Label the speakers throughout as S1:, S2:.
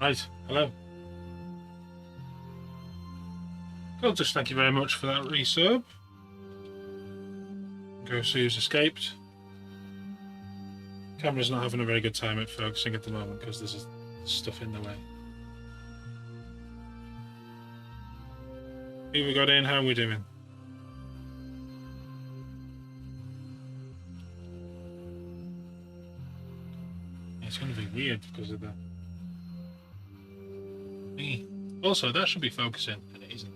S1: Right, hello. Well, just thank you very much for that resub. Go see who's escaped. Camera's not having a very good time at focusing at the moment because there's stuff in the way. Who we got in? How are we doing? It's going to be weird because of the thingy. Also, that should be focusing, and it isn't.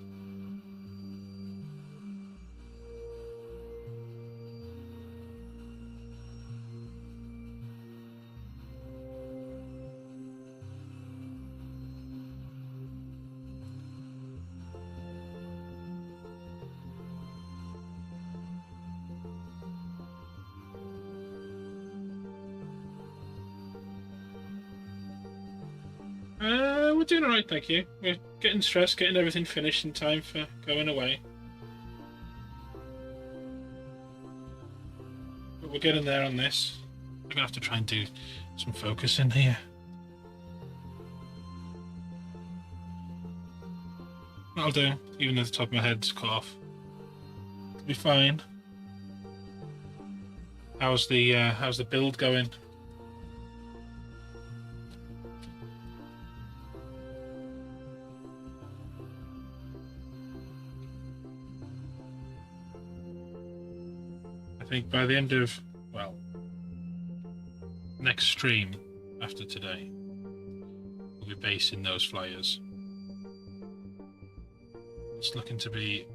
S1: We're doing alright, thank you. We're getting stressed, getting everything finished in time for going away. But we're getting there on this. I'm going to have to try and do some focusing here. That'll do, even though the top of my head's cut off. It'll be fine. How's the build going? I think by the end of, well, next stream after today, we'll be basing those flyers. It's looking to be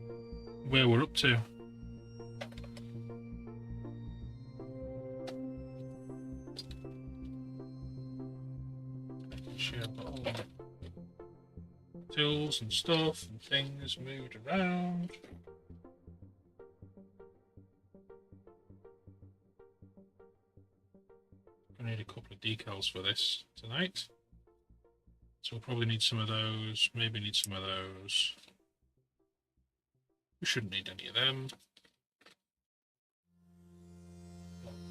S1: where we're up to. Making sure I've got all the tools and stuff and things moved around. I need a couple of decals for this tonight. So we'll probably need some of those, maybe need some of those. We shouldn't need any of them.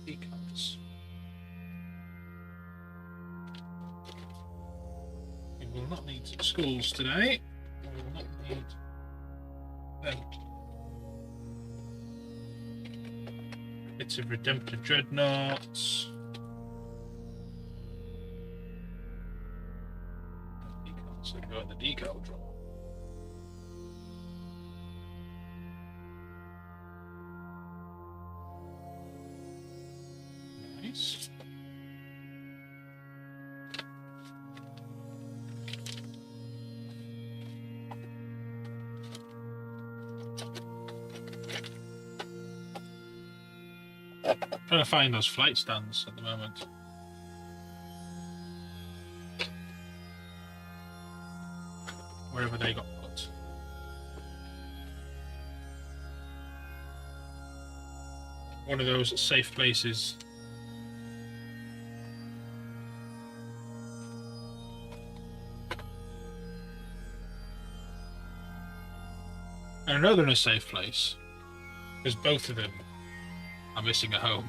S1: Decals. We will not need schools today. We will not need them. Bits of redemptive dreadnoughts. Decals, so go in the decal drawer. Nice. Trying to find those flight stands at the moment. Wherever they got put. One of those safe places. And I know they're in a safe place because both of them are missing a home.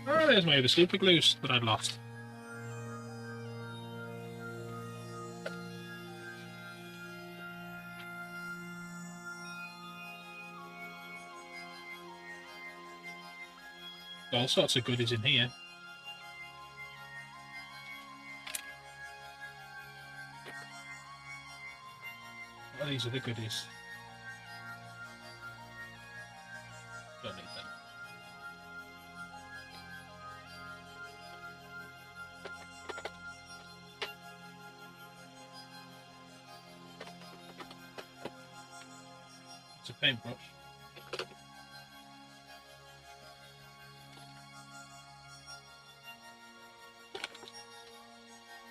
S1: Oh, there's my other super glues that I'd lost. All sorts of goodies in here. What are these other goodies? Don't need them. It's a paintbrush.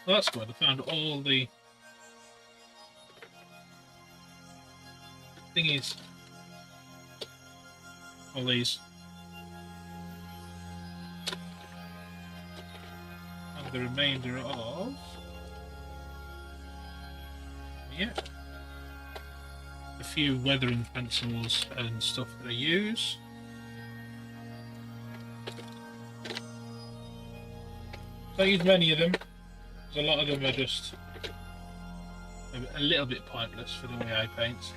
S1: Well, that's good. I found all the thingies. All these. And the remainder of... Yeah. a few weathering pencils and stuff that I use. Don't use many of them, because a lot of them are just a little bit pointless for the way I paint.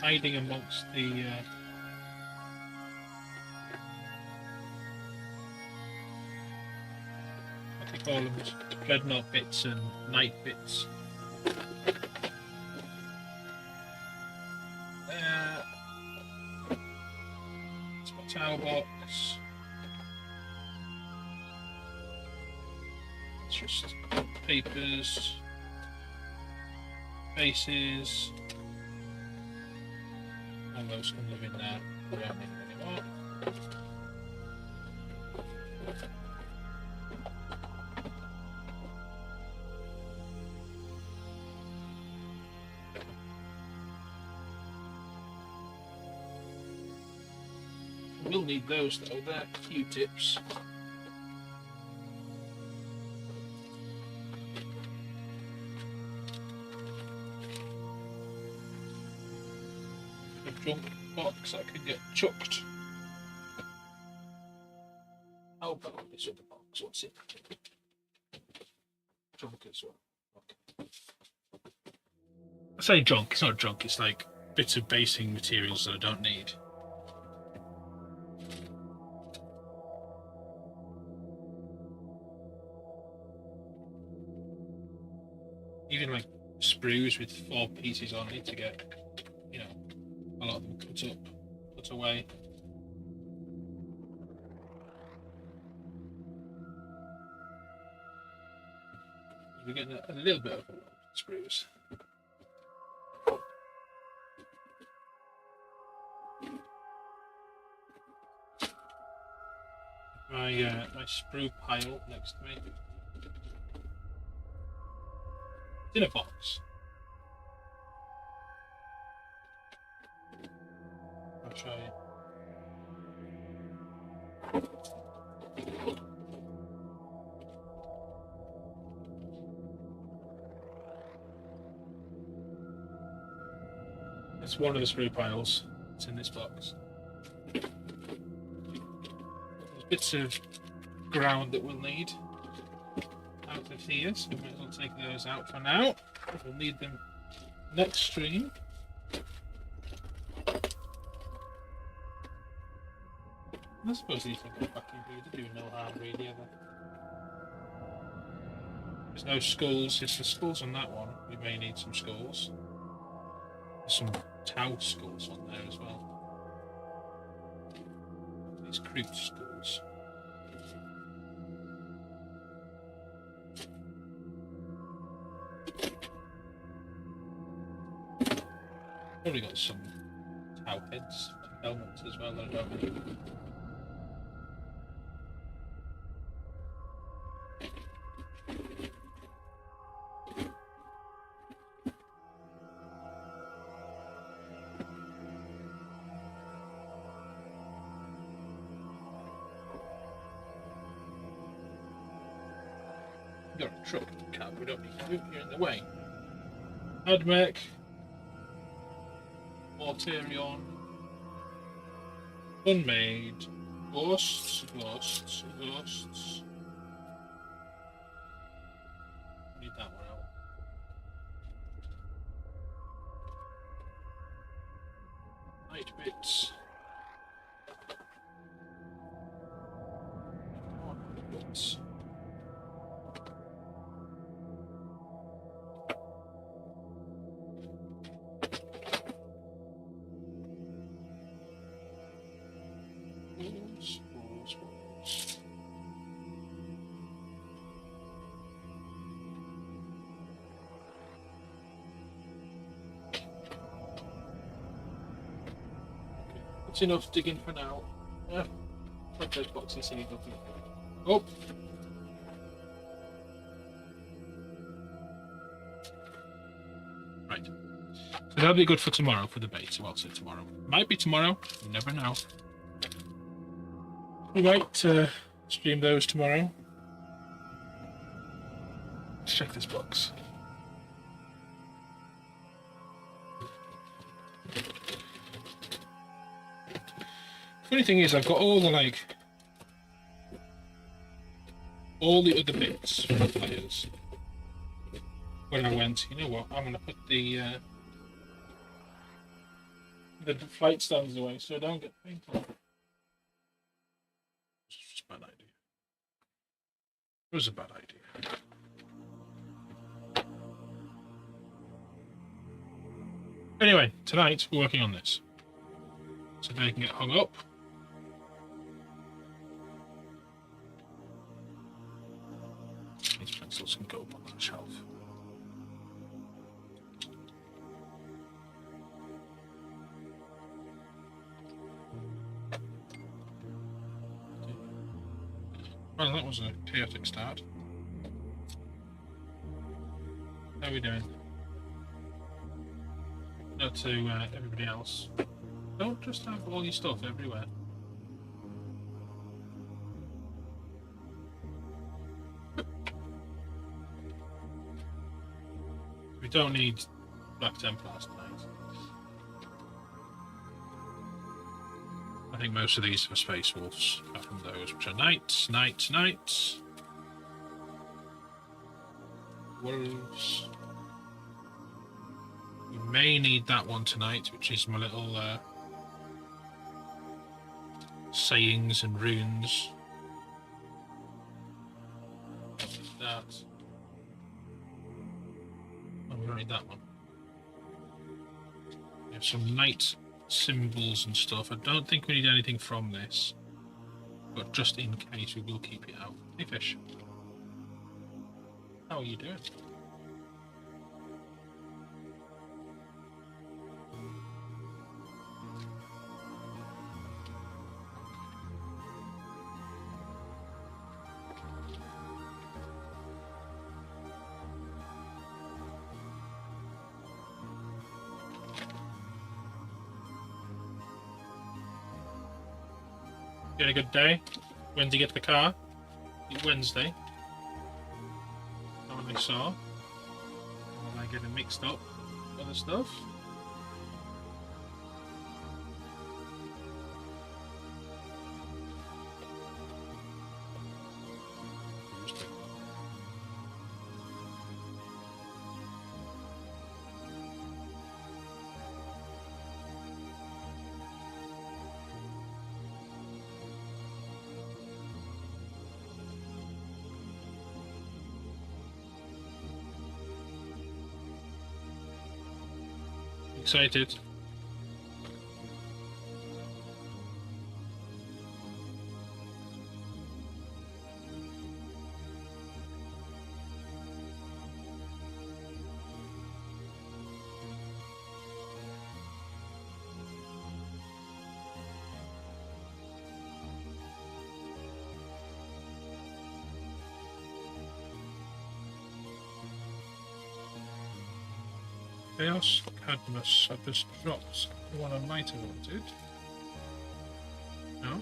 S1: Hiding amongst the what do they call them? Dreadnought bits and night bits. It's my towel box. It's just papers, faces. All those can live in there. We don't need them anymore. We'll need those though, they're Q-tips. Junk box that could get chucked. How about this other box? What's it? Junk as well. Okay. I say junk, it's not junk, it's like bits of basing materials that I don't need. Even like sprues with 4 pieces on need to get, you know, a lot of them put away. We're getting a little bit of sprues. My sprue pile next to me. It's in a box. I'll show you. It's one of the sprue piles. It's in this box. There's bits of ground that we'll need out of here, so we might as well take those out for now. We'll need them next stream. I suppose these can go back in here, they do no harm really, ever. There's no skulls, it's the skulls on that one. We may need some skulls. There's some Tau skulls on there as well. These Creep skulls. Probably got some Tau heads, helmets as well that I don't need. Got a truck cab, we don't need to move, you're in the way. Admech, Porphyrion, Unmade, Ghosts. Need that one out. Night bits. Bits. That's enough digging for now. Yeah, put those boxes so you don't think. Oh! Right. So that'll be good for tomorrow for the bait. So I'll say tomorrow. Might be tomorrow. You never know. We might stream those tomorrow. check this box. Funny thing is, I've got all the other bits from the players. When I went, you know what? I'm gonna put the flight stands away so I don't get paint on. It's just a bad idea. It was a bad idea. Anyway, tonight we're working on this. So they can get hung up. These pencils can go up on that shelf. Well, that was a chaotic start. How are we doing? Not to everybody else. Don't just have all your stuff everywhere. We don't need Black Templars tonight. I think most of these are Space Wolves, apart from those which are Knights, Knights, Knights. Wolves. We may need that one tonight, which is my little sayings and runes. That. Oh, we don't need that one. We have some knight symbols and stuff. I don't think we need anything from this, but just in case, we will keep it out. Hey, fish. How are you doing? You had a good day? When did you get the car? Wednesday. Not what I saw. Or am I getting mixed up with other stuff? Excited. Chaos Cadmus, I've just dropped the one I might have wanted. No?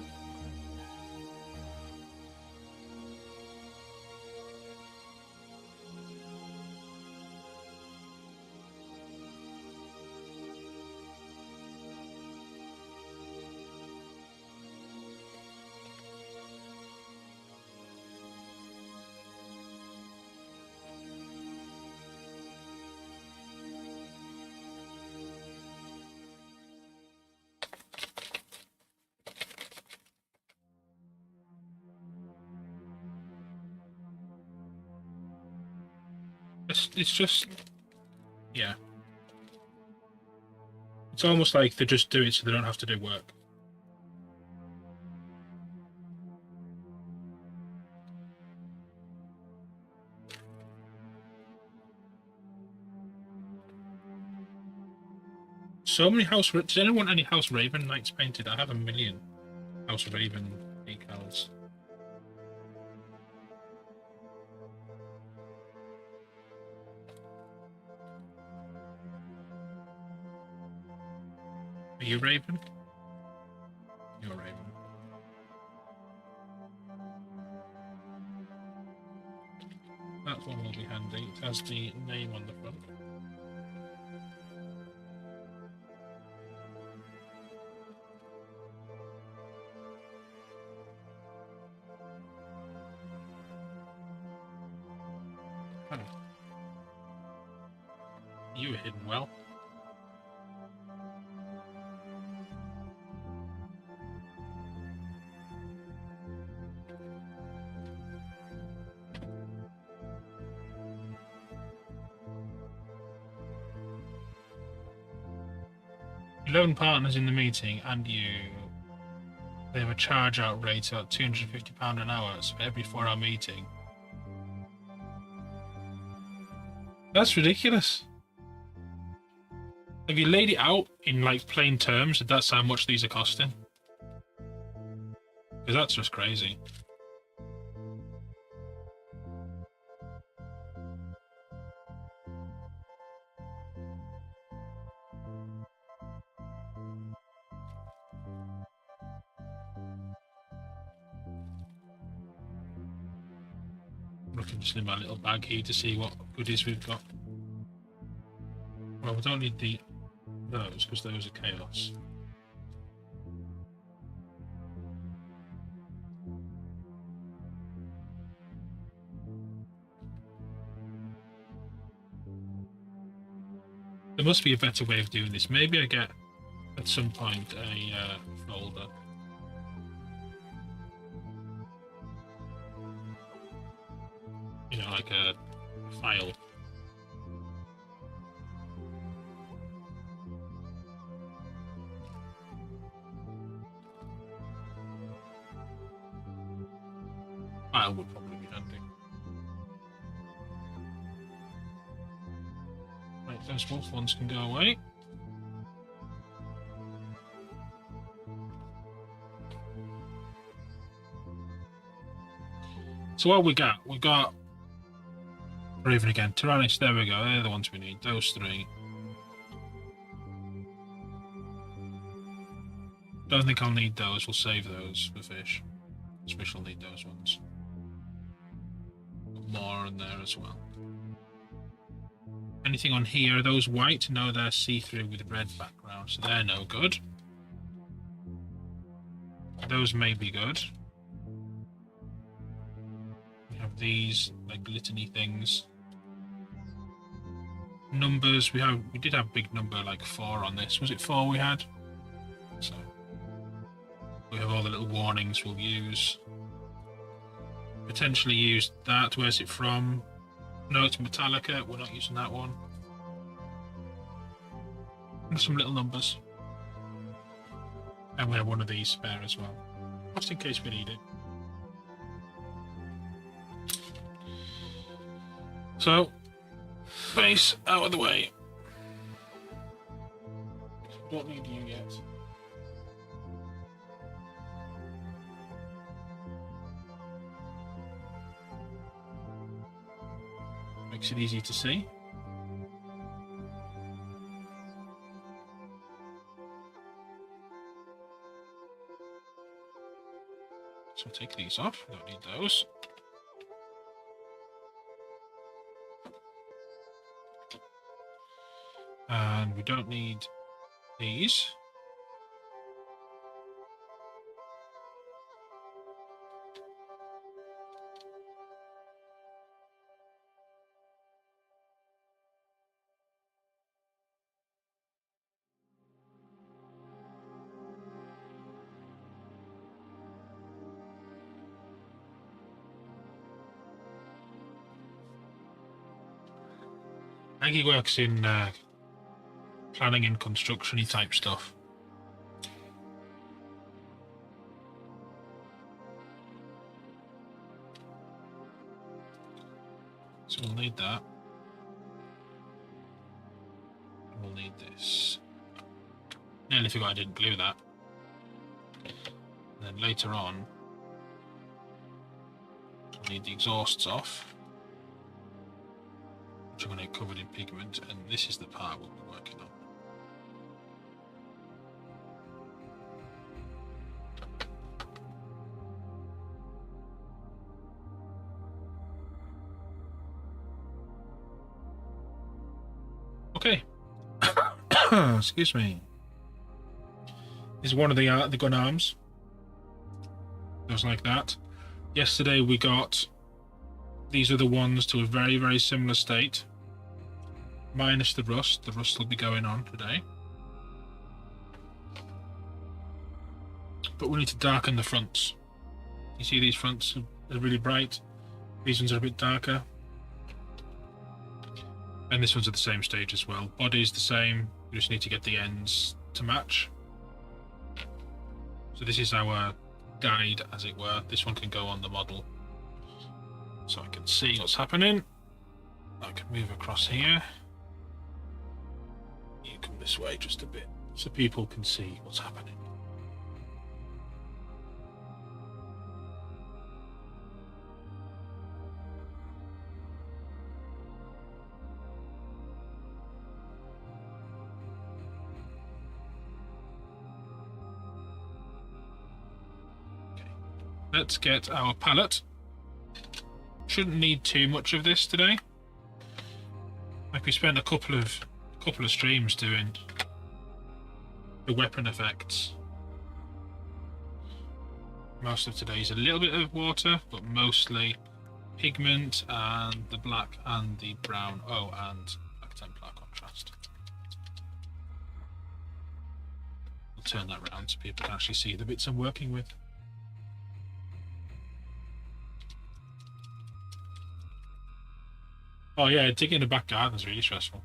S1: It's just, yeah. It's almost like they just do it so they don't have to do work. So many does anyone want any House Raven Knights painted? I have 1 million House Raven decals. Are you Raven? You're Raven. That one will be handy. It has the name on the front. Oh. You were hidden well. Loan partners in the meeting and you, they have a charge out rate at £250 an hour, so every 4-hour meeting. That's ridiculous. Have you laid it out in like plain terms that that's how much these are costing? Because that's just crazy. Looking just in my little bag here to see what goodies we've got. Well, we don't need those because those are chaos. There must be a better way of doing this. Maybe I get at some point a folder. You know, like a file. File would probably be handy. Right, those wolf ones can go away. So what we got? We got, or even again, Tyrannus, there we go, they're the ones we need, those three. Don't think I'll need those, we'll save those for fish. Fish will need those ones. More in there as well. Anything on here, are those white? No, they're see-through with red background, so they're no good. Those may be good. We have these, like litany things. Numbers, we did have big number, like 4 on this. Was it 4 we had? So we have all the little warnings we'll use. Potentially use that. Where's it from? No, it's Metallica. We're not using that one. And some little numbers. And we have one of these spare as well, just in case we need it. So, face out of the way. Don't need you yet. Makes it easy to see. So take these off, we don't need those. And we don't need these. I think he works in planning and construction-y type stuff. So we'll need that. We'll need this. Nearly forgot I didn't glue that. And then later on, we'll need the exhausts off, which I'm going to get covered in pigment, and this is the part we'll be working on. Excuse me. Is one of the gun arms. Goes like that. Yesterday we got these are the ones to a very, very similar state. Minus the rust. The rust will be going on today. But we need to darken the fronts. You see these fronts are really bright. These ones are a bit darker. And this one's at the same stage as well. Body's the same. We just need to get the ends to match. So this is our guide, as it were. This one can go on the model. So I can see what's happening. I can move across here. You come this way just a bit, so people can see what's happening. Let's get our palette. Shouldn't need too much of this today. Like we spent a couple of streams doing the weapon effects. Most of today's a little bit of water, but mostly pigment and the black and the brown. Oh, and black Templar contrast. I'll turn that around so people can actually see the bits I'm working with. Oh yeah, digging the back garden is really stressful.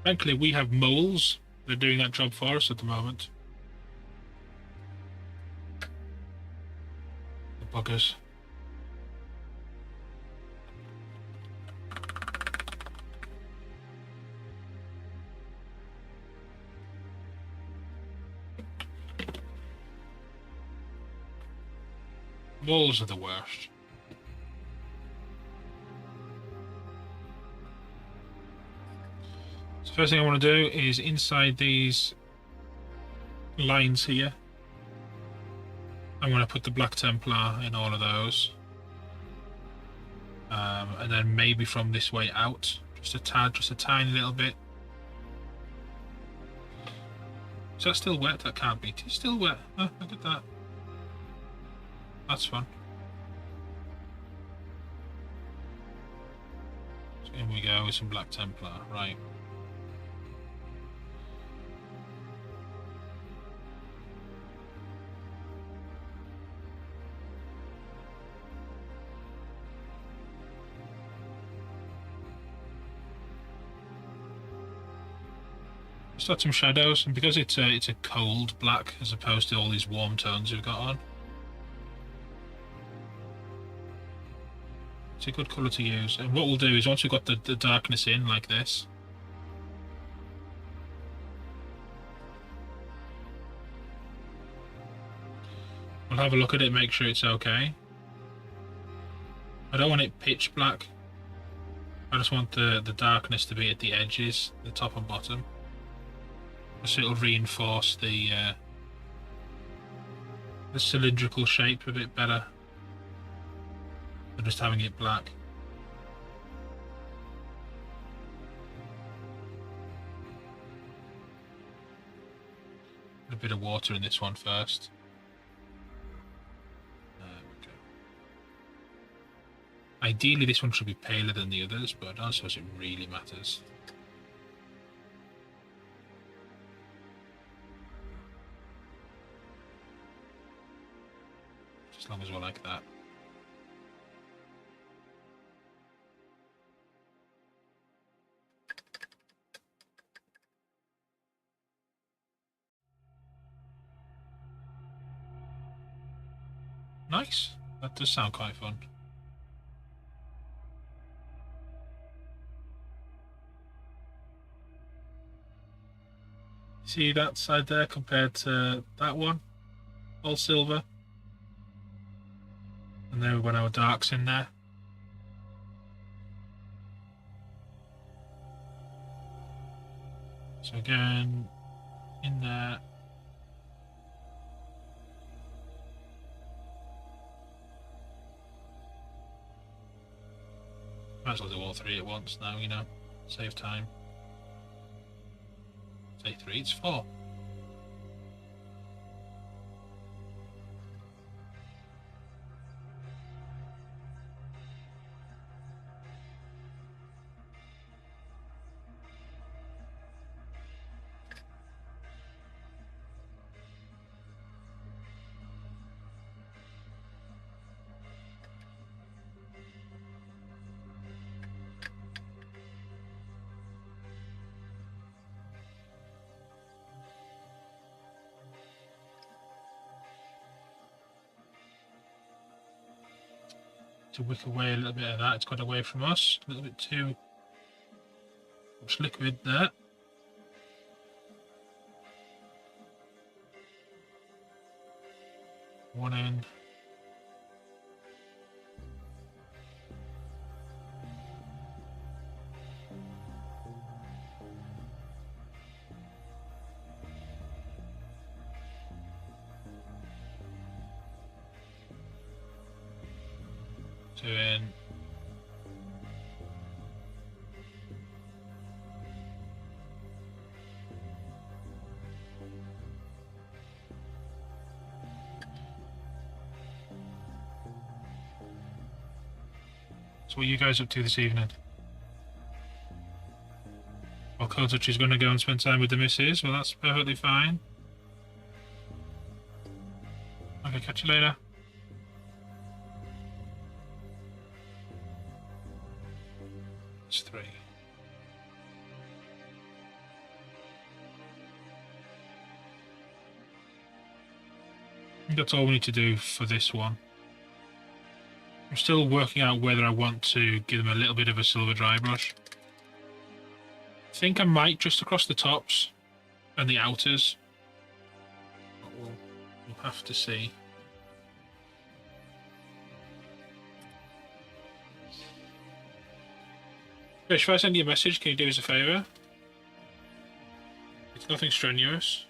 S1: Frankly, we have moles. They're doing that job for us at the moment. The buggers. Moles are the worst. First thing I want to do is inside these lines here, I'm going to put the Black Templar in all of those. And then maybe from this way out, just a tad, just a tiny little bit. Is that still wet? That can't be. It's still wet. Oh, look at that. That's fun. So in we go with some Black Templar. Right. Start some shadows, and because it's a cold black as opposed to all these warm tones we've got on, it's a good colour to use. And what we'll do is once we've got the darkness in like this, we'll have a look at it, make sure it's okay. I don't want it pitch black. I just want the darkness to be at the edges, the top and bottom. So it'll reinforce the cylindrical shape a bit better than just having it black. A bit of water in this one first. There we go. Ideally this one should be paler than the others, but I don't suppose it really matters. As long as we're like that. Nice. That does sound quite fun. See that side there compared to that one? All silver. And then we've got our darks in there. So again, in there. Might as well do all three at once now, you know. Save time. Say 3, it's 4. To wick away a little bit of that, it's got away from us. A little bit too much liquid there. One end. Two in. So what are you guys up to this evening? Well, Kotouch is going to go and spend time with the missus. Well, that's perfectly fine. Okay, catch you later. It's 3. I think that's all we need to do for this one. I'm still working out whether I want to give them a little bit of a silver dry brush. I think I might just across the tops and the outers. But we'll have to see. Fish, if I send you a message, can you do us a favour? It's nothing strenuous.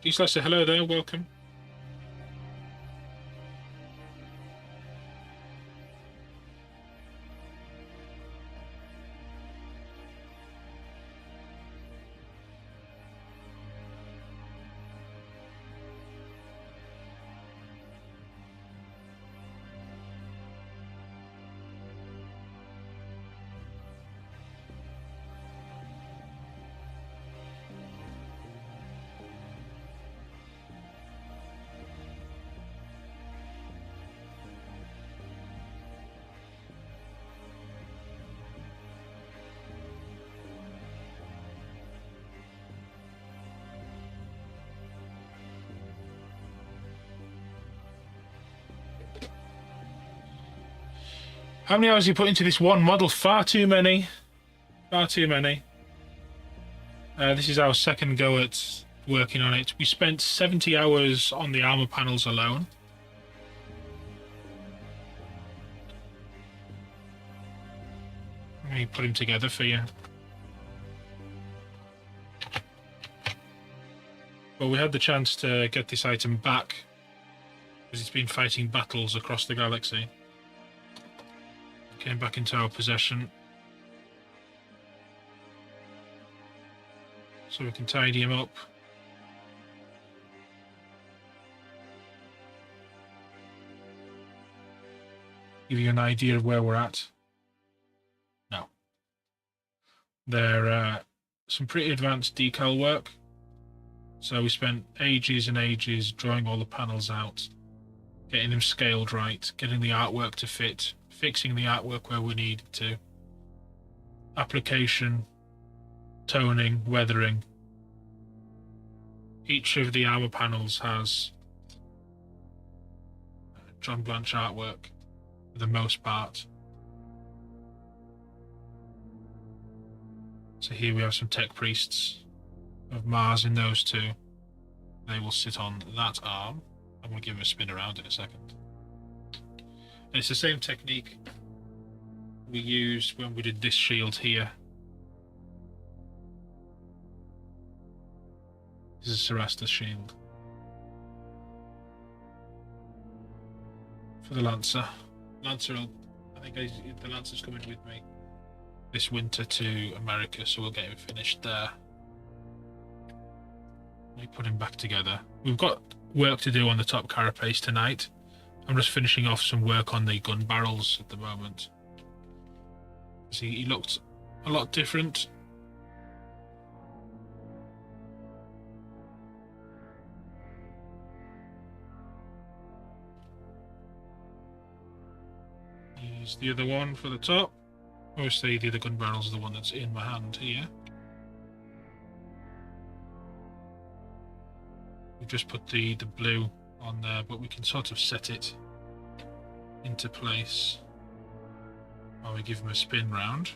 S1: D-Slicer, hello there, welcome. How many hours have you put into this one model? Far too many. Far too many. This is our second go at working on it. We spent 70 hours on the armor panels alone. Let me put him together for you. Well, we had the chance to get this item back because it's been fighting battles across the galaxy. Came back into our possession. So we can tidy him up. Give you an idea of where we're at. No. They're some pretty advanced decal work. So we spent ages and ages drawing all the panels out, getting them scaled right, getting the artwork to fit, fixing the artwork where we needed to. Application, toning, weathering. Each of the armor panels has John Blanche artwork for the most part. So here we have some tech priests of Mars in those two. They will sit on that arm. I'm going to give him a spin around in a second. And it's the same technique we used when we did this shield here. This is Serasta's shield. For the Lancer. I think the Lancer's coming with me this winter to America, so we'll get him finished there. Let me put him back together. We've got work to do on the top carapace tonight. I'm just finishing off some work on the gun barrels at the moment. See, he looked a lot different. Here's the other one for the top. Obviously, the other gun barrels are the one that's in my hand here. We've just put the blue on there, but we can sort of set it into place while we give him a spin round.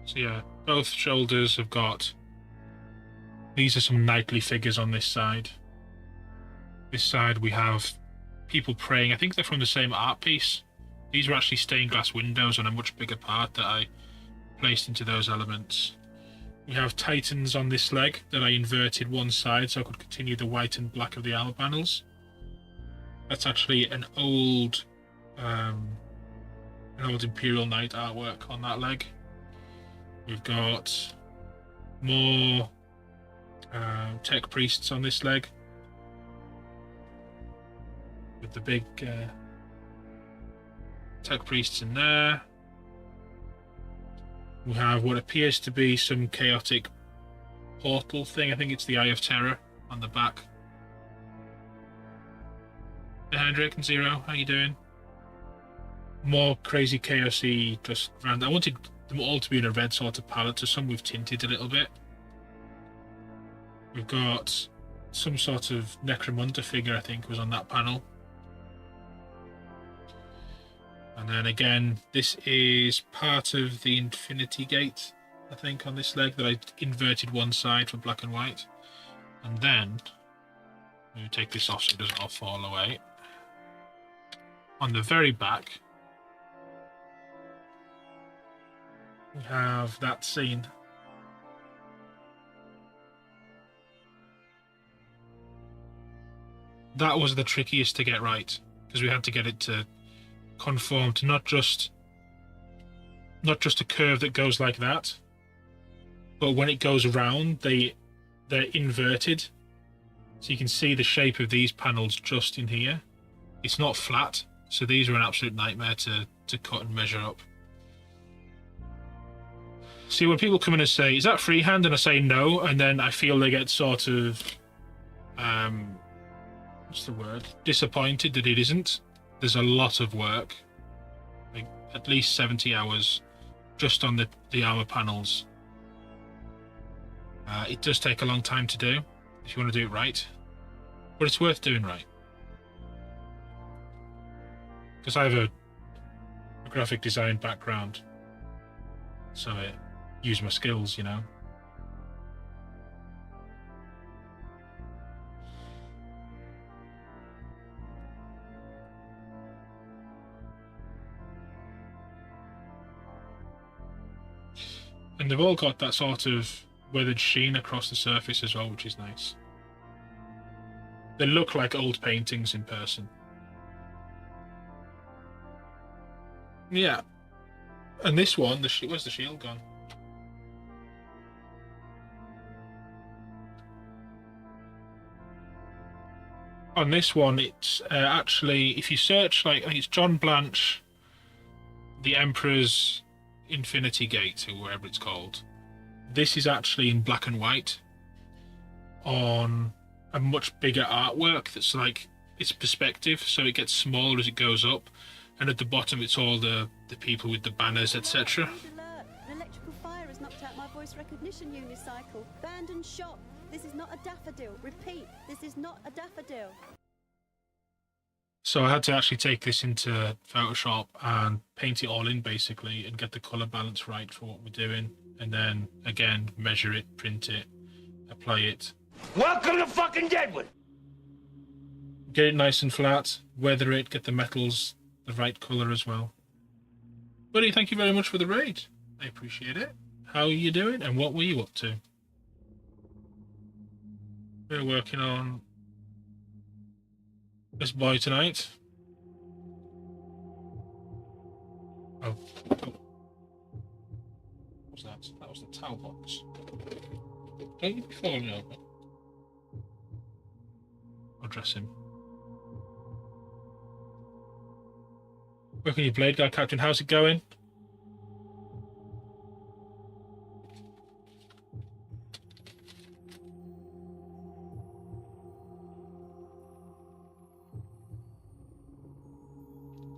S1: So yeah, both shoulders have got... These are some knightly figures on this side. This side we have people praying. I think they're from the same art piece. These are actually stained glass windows on a much bigger part that I placed into those elements. We have Titans on this leg that I inverted one side so I could continue the white and black of the armor panels. That's actually an old Imperial Knight artwork on that leg. We've got more tech priests on this leg with the big tech priests in there. We have what appears to be some chaotic portal thing. I think it's the Eye of Terror on the back. Hey Hendrik and Zero, how you doing? More crazy chaosy just round. I wanted them all to be in a red sort of palette, so some we've tinted a little bit. We've got some sort of Necromunda figure, I think, was on that panel. And then again, this is part of the Infinity Gate, I think, on this leg that I inverted one side for black and white. And then, let me take this off so it doesn't all fall away. On the very back, we have that scene. That was the trickiest to get right, because we had to get it to conform to not just a curve that goes like that, but when it goes around, they're inverted. So you can see the shape of these panels just in here. It's not flat, so these are an absolute nightmare to cut and measure up. See, when people come in and say, is that freehand? And I say no, and then I feel they get sort of, what's the word? Disappointed that it isn't. There's a lot of work, like at least 70 hours just on the armor panels. It does take a long time to do if you want to do it right, but it's worth doing right. Because I have a graphic design background, so I use my skills, you know. And they've all got that sort of weathered sheen across the surface as well, which is nice. They look like old paintings in person. Yeah. And this one, where's the shield gone? On this one, it's actually, if you search, like, I think it's John Blanche, the Emperor's Infinity Gate, or whatever it's called. This is actually in black and white on a much bigger artwork that's like it's perspective, so it gets smaller as it goes up, and at the bottom it's all the people with the banners, etc.
S2: An electrical fire has knocked out my voice recognition unicycle. Abandoned shop. This is not a daffodil. Repeat, this is not a daffodil.
S1: So I had to actually take this into Photoshop and paint it all in basically and get the color balance right for what we're doing, and then again measure it, print it, apply it.
S3: Welcome to fucking Deadwood!
S1: Get it nice and flat, weather it, get the metals the right color as well. Buddy, thank you very much for the raid. I appreciate it. How are you doing and what were you up to? We're working on this boy tonight. Oh. What was that? That was the towel box. Don't you be falling over. I'll dress him. Working your blade guy, Captain. How's it going?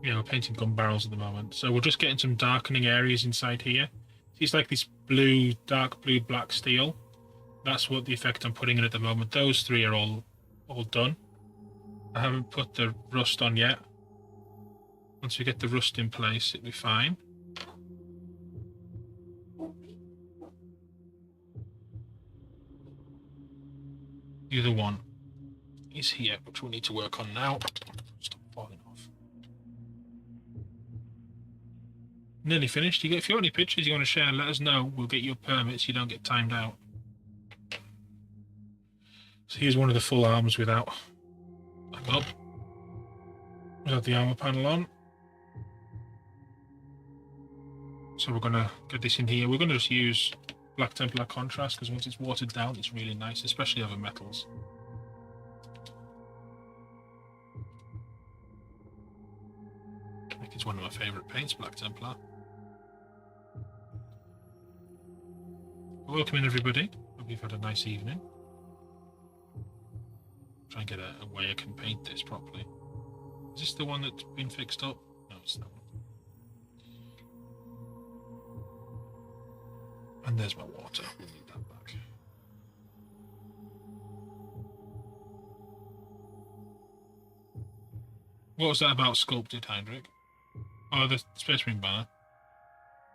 S1: Yeah, we're painting gun barrels at the moment. So we're just getting some darkening areas inside here. See, it's like this blue, dark blue, black steel. That's what the effect I'm putting in at the moment. Those three are all done. I haven't put the rust on yet. Once we get the rust in place, it'll be fine. The other one is here, which we'll need to work on now. Stop falling off. Nearly finished. If you got any pictures you want to share, let us know. We'll get you a permit so you don't get timed out. So here's one of the full arms without the armor panel on. So we're going to get this in here. We're going to just use Black Templar contrast because once it's watered down, it's really nice, especially over metals. I think it's one of my favourite paints, Black Templar. Welcome in, everybody. Hope you've had a nice evening. Try and get a way I can paint this properly. Is this the one that's been fixed up? No, it's not. And there's my water. We'll need that back. What was that about sculpted, Heinrich? Oh, the Space Marine banner.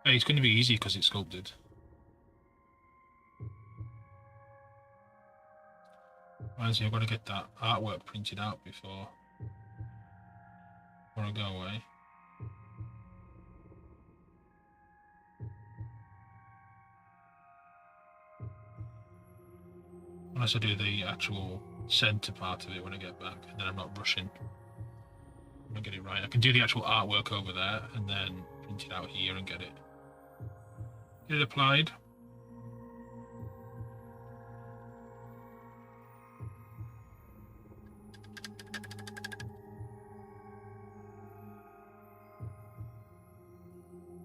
S1: Hey, it's going to be easy because it's sculpted. Reminds me, I've got to get that artwork printed out before I go away. Unless I do the actual centre part of it when I get back, and then I'm not rushing. I'm going to get it right. I can do the actual artwork over there, and then print it out here and get it applied.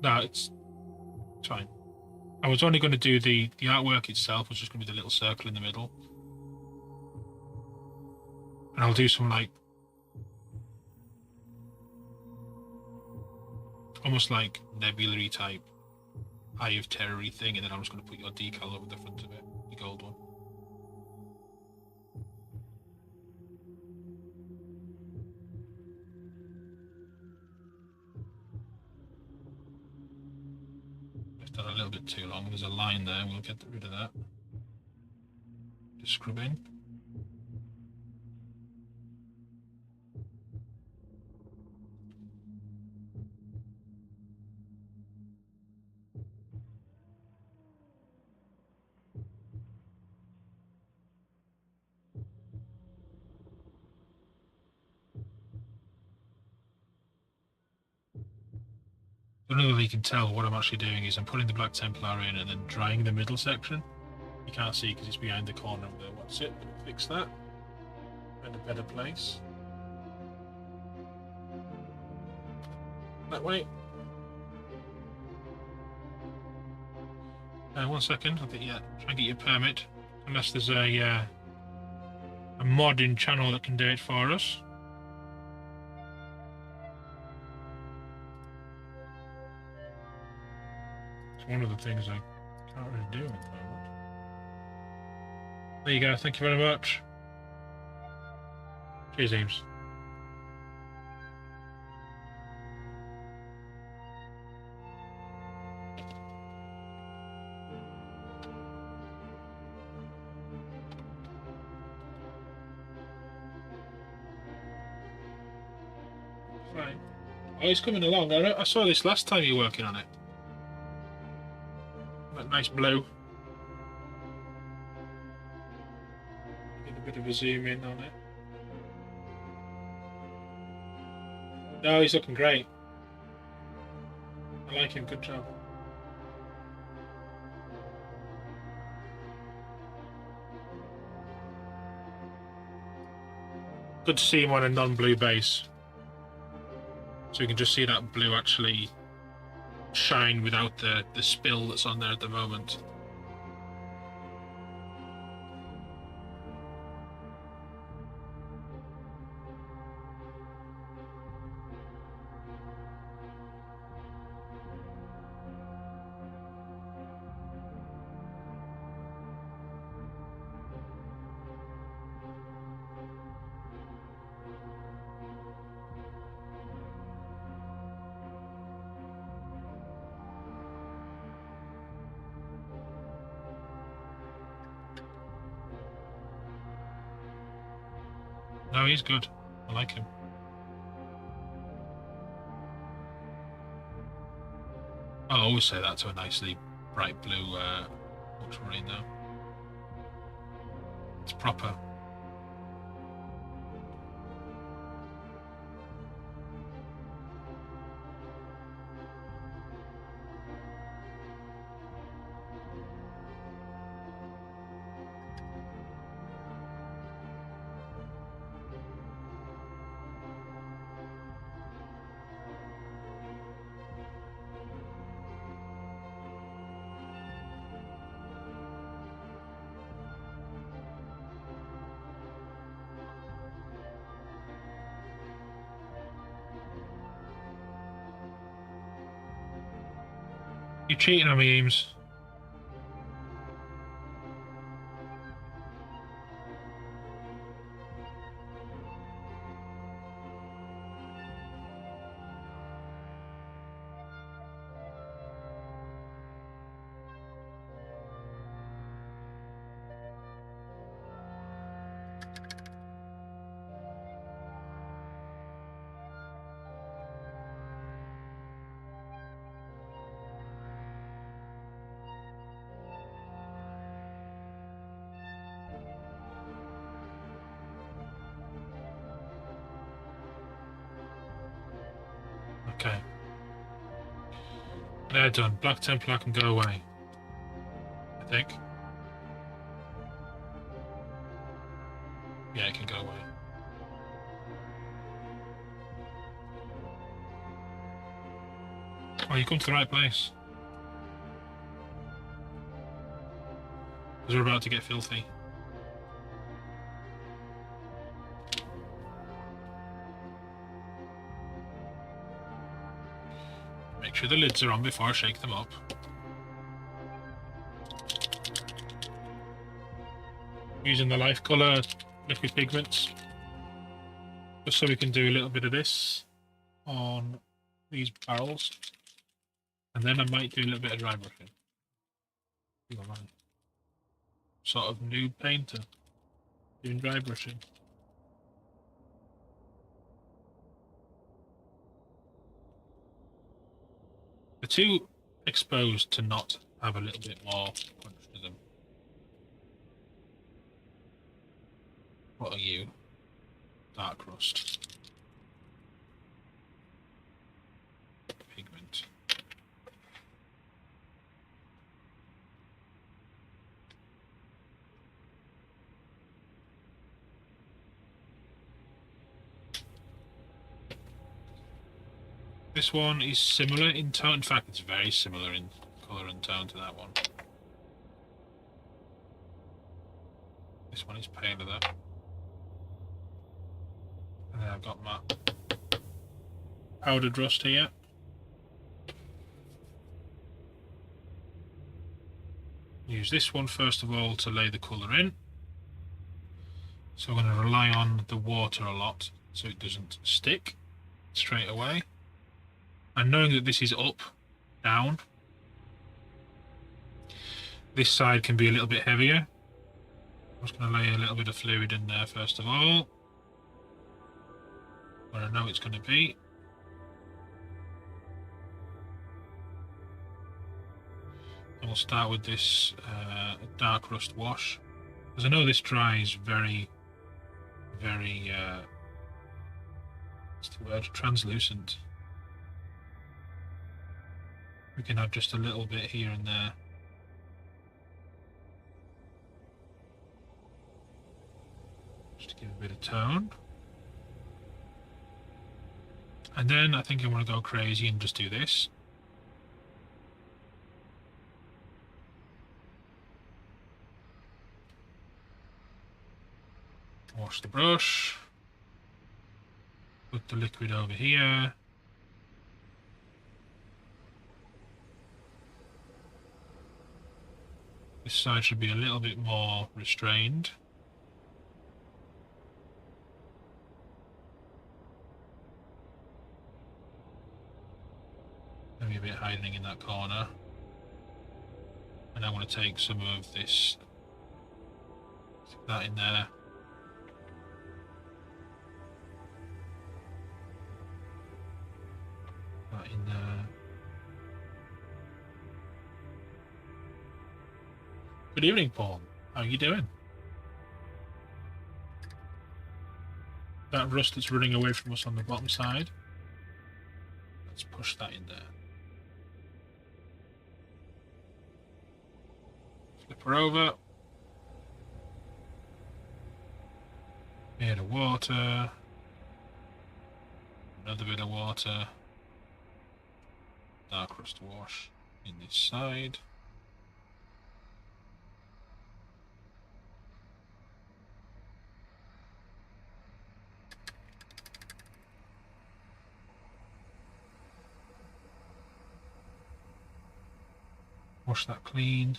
S1: No, it's fine. I was only going to do the artwork itself, was just going to be the little circle in the middle. And I'll do some like almost like nebulary type Eye of Terror-y thing, and then I'm just going to put your decal over the front of it, the gold one. Left that a little bit too long. There's a line there. We'll get rid of that. Just scrub in. I don't know if you can tell, what I'm actually doing is I'm putting the Black Templar in and then drying the middle section. You can't see because it's behind the corner of there. What's it? Fix that. Find a better place. That way. 1 second. I'll get you. Try and get your permit. Unless there's a a modding channel that can do it for us. It's one of the things I can't really do at the moment. There you go, thank you very much. Cheers, Eames. Right. Oh, he's coming along. I saw this last time you were working on it. That nice blue. Get a bit of a zoom in on it. No, he's looking great. I like him. Good job. Good to see him on a non-blue base. So you can just see that blue actually shine without the spill that's on there at the moment. No, he's good. I like him. I'll always say that to a nicely bright blue ultramarine now. It's proper. You're cheating on me, Eames. Okay. They're done. Black Templar can go away. I think. Yeah, it can go away. Oh, you come to the right place. Because we're about to get filthy. Make sure the lids are on before I shake them up. Using the life colour liquid pigments. Just so we can do a little bit of this on these barrels. And then I might do a little bit of dry brushing. Sort of nude painter doing dry brushing. They're too exposed to not have a little bit more punch to them. What are you? Dark rust. Pigment. This one is similar in tone. In fact, it's very similar in colour and tone to that one. This one is paler though. And then I've got my powdered rust here. Use this one first of all to lay the colour in. So I'm going to rely on the water a lot so it doesn't stick straight away. And knowing that this is up, down, this side can be a little bit heavier. I'm just going to lay a little bit of fluid in there first of all, where I know it's going to be. And we'll start with this dark rust wash, because I know this dries very, very, what's the word, translucent. We can have just a little bit here and there. Just to give a bit of tone. And then I think I want to go crazy and just do this. Wash the brush. Put the liquid over here. This side should be a little bit more restrained. Maybe a bit hiding in that corner. And I want to take some of this, stick that in there. That in there. Good evening, Paul. How are you doing? That rust that's running away from us on the bottom side. Let's push that in there. Flip her over. Bit of water. Another bit of water. Dark rust wash in this side. Wash that clean.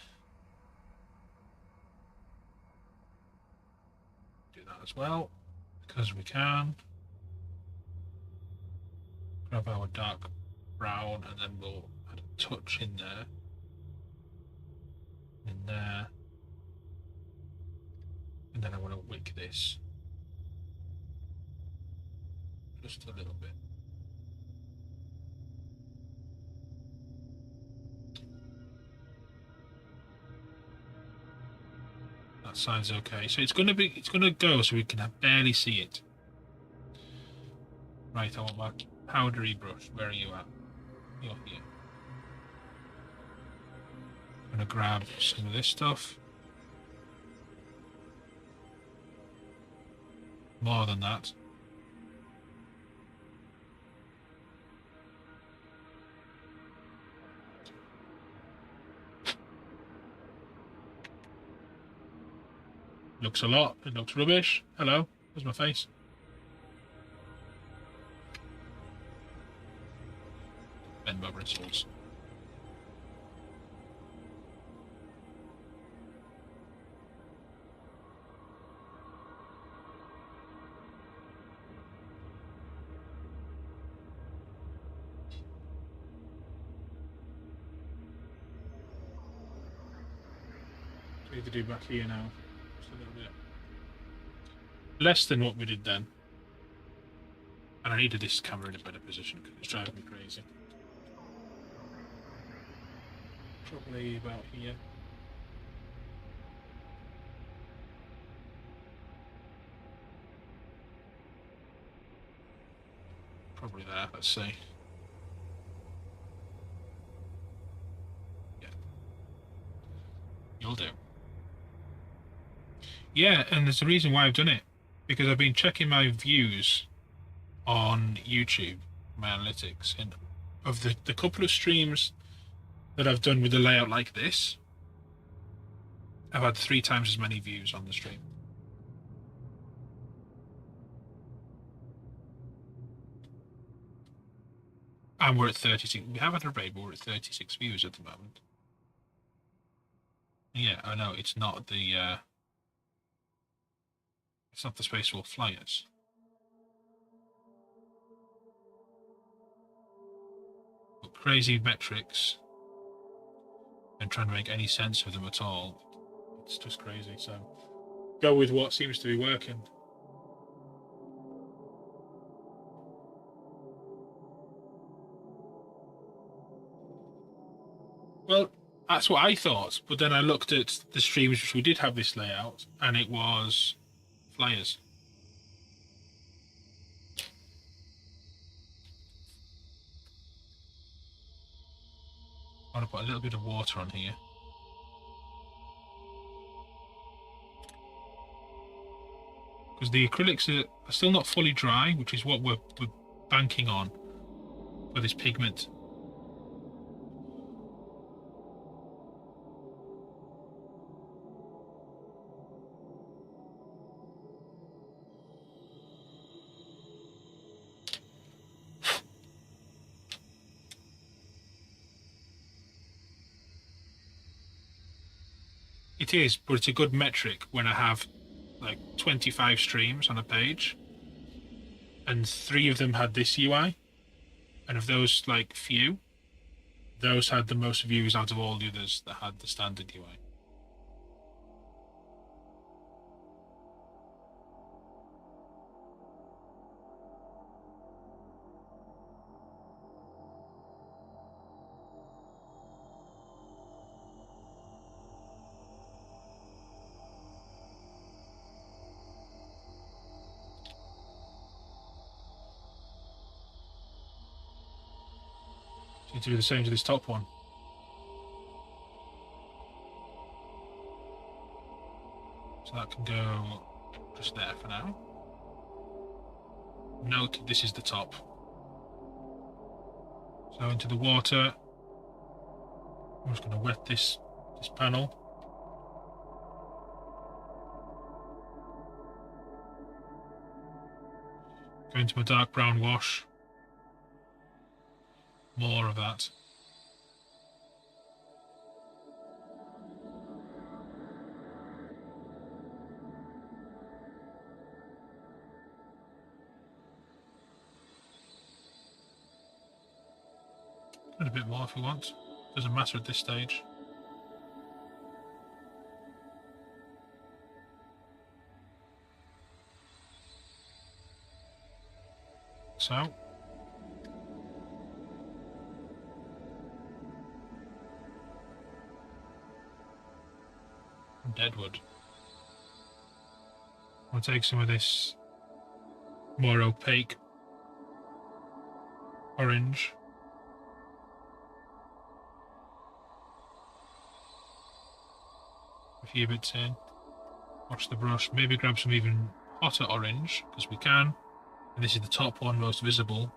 S1: Do that as well, because we can. Grab our dark brown and then we'll add a touch in there. In there. And then I want to wick this. Just a little bit. That side's okay. So it's gonna go so we can barely see it. Right, I want my powdery brush. Where are you at? You're here. I'm gonna grab some of this stuff. More than that. Looks a lot. It looks rubbish. Hello. Where's my face? Bend my bristles. What do we need to do back here now? Just a little bit. Less than what we did then. And I needed this camera in a better position because it's driving me crazy. Probably about here. Probably there, let's see. Yeah. You'll do. Yeah, and there's a reason why I've done it. Because I've been checking my views on YouTube, my analytics, and of the couple of streams that I've done with a layout like this, I've had 3 times as many views on the stream. And we're at 36. We have had a raid, but we're at 36 views at the moment. Yeah, I know, it's not the Space Wolf Flyers. But crazy metrics and trying to make any sense of them at all. It's just crazy, so go with what seems to be working. Well, that's what I thought, but then I looked at the streams which we did have this layout, and it was Flyers. I want to put a little bit of water on here. Because the acrylics are still not fully dry, which is what we're banking on for this pigment. It is, but it's a good metric when I have like 25 streams on a page and 3 of them had this UI, and of those like few, those had the most views out of all the others that had the standard UI. So you do the same to this top one. So that can go just there for now. Note this is the top. So into the water. I'm just going to wet this panel. Go into my dark brown wash. More of that. Add a bit more if you want. Doesn't matter at this stage. So. Deadwood. I'll take some of this more opaque orange. A few bits in. Wash the brush. Maybe grab some even hotter orange, because we can. And this is the top one, most visible.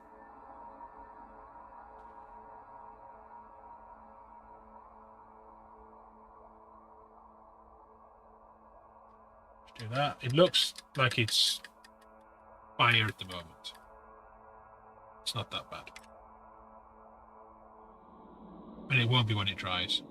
S1: Do that. It looks like it's fire at the moment. It's not that bad. And it won't be when it dries.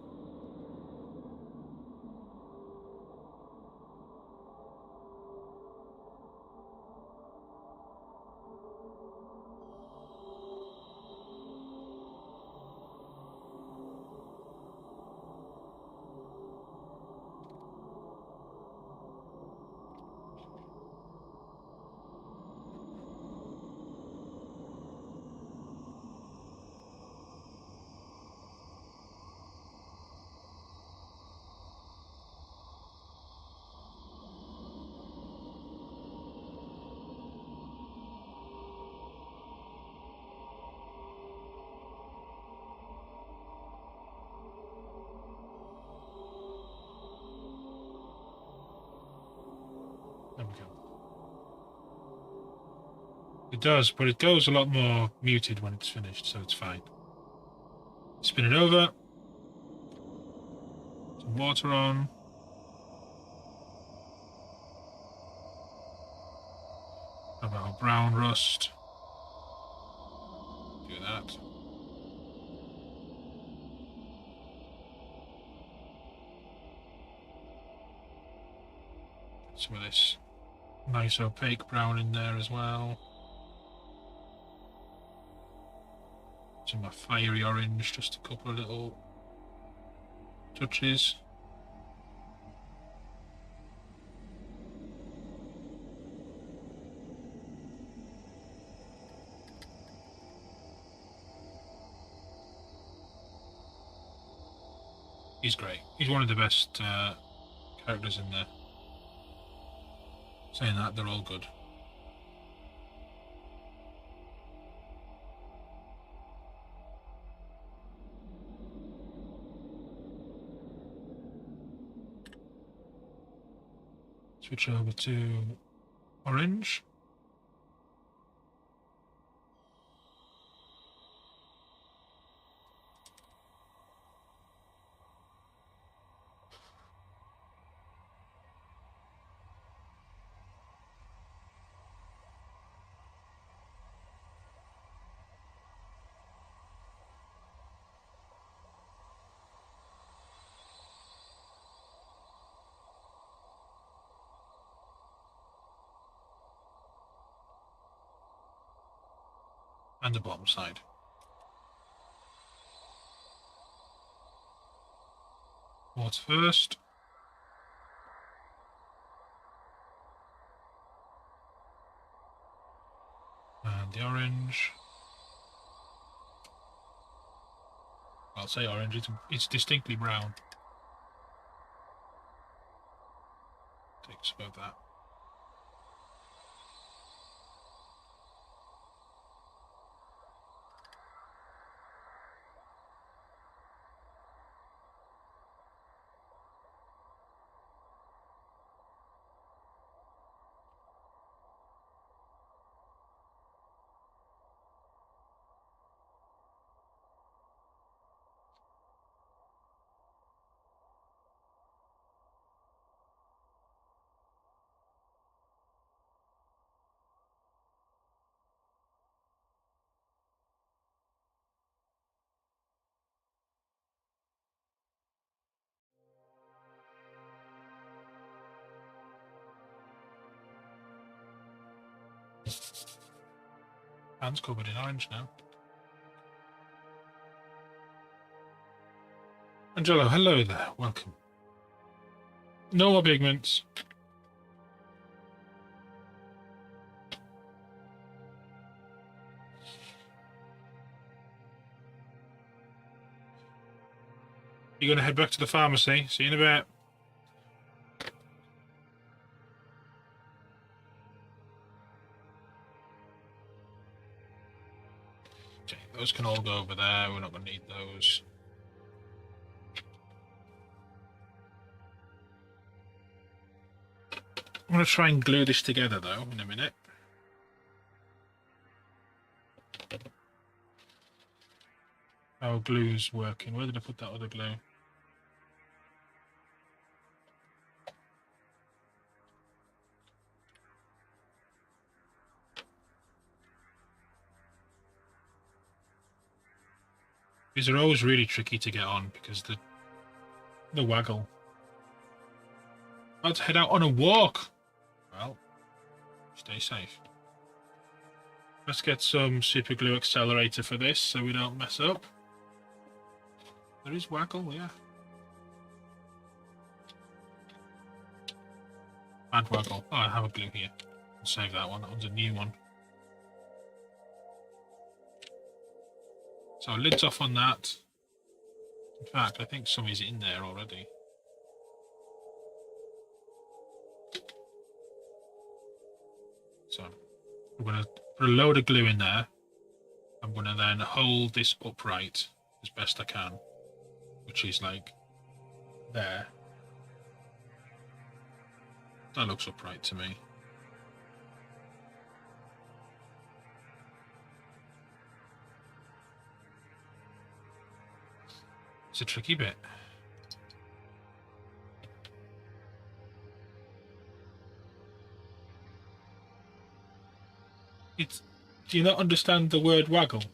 S1: There we go. It does, but it goes a lot more muted when it's finished, so it's fine. Spin it over. Some water on. Have our brown rust. Do that. Some of this nice opaque brown in there as well. Some of my fiery orange, just a couple of little touches. He's great. He's one of the best characters in there. Saying that, they're all good. Switch over to orange. And the bottom side. What's first? And the orange. I'll say orange, it's distinctly brown. Take some of that. Hand's covered in orange now. Angelo, hello there, welcome. No more pigments. You're going to head back to the pharmacy. See you in a bit. Okay, those can all go over there. We're not going to need those. I'm going to try and glue this together, though, in a minute. How glue's working. Where did I put that other glue? These are always really tricky to get on because the waggle. Let's head out on a walk. Well, stay safe. Let's get some super glue accelerator for this so we don't mess up. There is waggle, yeah. Add waggle. Oh, I have a glue here. I'll save that one. That one's a new one. So lid's off on that. In fact, I think some is in there already. So we're going to put a load of glue in there. I'm going to then hold this upright as best I can, which is like there. That looks upright to me. It's a tricky bit. Do you not understand the word waggle?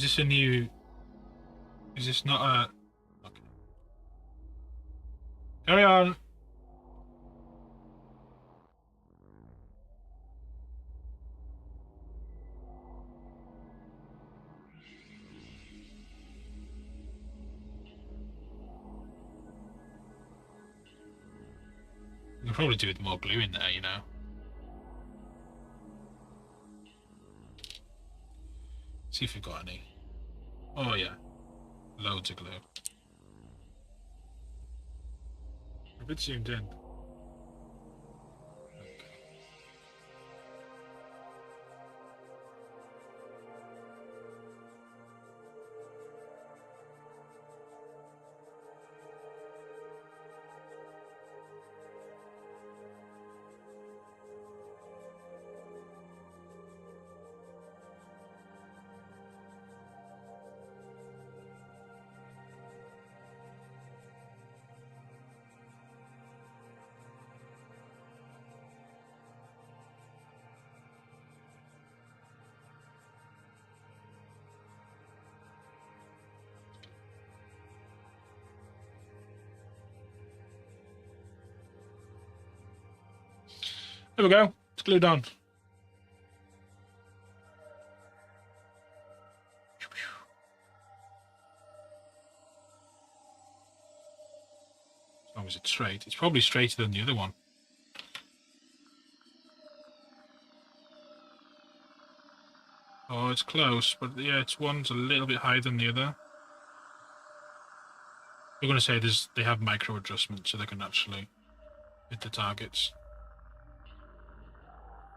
S1: Is this a new... Is this not a... Okay. Carry on. We can probably do with more glue in there, you know. See if we've got any. Oh yeah, loads of glue. A bit zoomed in. There we go. It's glued on. As long as it's straight. It's probably straighter than the other one. Oh, it's close, but yeah, it's one's a little bit higher than the other. We're going to say they have micro adjustments so they can actually hit the targets.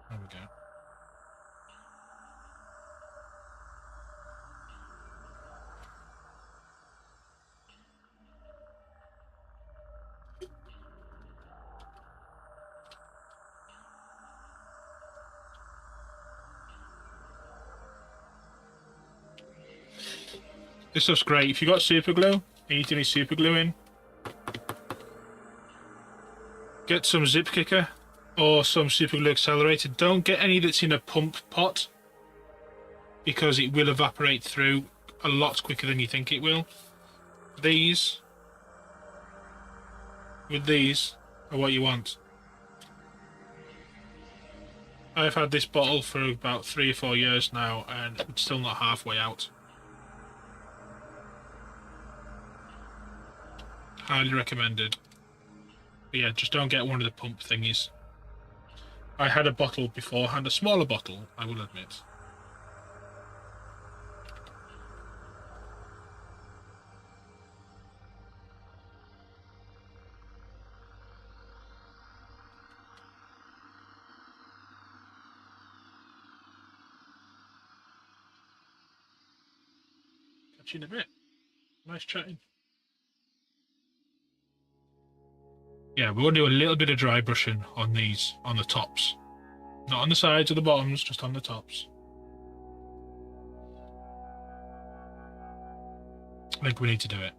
S1: There we go. This stuff's great. If you got super glue, and you need any super glue in, get some zip kicker or some super glue accelerator. Don't get any that's in a pump pot because it will evaporate through a lot quicker than you think it will. These are what you want. I've had this bottle for about 3 or 4 years now and it's still not halfway out. Highly recommended. But yeah, just don't get one of the pump thingies. I had a bottle beforehand, a smaller bottle, I will admit. Catch you in a bit. Nice chatting. Yeah, we're going to do a little bit of dry brushing on these, on the tops. Not on the sides or the bottoms, just on the tops. I think we need to do it.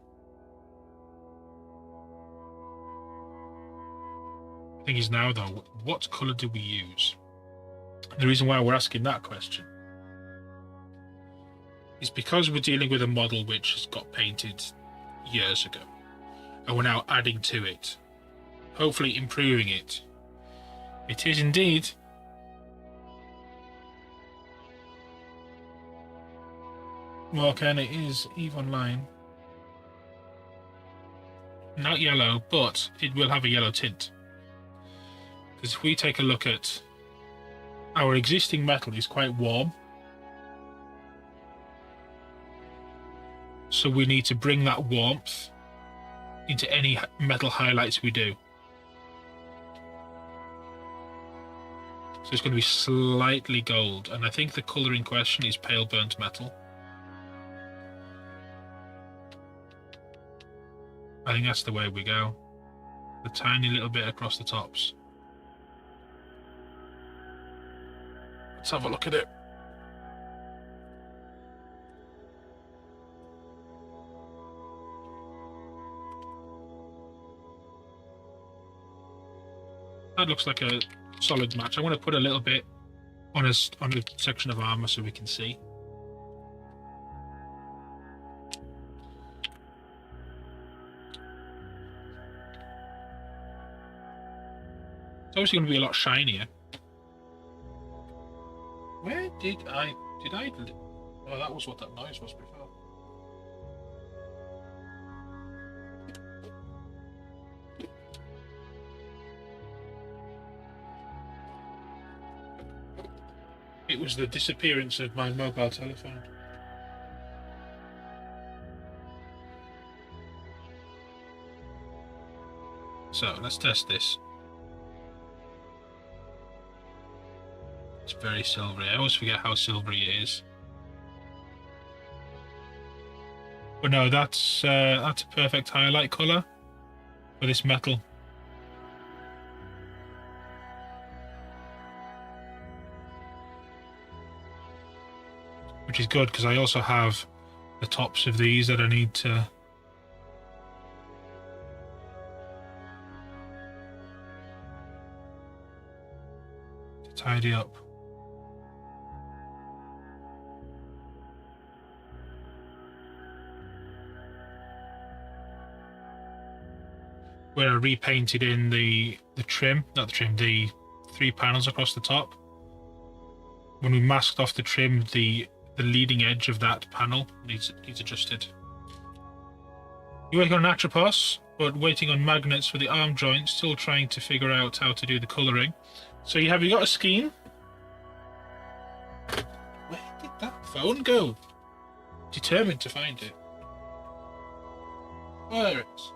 S1: The thing is now, though, what colour do we use? The reason why we're asking that question is because we're dealing with a model which has got painted years ago, and we're now adding to it, hopefully improving it. It is indeed Morkan, it is EVE Online. Not yellow, but it will have a yellow tint. Because if we take a look at our existing metal, is quite warm. So we need to bring that warmth into any metal highlights we do. So it's going to be slightly gold, and I think the colour in question is pale burnt metal. I think that's the way we go. A tiny little bit across the tops. Let's have a look at it. That looks like a solid match. I want to put a little bit on a section of armor so we can see. It's obviously going to be a lot shinier. Where did I... Oh, that was what that noise was before. It was the disappearance of my mobile telephone. So, let's test this. It's very silvery. I always forget how silvery it is. But no, that's a perfect highlight colour for this metal. Which is good, because I also have the tops of these that I need to tidy up. Where I repainted in the trim, not the trim, the 3 panels across the top. When we masked off the trim, the leading edge of that panel needs adjusted. You're working on an Atropos, but waiting on magnets for the arm joints, still trying to figure out how to do the colouring. So you got a scheme? Where did that phone go? Determined to find it. Oh, there it is.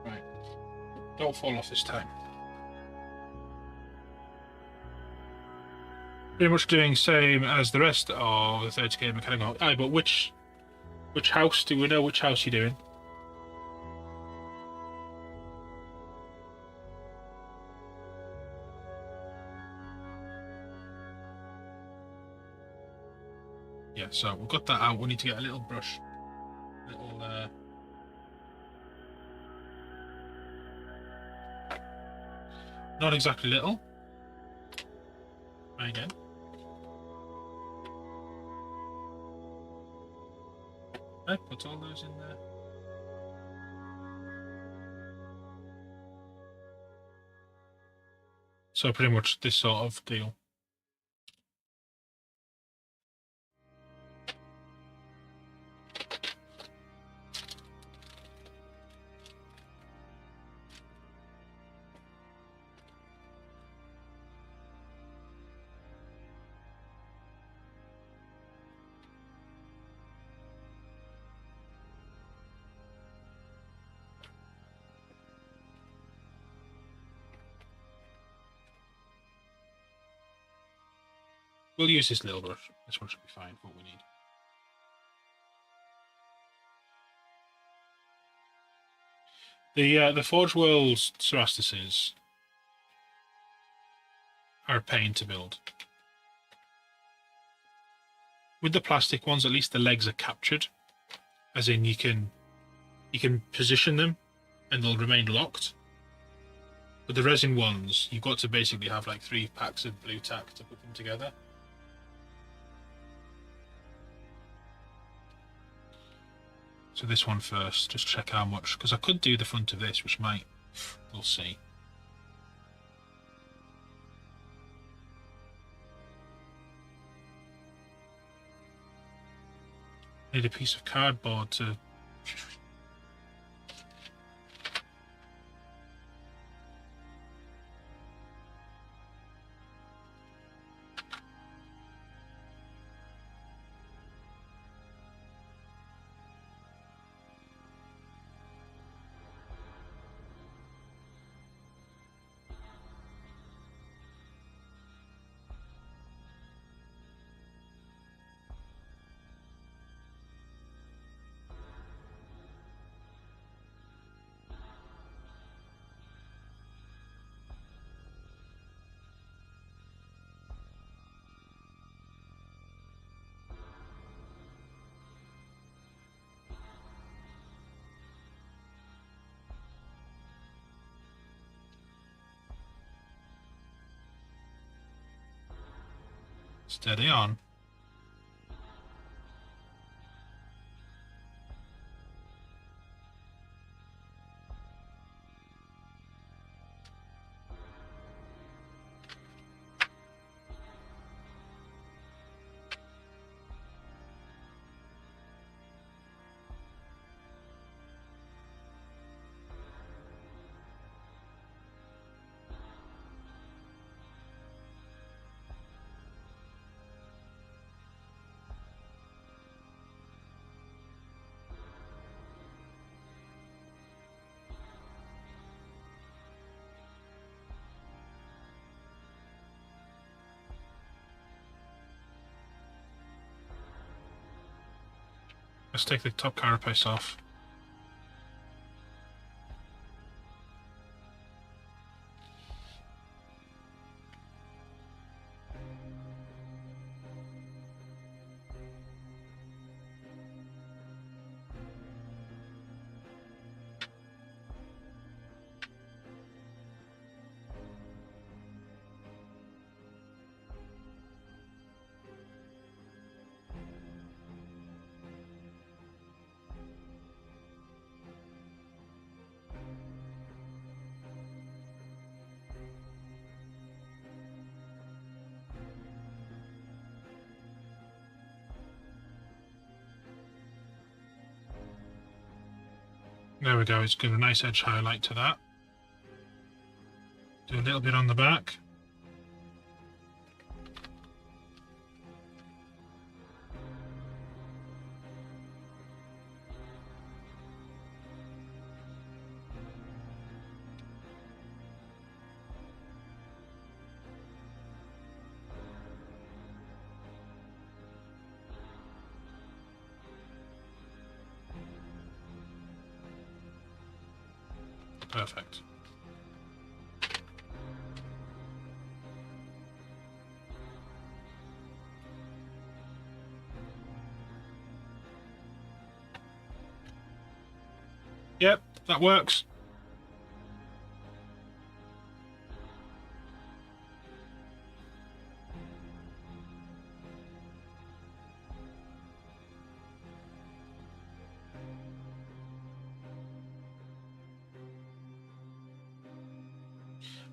S1: Right. Don't fall off this time. Pretty much doing same as the rest of the 30k mechanical. Aye, but which house? Do we know which house you're doing? Yeah, so we've got that out. We need to get a little brush. Not exactly little. Try again. Okay, put all those in there. So pretty much this sort of deal. We'll use this little brush. This one should be fine for what we need. The Forge Worlds Cerastices are a pain to build. With the plastic ones, at least the legs are captured, as in you can position them and they'll remain locked. But the resin ones, you've got to basically have like 3 packs of blue tack to put them together. So this one first, just check how much, because I could do the front of this, which might, we'll see. Need a piece of cardboard to... Steady on. Let's take the top carapace off. There we go, it's got a nice edge highlight to that. Do a little bit on the back. Perfect. Yep, that works.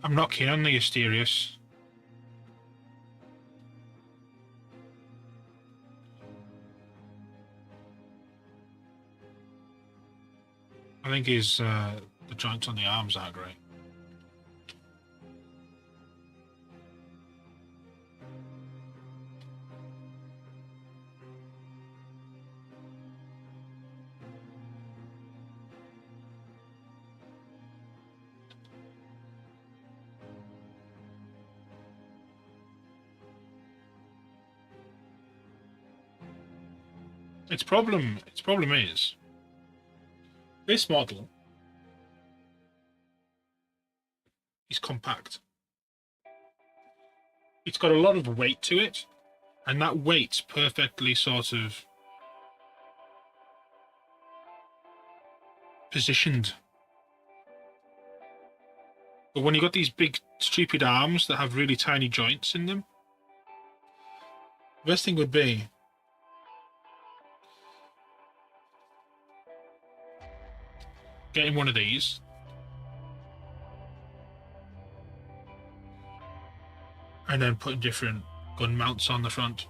S1: I'm not keen on the Asterius. I think the joints on the arms aren't great. Its problem is this model is compact. It's got a lot of weight to it, and that weight's perfectly sort of positioned. But when you've got these big stupid arms that have really tiny joints in them, the best thing would be getting one of these and then putting different gun mounts on the front.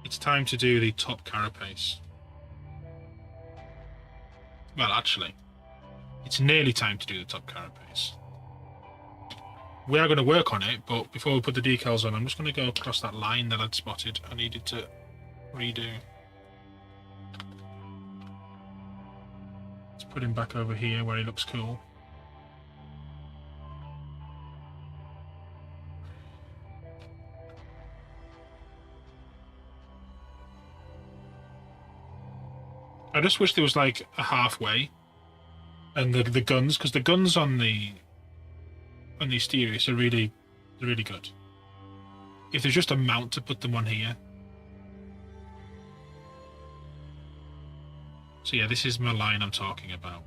S1: It's time to do the top carapace. Well, actually, it's nearly time to do the top carapace. We are going to work on it, but before we put the decals on, I'm just going to go across that line that I'd spotted. I needed to redo. Let's put him back over here where he looks cool. I just wish there was like a halfway, and the guns, because the guns on the Asterius are really good. If there's just a mount to put them on here, So yeah, this is my line I'm talking about.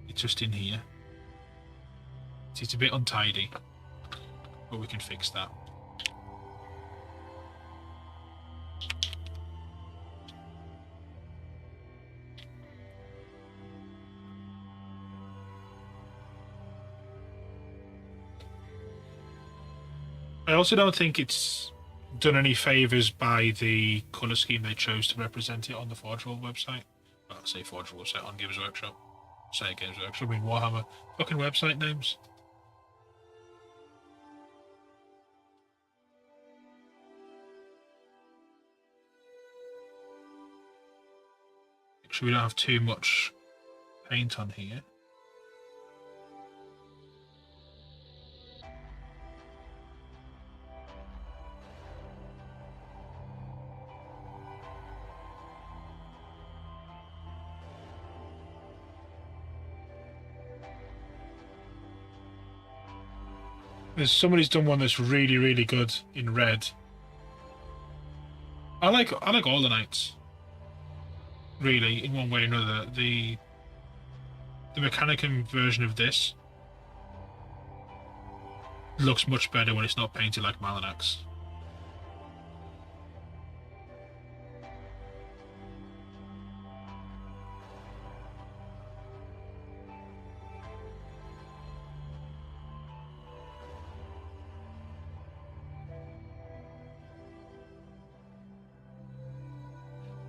S1: It's just in here. It's a bit untidy, but we can fix that. I also don't think it's done any favours by the colour scheme they chose to represent it on the Forge World website. Well, I say Forge World website, on Games Workshop. Say Games Workshop, I mean Warhammer. Fucking website names. Make sure we don't have too much paint on here. There's somebody's done one that's really, really good in red. I like all the knights. Really, in one way or another. The Mechanicum version of this looks much better when it's not painted like Malanax.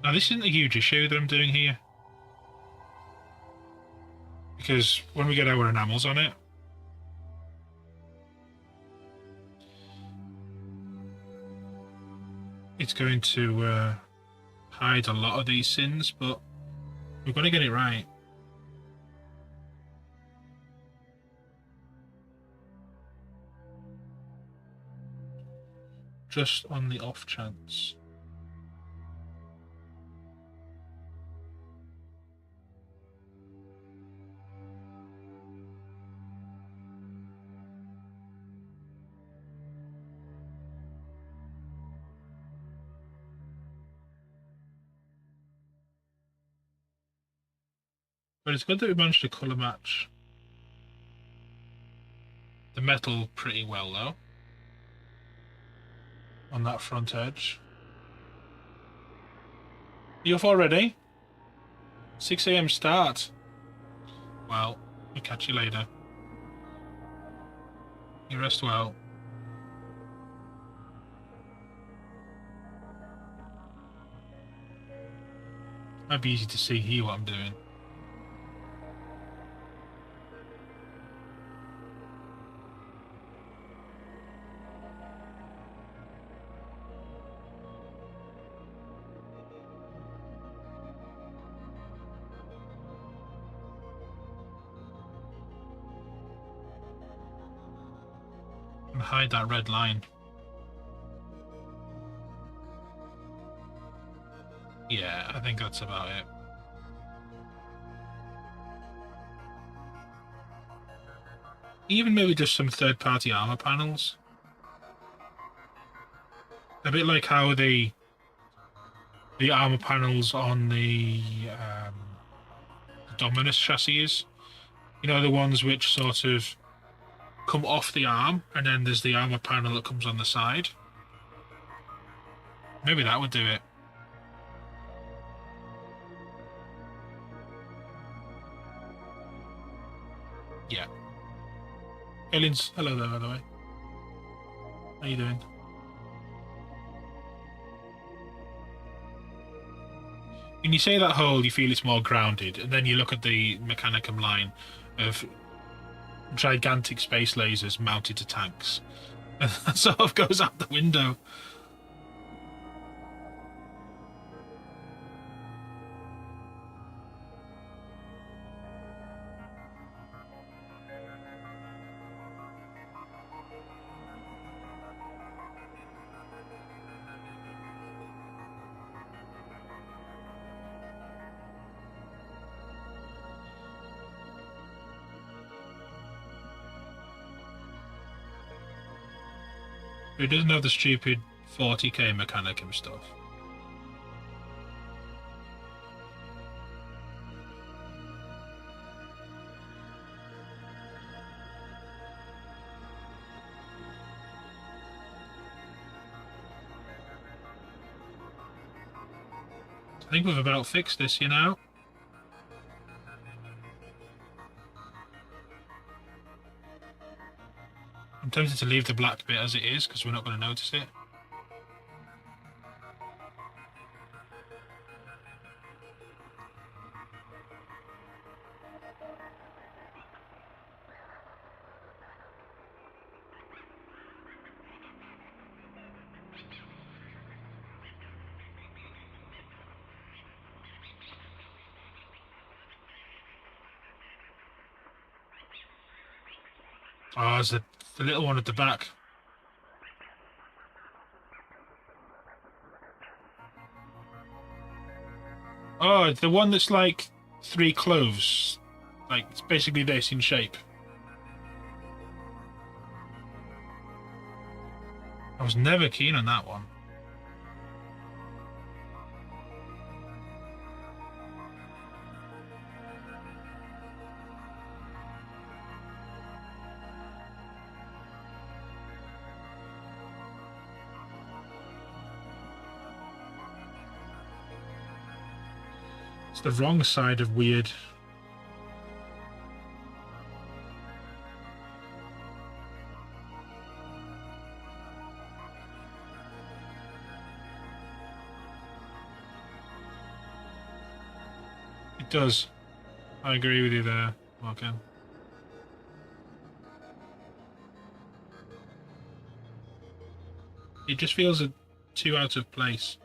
S1: Now, this isn't a huge issue that I'm doing here, because when we get our enamels on it, it's going to hide a lot of these sins, but we've got to get it right. Just on the off chance. But it's good that we managed to colour match the metal pretty well, though, on that front edge. You up already? 6 AM start. Well, we'll catch you later. You rest well. Might be easy to see here what I'm doing. And hide that red line. Yeah, I think that's about it. Even maybe just some third-party armor panels. A bit like how the armor panels on the Dominus chassis is. You know, the ones which sort of come off the arm, and then there's the armor panel that comes on the side. Maybe that would do it. Yeah. Aliens, hello there, by the way. How you doing? When you say that hole, you feel it's more grounded, and then you look at the Mechanicum line of gigantic space lasers mounted to tanks, and that sort of goes out the window. It doesn't have the stupid 40k Mechanicum stuff. I think we've about fixed this, you know? I'm tempted to leave the black bit as it is, because we're not going to notice it. Oh, there's the little one at the back. Oh, the one that's like 3 cloves. Like, it's basically this in shape. I was never keen on that one. It's the wrong side of weird. It does. I agree with you there, Morgan. It just feels too out of place.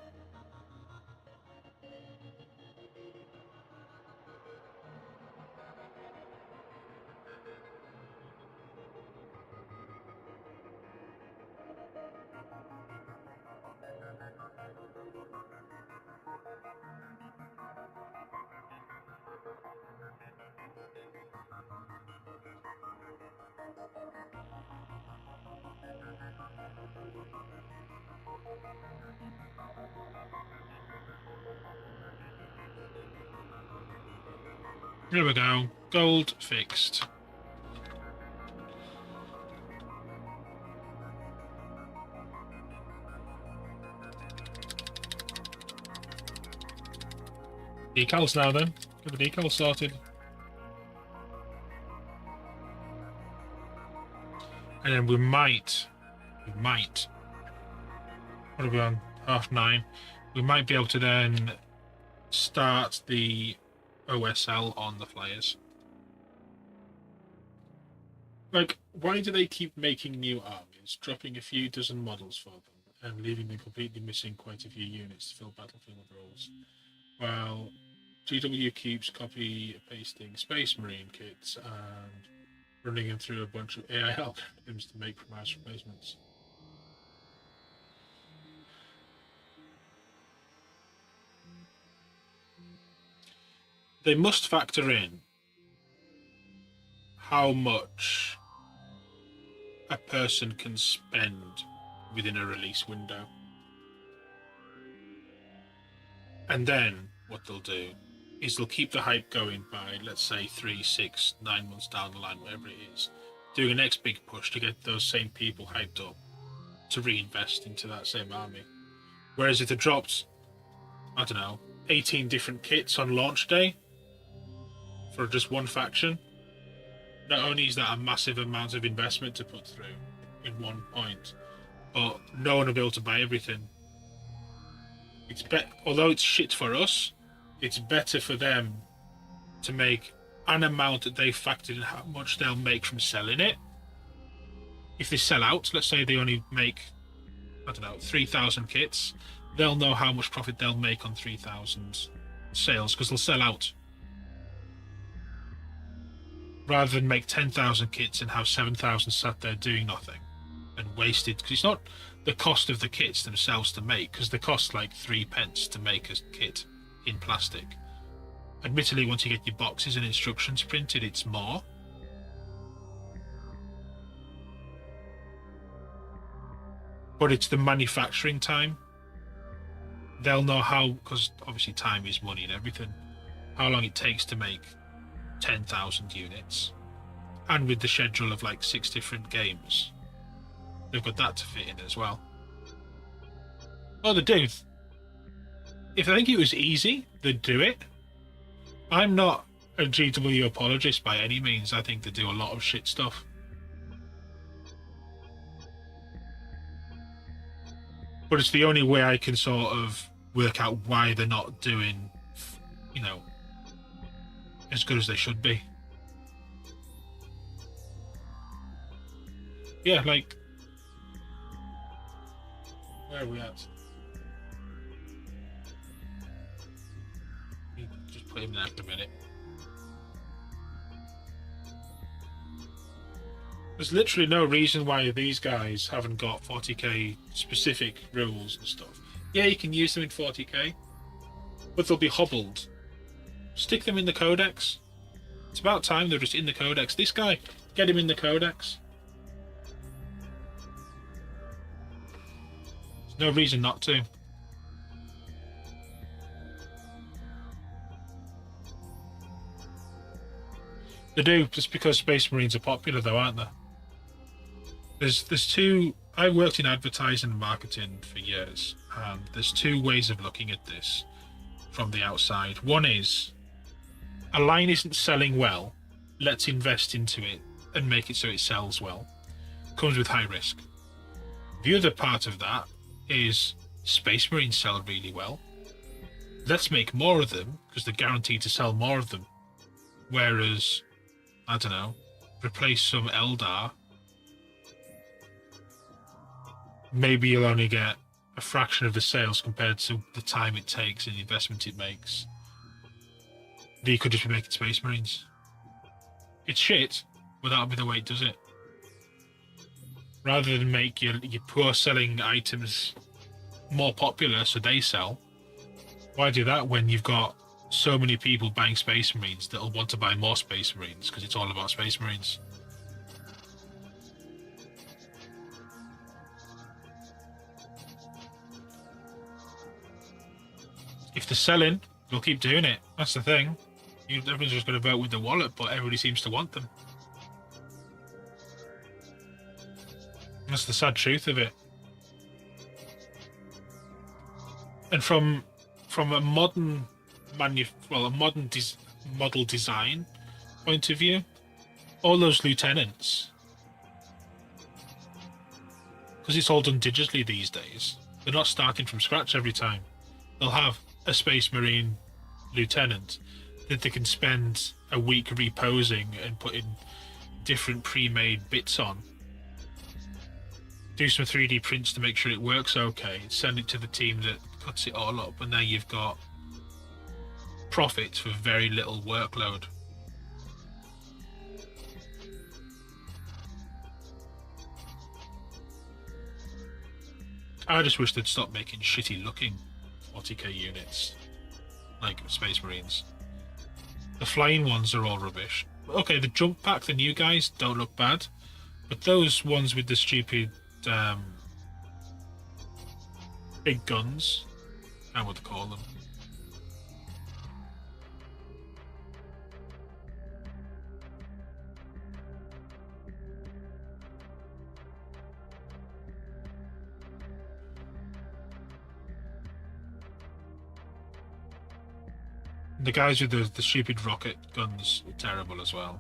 S1: Here we go. Gold fixed. Decals now then. Get the decals sorted. And then we might, what are we on? 9:30. We might be able to then start the OSL on the Flyers. Like, why do they keep making new armies, dropping a few dozen models for them, and leaving them completely missing quite a few units to fill battlefield roles? While GW keeps copy-pasting Space Marine kits and running them through a bunch of AI algorithms to make premise replacements. They must factor in how much a person can spend within a release window. And then what they'll do is they'll keep the hype going by, let's say, 3, 6, 9 months down the line, whatever it is, doing a next big push to get those same people hyped up to reinvest into that same army. Whereas if they dropped, I don't know, 18 different kits on launch day for just one faction, not only is that a massive amount of investment to put through in one point, but no one will be able to buy everything. Although it's shit for us, it's better for them to make an amount that they factored in how much they'll make from selling it. If they sell out, let's say they only make, I don't know, 3,000 kits, they'll know how much profit they'll make on 3,000 sales because they'll sell out. Rather than make 10,000 kits and have 7,000 sat there doing nothing and wasted, because it's not the cost of the kits themselves to make, because they cost like 3 pence to make a kit in plastic. Admittedly, once you get your boxes and instructions printed, it's more. But it's the manufacturing time. They'll know how, because obviously time is money and everything, how long it takes to make 10,000 units. And with the schedule of like 6 different games, they've got that to fit in as well. Oh, they do. if I think it was easy, they'd do it. I'm not a GW apologist by any means. I think they do a lot of shit stuff. But it's the only way I can sort of work out why they're not doing, you know, as good as they should be. Yeah, like, where are we at? Just put him there for a minute. There's literally no reason why these guys haven't got 40k specific rules and stuff. Yeah, you can use them in 40k, but they'll be hobbled. Stick them in the codex. It's about time they're just in the codex. This guy, get him in the codex. There's no reason not to. They do, just because Space Marines are popular though, aren't they? There's two. I worked in advertising and marketing for years, and there's two ways of looking at this from the outside. One is, a line isn't selling well, let's invest into it and make it so it sells well. Comes with high risk. The other part of that is, Space Marines sell really well. Let's make more of them because they're guaranteed to sell more of them. Whereas, I don't know, replace some Eldar, maybe you'll only get a fraction of the sales compared to the time it takes and the investment it makes. You could just be making Space Marines. It's shit, but that'll be the way it does it. Rather than make your poor selling items more popular so they sell, why do that when you've got so many people buying Space Marines that'll want to buy more Space Marines because it's all about Space Marines? If they're selling, they'll keep doing it. That's the thing. Everyone's just going to vote with their wallet, but everybody seems to want them. That's the sad truth of it. And from a modern model design point of view, all those lieutenants, because it's all done digitally these days, they're not starting from scratch every time. They'll have a Space Marine lieutenant that they can spend a week reposing and putting different pre-made bits on. Do some 3D prints to make sure it works okay. Send it to the team that cuts it all up, and now you've got profit for very little workload. I just wish they'd stop making shitty looking 40k units like Space Marines. The flying ones are all rubbish. Okay, the jump pack, the new guys, don't look bad, but those ones with the stupid big guns, how would they call them? The guys with the stupid rocket guns are terrible as well.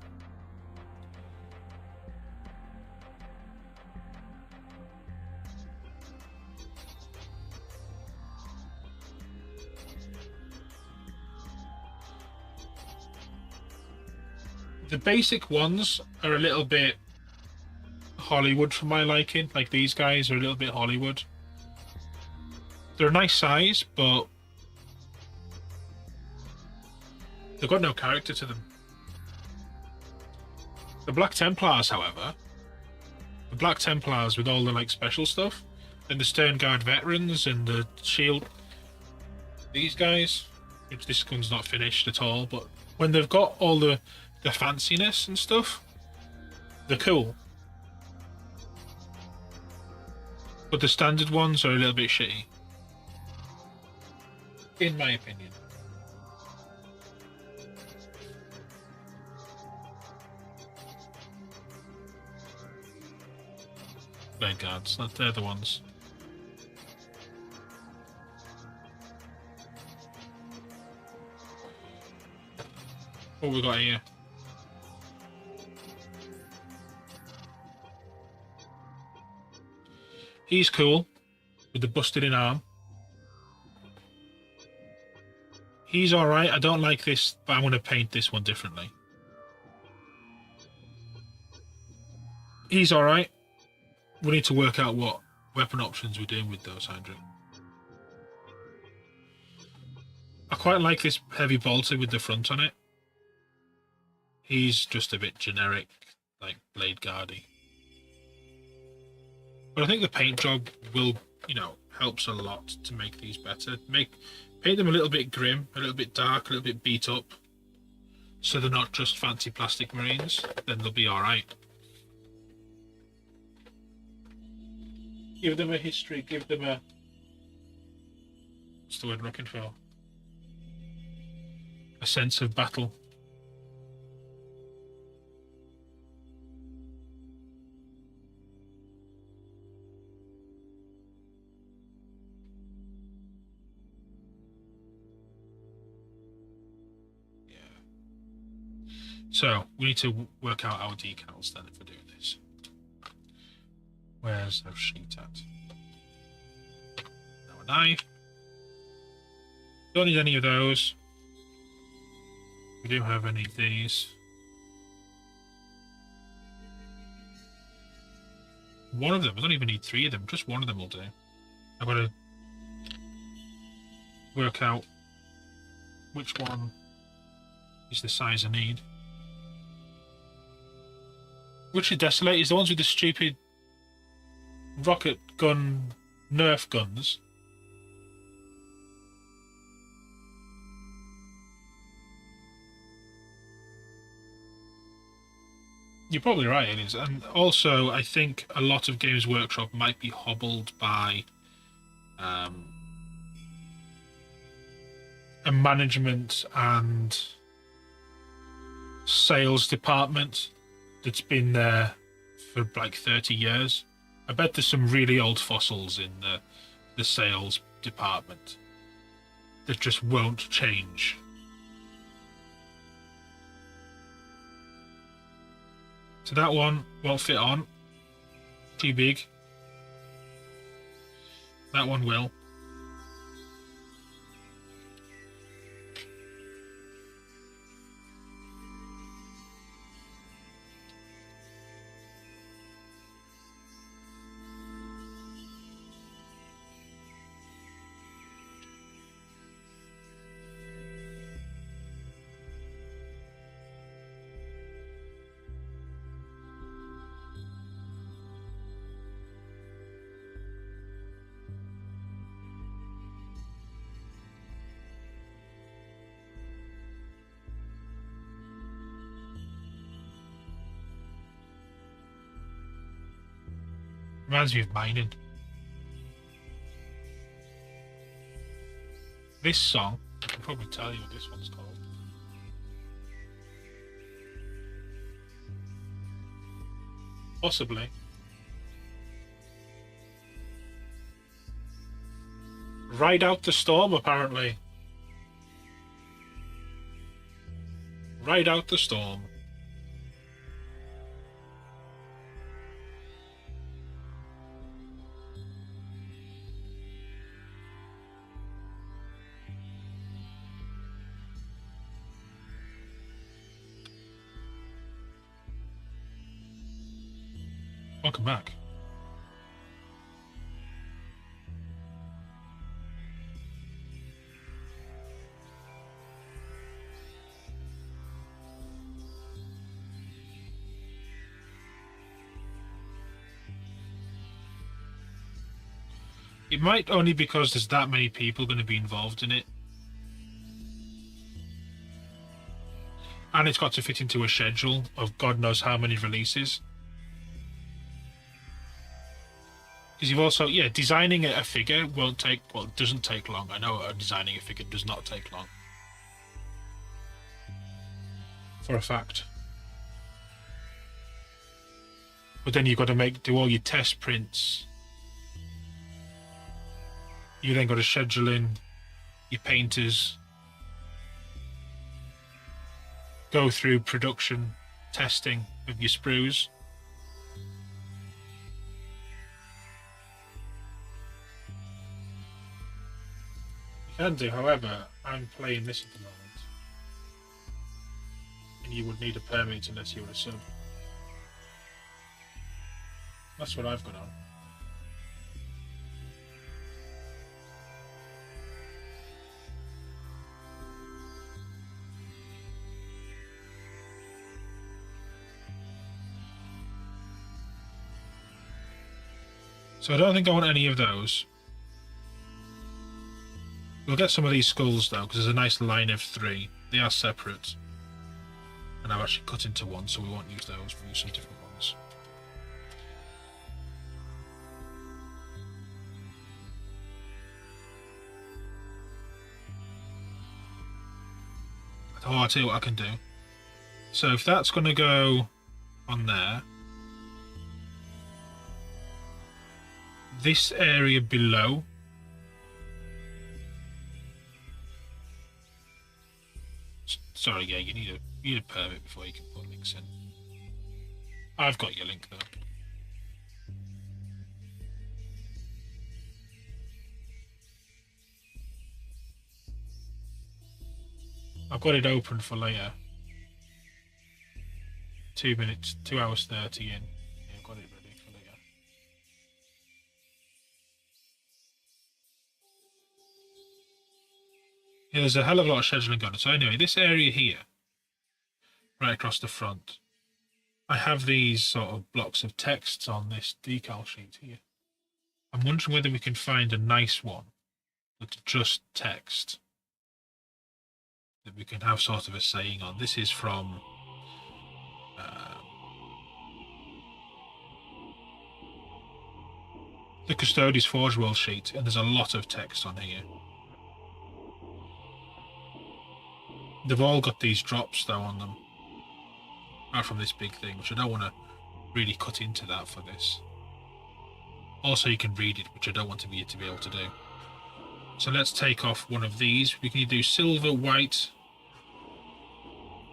S1: The basic ones are a little bit Hollywood for my liking. Like, these guys are a little bit Hollywood. They're a nice size, but they've got no character to them. The Black Templars, however, the Black Templars with all the like special stuff, and the Stern Guard veterans and the shield, these guys, which this gun's not finished at all, but when they've got all the fanciness and stuff, they're cool. But the standard ones are a little bit shitty, in my opinion. Blade Guards, they're the ones. What we got here? He's cool with the busted in arm. He's alright. I don't like this, but I'm going to paint this one differently. He's alright. We need to work out what weapon options we're doing with those, Hydra. I quite like this heavy bolter with the front on it. He's just a bit generic, like blade guardy. But I think the paint job will, you know, helps a lot to make these better. Paint them a little bit grim, a little bit dark, a little bit beat up, so they're not just fancy plastic marines. Then they'll be all right. Give them a history. Give them a. What's the word I'm looking for? A sense of battle. So, we need to work out our decals then if we're doing this. Where's the sheet at? Now a knife. Don't need any of those. We do have any of these. One of them, I don't even need 3 of them, just one of them will do. I've got to work out which one is the size I need. Which is Desolate is the ones with the stupid rocket gun Nerf guns. You're probably right, it is. And also, I think a lot of Games Workshop might be hobbled by a management and sales department that's been there for like 30 years. I bet there's some really old fossils in the sales department that just won't change. So that one won't fit on. Too big. That one will. Reminds me of mining. This song, I can probably tell you what this one's called. Possibly. Ride Out the Storm, apparently. Ride Out the Storm. Welcome back. It might only because there's that many people going to be involved in it. And it's got to fit into a schedule of God knows how many releases. Because you've also, yeah, designing a figure doesn't take long. I know designing a figure does not take long. For a fact. But then you've got to do all your test prints. You then got to schedule in your painters. go through production testing of your sprues. You can do, however, I'm playing this at the moment. And you would need a permit unless you were a sub. That's what I've got on. So I don't think I want any of those. We'll get some of these skulls though, because there's a nice line of 3. They are separate. And I've actually cut into one, so we won't use those. We'll use some different ones. Oh, I'll tell you what I can do. So if that's going to go on there, this area below, sorry, yeah, you need a permit before you can put links in. I've got your link though. I've got it open for later. 2 minutes, 2 hours 30 in. Yeah, I've got it ready for later. Yeah, there's a hell of a lot of scheduling going on. So anyway, this area here, right across the front, I have these sort of blocks of texts on this decal sheet here. I'm wondering whether we can find a nice one that's just text that we can have sort of a saying on. This is from the Custodes Forge World sheet, and there's a lot of text on here. They've all got these drops though on them, apart from this big thing, which I don't want to really cut into that for this. Also, you can read it, which I don't want to be able to do. So let's take off one of these. We can either do silver, white,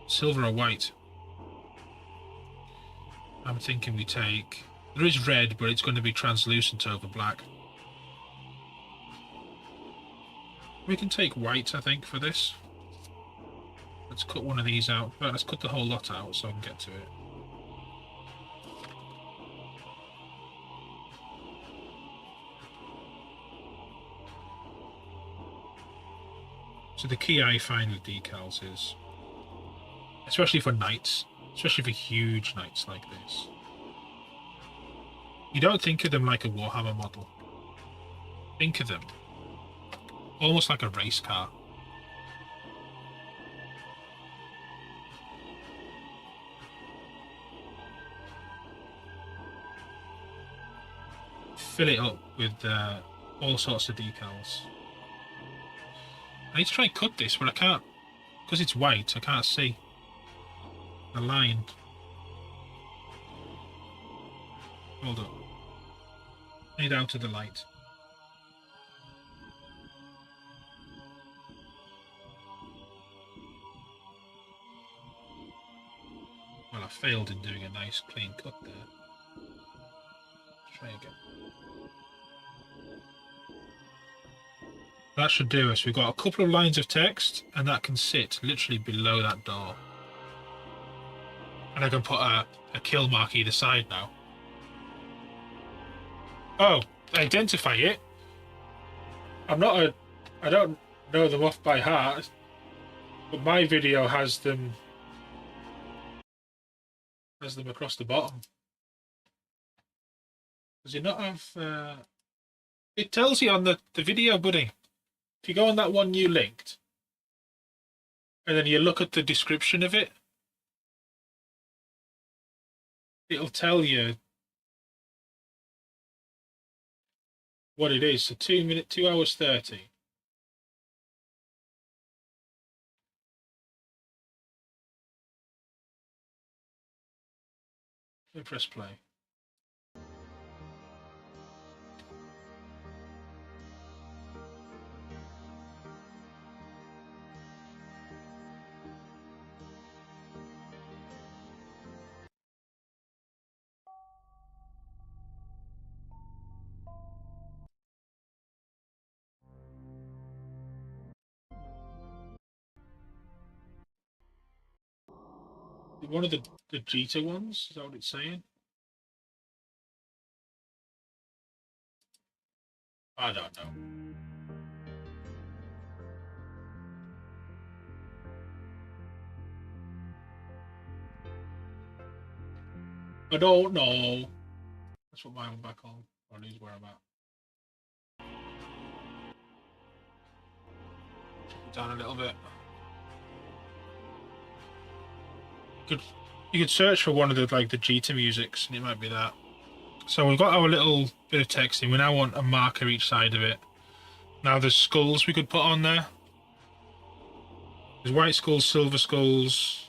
S1: silver or white. I'm thinking we take... There is red, but it's going to be translucent over black. We can take white, I think, for this. Let's cut one of these out. Well, let's cut the whole lot out so I can get to it. So the key I find with decals is, especially for knights, especially for huge knights like this, you don't think of them like a Warhammer model. Think of them almost like a race car. Fill it up with all sorts of decals. I need to try and cut this, but I can't, because it's white, I can't see the line. Hold up. I need out of the light. Well, I failed in doing a nice clean cut there. Try again. That should do us. We've got a couple of lines of text, and that can sit literally below that door. And I can put a kill mark either side now. Oh, identify it. I don't know them off by heart, but my video has them across the bottom. Does it not have... It tells you on the video, buddy. If you go on that one you linked, and then you look at the description of it, it'll tell you what it is. So 2 hours 30. Let me press play. One of the Jita ones, is that what it's saying? I don't know. I don't know. Let's put my one back on. Or lose where I'm at. Drop it down a little bit. You could search for one of the Jita musics, and it might be that. So we've got our little bit of texting. We now want a marker each side of it. Now there's skulls we could put on there. There's white skulls, silver skulls,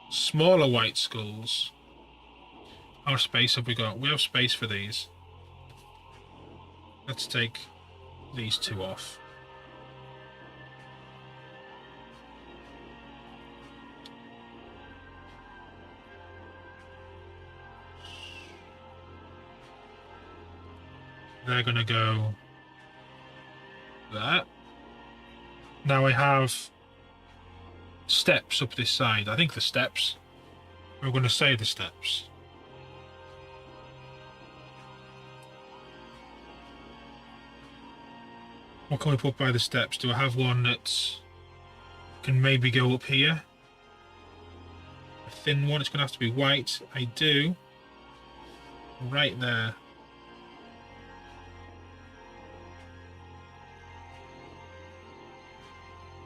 S1: smaller white skulls. How much space have we got? We have space for these. Let's take these two off. They're going to go there. Now I have steps up this side. I think the steps. We're going to say the steps. What can we put by the steps? Do I have one that can maybe go up here? A thin one. It's going to have to be white. I do. Right there.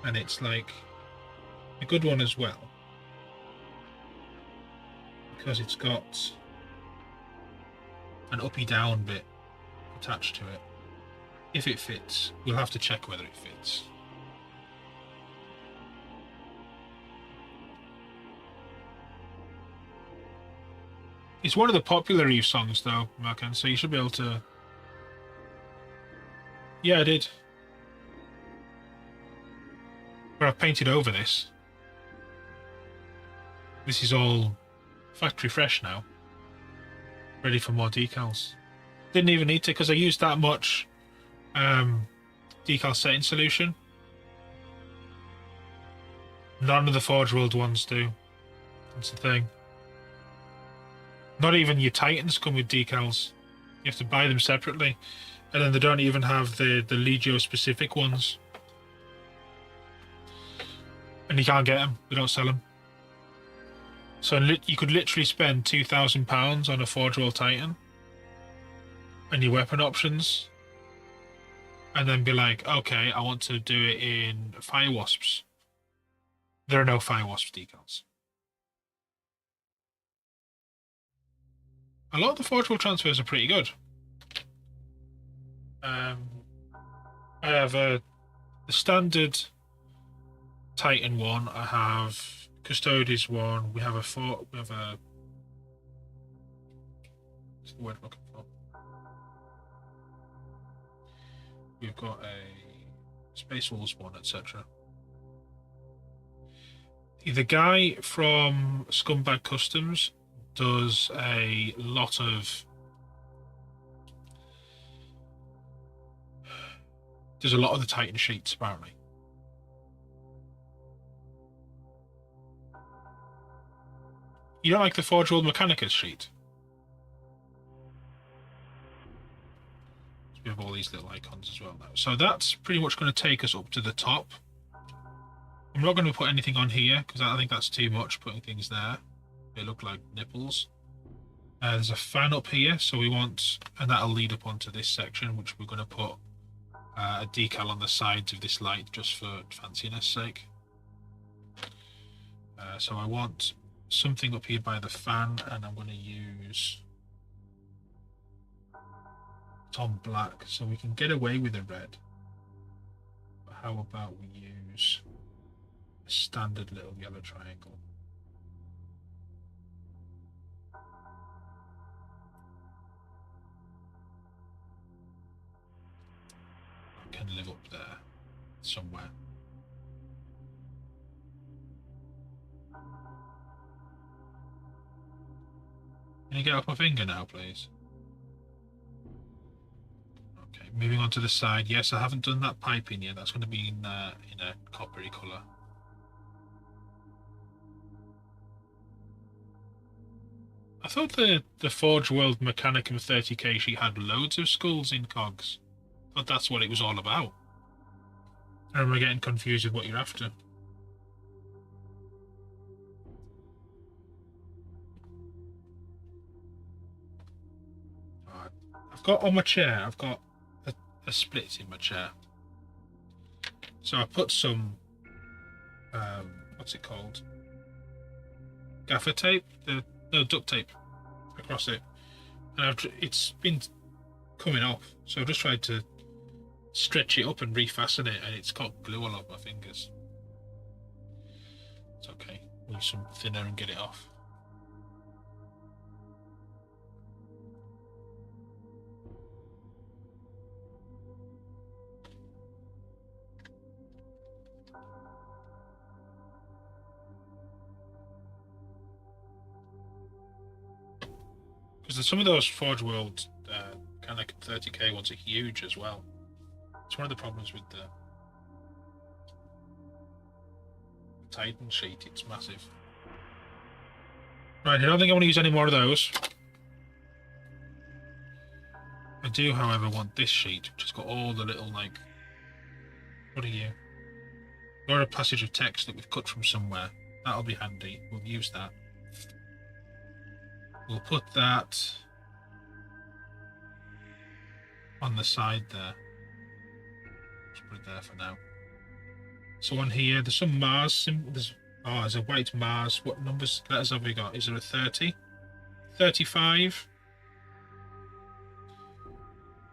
S1: And it's like a good one as well, because it's got an uppy down bit attached to it. If it fits, we'll have to check whether it fits. It's one of the popular Eve songs though, Marken, so you should be able to... Yeah, I did. But I've painted over this. This is all factory fresh now. Ready for more decals. Didn't even need to, because I used that much decal setting solution. None of the Forge World ones do. That's the thing. Not even your Titans come with decals. You have to buy them separately. And then they don't even have the Legio specific ones. And you can't get them. They don't sell them. So you could literally spend £2,000 on a Forge World Titan and your weapon options, and then be like, okay, I want to do it in Fire Wasps. There are no Fire Wasps decals. A lot of the Forge World transfers are pretty good. I have the standard Titan one. I have Custodes one. We have what's the word I'm looking for? We've got a Space Wolves one, etc. The guy from Scumbag Customs does a lot of the Titan sheets, apparently. You don't like the Forge World Mechanicus sheet? We have all these little icons as well now. So that's pretty much going to take us up to the top. I'm not going to put anything on here because I think that's too much, putting things there. They look like nipples. There's a fan up here, so we want, and that'll lead up onto this section, which we're going to put a decal on the sides of this light just for fanciness sake. So I want something up here by the fan, and I'm going to use Tom Black so we can get away with a red. But how about we use a standard little yellow triangle? Can live up there somewhere. Can you get off my finger now, please? Okay, moving on to the side. Yes, I haven't done that piping yet. That's going to be in a coppery colour. I thought the Forge World Mechanicum 30k sheet had loads of skulls in cogs. I thought that's what it was all about. Or am I getting confused with what you're after? I've got on my chair, I've got a split in my chair. So I put some, what's it called? Gaffer tape? No, duct tape across it. And it's been coming off. So I've just tried to stretch it up and refasten it, and it's got glue all over my fingers. It's okay. Use some thinner and get it off. Because some of those Forge World kind of 30k ones are huge as well. It's one of the problems with the Titan sheet, it's massive. Right, I don't think I want to use any more of those. I do, however, want this sheet, which has got all the little, like... What are you? Or a passage of text that we've cut from somewhere. That'll be handy. We'll use that. We'll put that on the side there. Just put it there for now. So on here, there's some Mars symbol. There's a white Mars. What letters have we got? Is there a 30? 35?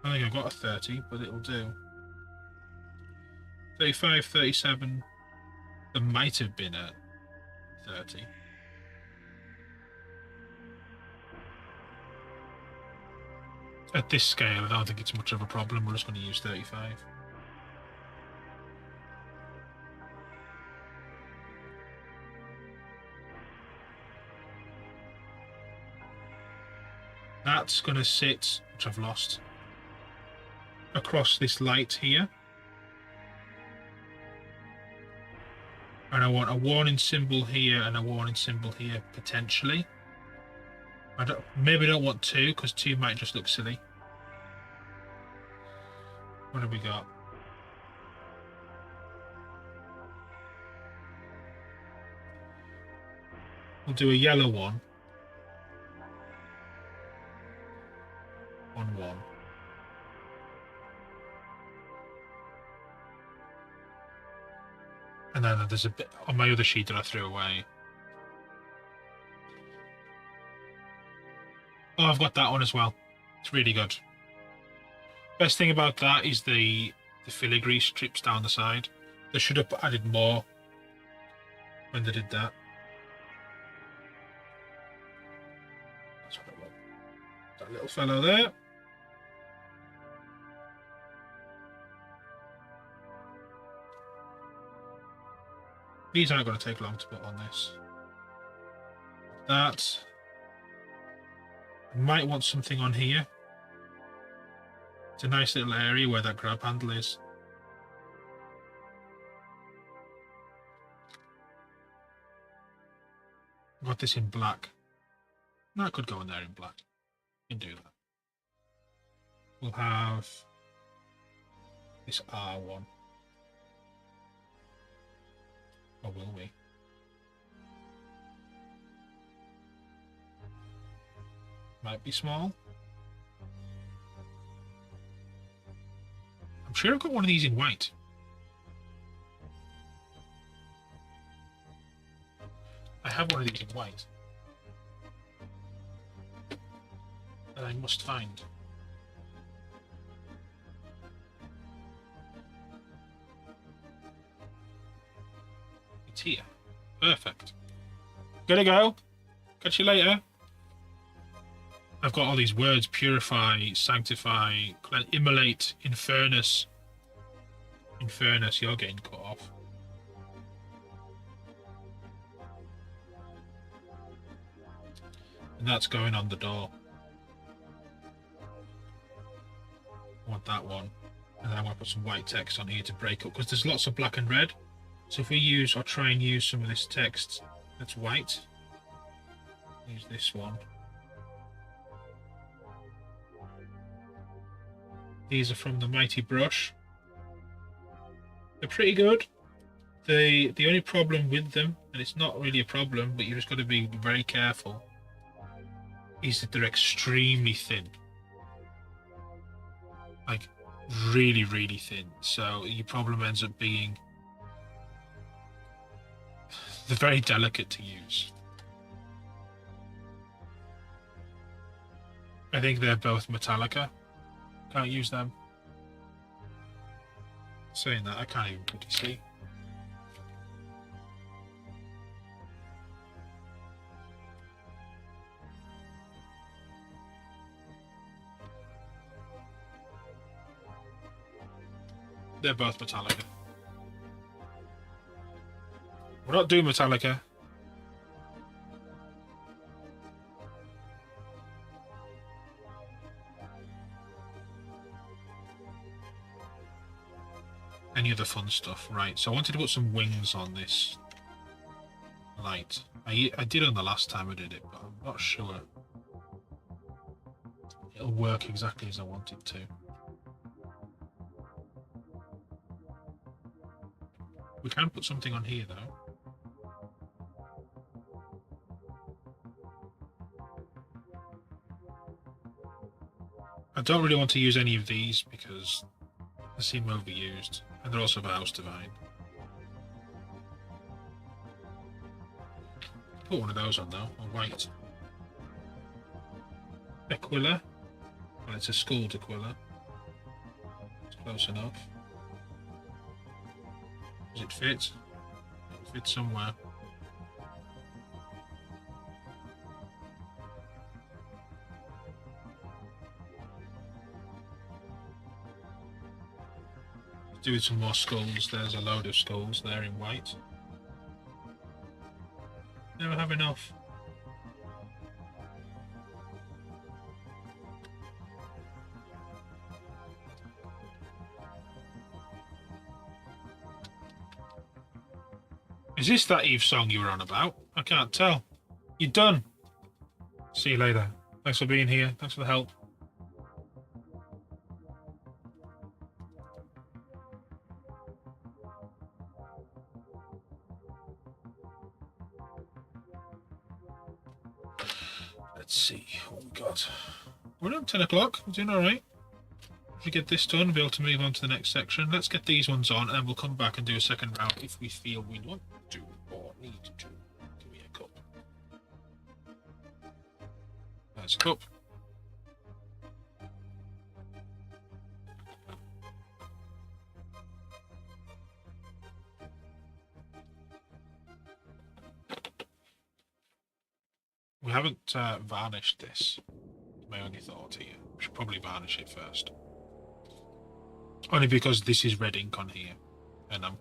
S1: I think I've got a 30, but it'll do. 35, 37. There might have been a 30. At this scale, I don't think it's much of a problem. We're just going to use 35. That's going to sit, which I've lost, across this light here. And I want a warning symbol here and a warning symbol here, potentially. Maybe I don't want two, because two might just look silly. What have we got? We'll do a yellow one. On one. And then there's a bit on my other sheet that I threw away. Oh, I've got that one as well. It's really good. Best thing about that is the filigree strips down the side. They should have added more when they did that. That's what I want. That little fellow there. These aren't going to take long to put on this. That. I might want something on here. It's a nice little area where that grab handle is. I've got this in black. No, I could go in there in black. You can do that. We'll have this R1. Or will we? Might be small. I'm sure I've got one of these in white. I have one of these in white. That I must find. It's here. Perfect. Gotta go. Catch you later. I've got all these words: purify, sanctify, immolate, infernus. Infernus, you're getting cut off. And that's going on the door. I want that one. And then I want to put some white text on here to break up, because there's lots of black and red. So if we use, or try and use some of this text that's white, use this one. These are from the Mighty Brush. They're pretty good. The only problem with them, and it's not really a problem, but you just got to be very careful, is that they're extremely thin. Like, really, really thin. So your problem ends up being they're very delicate to use. I think they're both Metallica. Can't use them. Saying that, I can't even really see. They're both Metallica. We're not doing Metallica. Any other fun stuff? Right, so I wanted to put some wings on this light. I did on the last time I did it, but I'm not sure it'll work exactly as I want it to. We can put something on here, though. I don't really want to use any of these because they seem overused, and they're also for House Divine. Put one of those on, though, or white. Aquila. Well, it's a Skulled Aquila. It's close enough. Does it fit? It'll fit somewhere. Do some more skulls. There's a load of skulls there in white. Never have enough. Is this that Eve song you were on about? I can't tell. You're done. See you later. Thanks for being here. Thanks for the help. Let's see what we got. We're on 10 o'clock. We're doing alright. If we get this done, we'll be able to move on to the next section. Let's get these ones on and we'll come back and do a second round if we feel we want to or need to. Give me a cup. There's a cup. We haven't varnished this. My only thought here. We should probably varnish it first. Only because this is red ink on here. And I'm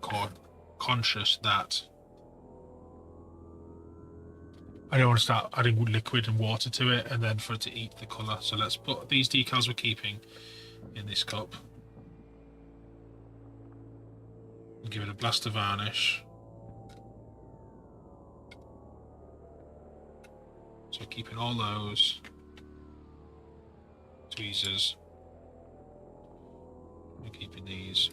S1: conscious that I don't want to start adding liquid and water to it and then for it to eat the colour. So let's put these decals we're keeping in this cup. And give it a blast of varnish. So keeping all those tweezers. We're keeping these.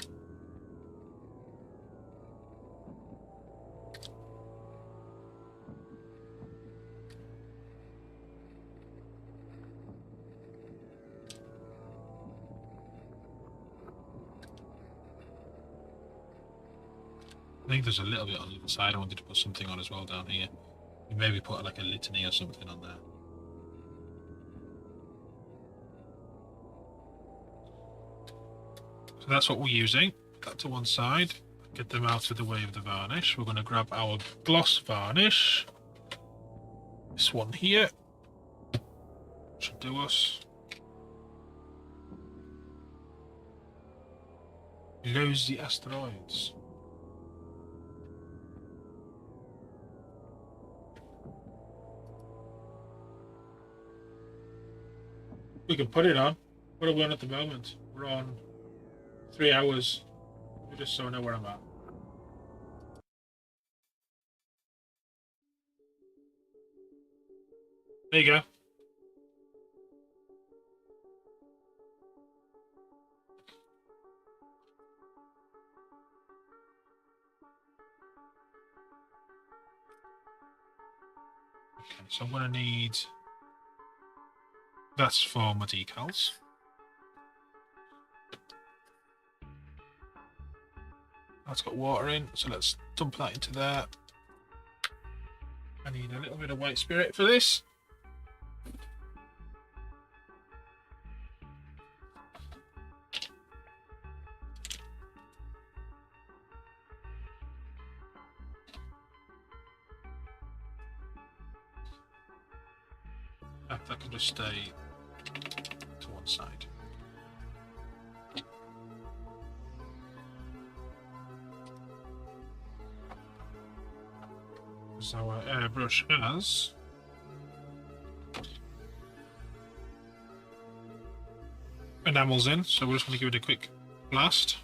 S1: I think there's a little bit on the other side. I wanted to put something on as well down here. Maybe put like a litany or something on there. So that's what we're using. Put that to one side. Get them out of the way of the varnish. We're going to grab our gloss varnish. This one here. Should do us. Lose the asteroids. We can put it on. What are we on at the moment? We're on 3 hours. Just so I know where I'm at. There you go. Okay, so I'm going to need... That's for my decals. That's got water in, so let's dump that into there. I need a little bit of white spirit for this. That can just stay to one side. So our airbrush has enamels in, so we're just going to give it a quick blast.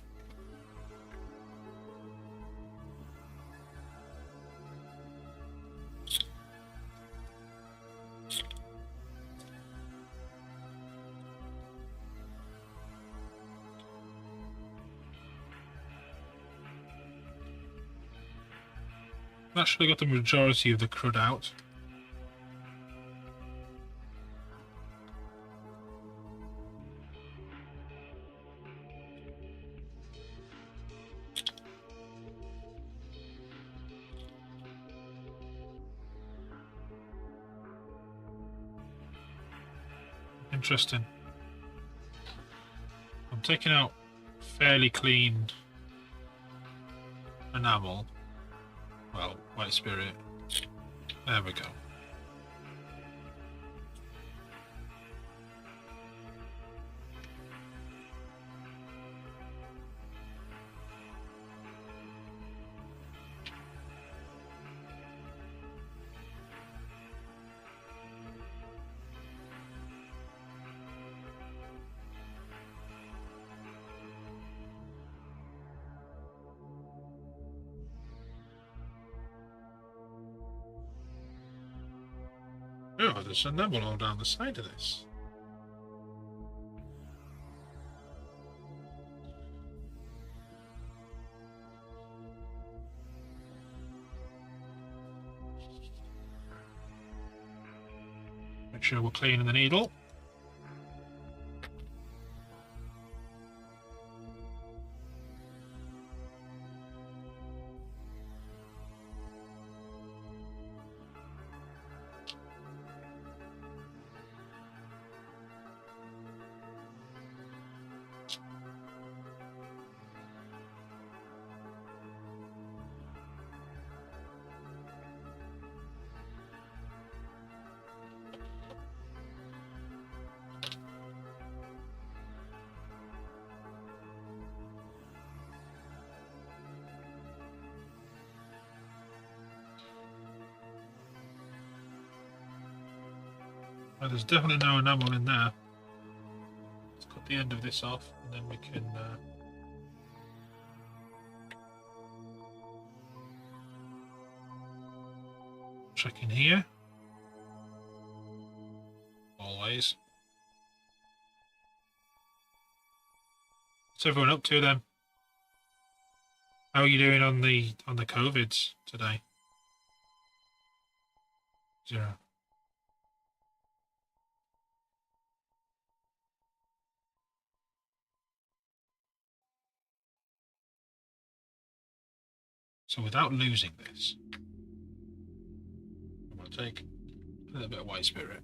S1: That should have got the majority of the crud out. Interesting. I'm taking out fairly clean enamel. Well, white spirit. There we go. Oh, there's enamel all down the side of this. Make sure we're cleaning the needle. Well, there's definitely no enamel in there. Let's cut the end of this off and then we can check in here. Always. What's everyone up to then? How are you doing on the COVIDs today? 0. So without losing this, I'm going to take a little bit of white spirit.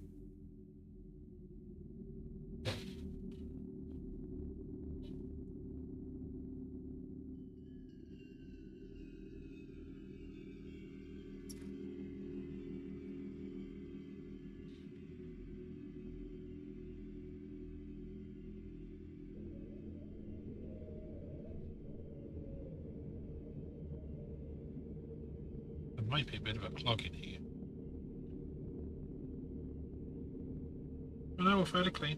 S1: There might be a bit of a clog in here. But no, we're fairly clean.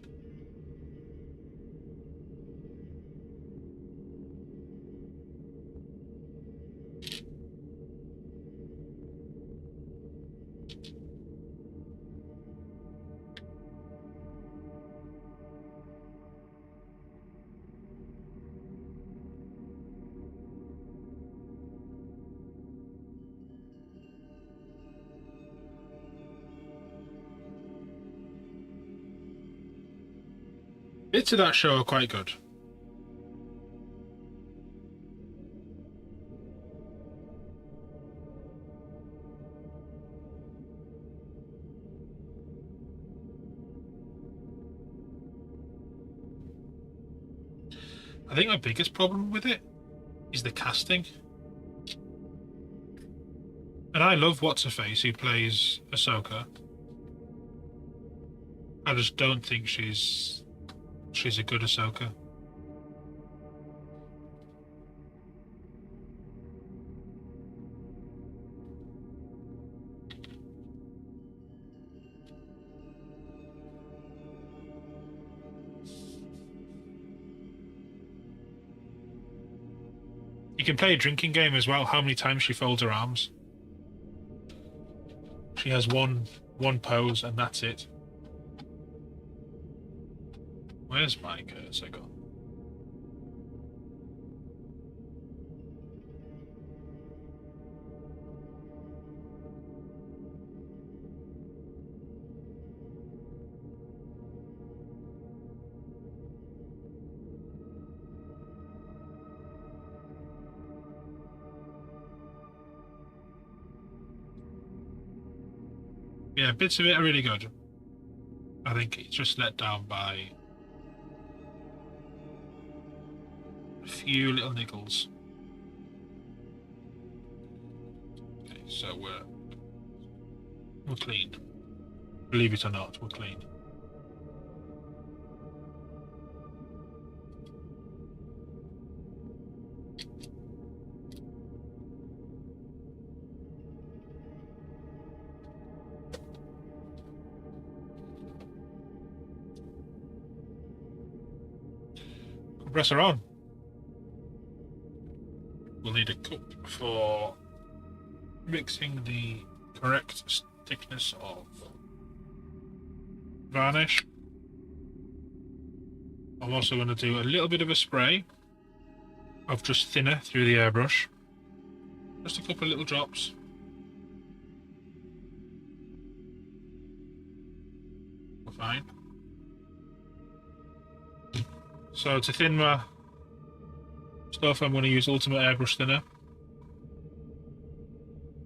S1: Bits of that show are quite good. I think my biggest problem with it is the casting. And I love What's-Her-Face, who plays Ahsoka. I just don't think she's a good Ahsoka. You can play a drinking game as well, how many times she folds her arms. She has one pose and that's it. Where's my cursor gone? Yeah, bits of it are really good. I think it's just let down by a few little niggles. Okay, so we're clean. Believe it or not, we're clean. Compressor on. We'll need a cup for mixing the correct thickness of varnish. I'm also going to do a little bit of a spray of just thinner through the airbrush. Just a couple of little drops. We're fine. So to thin my stuff, I'm going to use Ultimate Airbrush Thinner.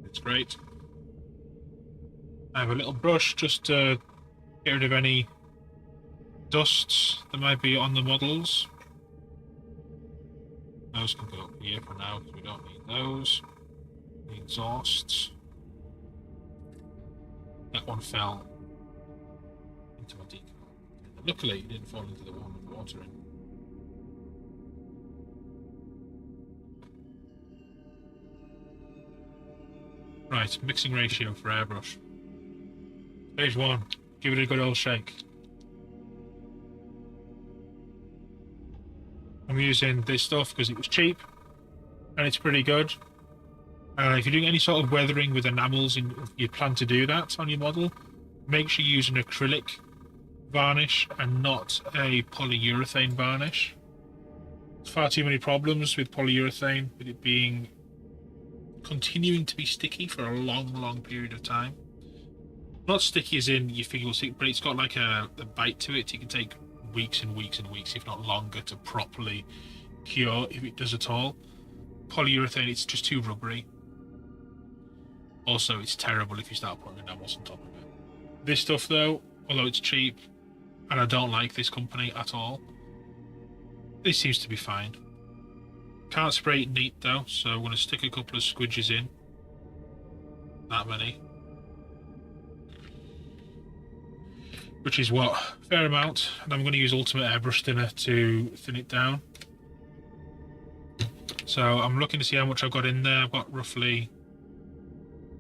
S1: It's great. I have a little brush just to get rid of any dusts that might be on the models. Those can go up here for now because we don't need those. The exhausts. That one fell into my decal. Luckily, it didn't fall into the one with water in. Right, mixing ratio for airbrush. Stage 1, give it a good old shake. I'm using this stuff because it was cheap and it's pretty good. If you're doing any sort of weathering with enamels and you plan to do that on your model, make sure you use an acrylic varnish and not a polyurethane varnish. There's far too many problems with polyurethane, with it being continuing to be sticky for a long period of time. Not sticky as in you feel sick, but it's got like a bite to it. It can take weeks and weeks and weeks, if not longer, to properly cure, if it does at all. Polyurethane, it's just too rubbery. Also, it's terrible if you start putting enamels on top of it. This stuff though, although it's cheap, and I don't like this company at all, this seems to be fine. Can't spray it neat though, so I'm going to stick a couple of squidges in. That many. Which is what? Fair amount. And I'm going to use Ultimate Airbrush Thinner to thin it down. So I'm looking to see how much I've got in there. I've got roughly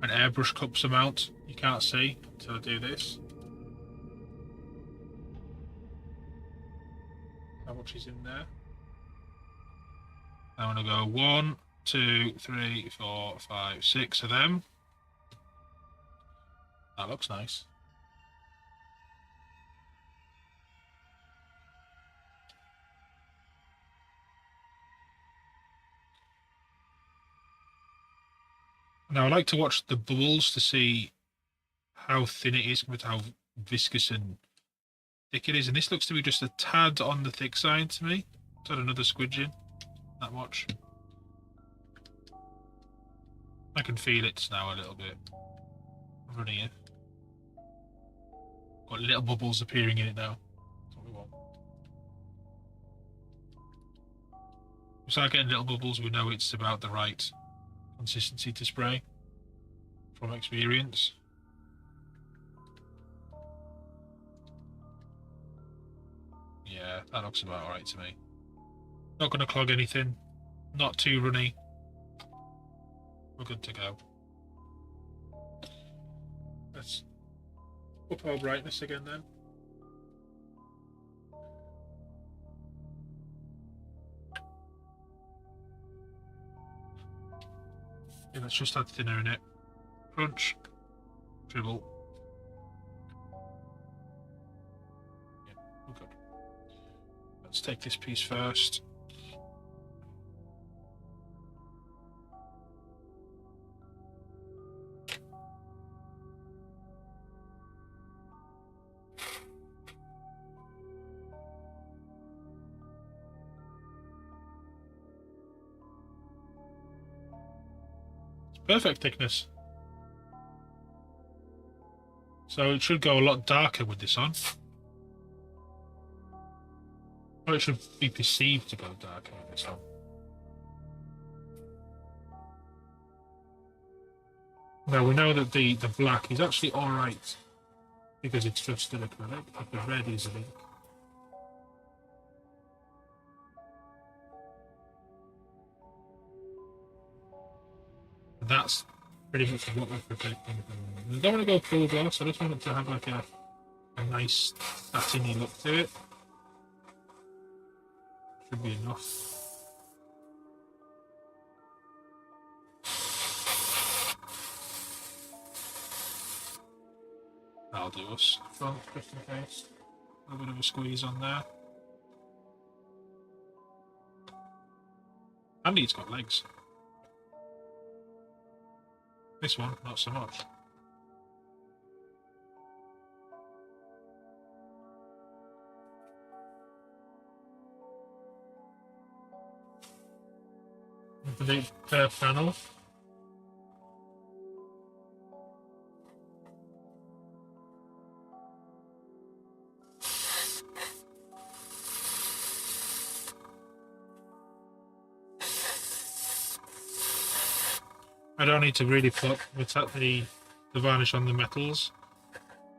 S1: an airbrush cups amount. You can't see until I do this. How much is in there? I'm going to go 1, 2, 3, 4, 5, 6 of them. That looks nice. Now I like to watch the bubbles to see how thin it is with how viscous and thick it is. And this looks to be just a tad on the thick side to me. Let's add another squidge in. That much. I can feel it now a little bit. I'm running it. Got little bubbles appearing in it now. That's what we want. We start getting little bubbles, we know it's about the right consistency to spray from experience. Yeah, that looks about alright to me. Not going to clog anything. Not too runny. We're good to go. Let's up our brightness again then. Yeah, let's just add thinner in it. Crunch. Dribble. Yeah, we're good. Let's take this piece first. Perfect thickness. So it should go a lot darker with this on. Or it should be perceived to go darker with this on. Now we know that the black is actually alright because it's just still acrylic, but the red is ink. That's pretty much what we're protecting. I don't want to go full gloss, I just want it to have like a nice satiny look to it. Should be enough. That'll do us. Front, just in case. A little bit of a squeeze on there. And it's got legs. This one, not so much. The per panel. I don't need to really put the varnish on the metals.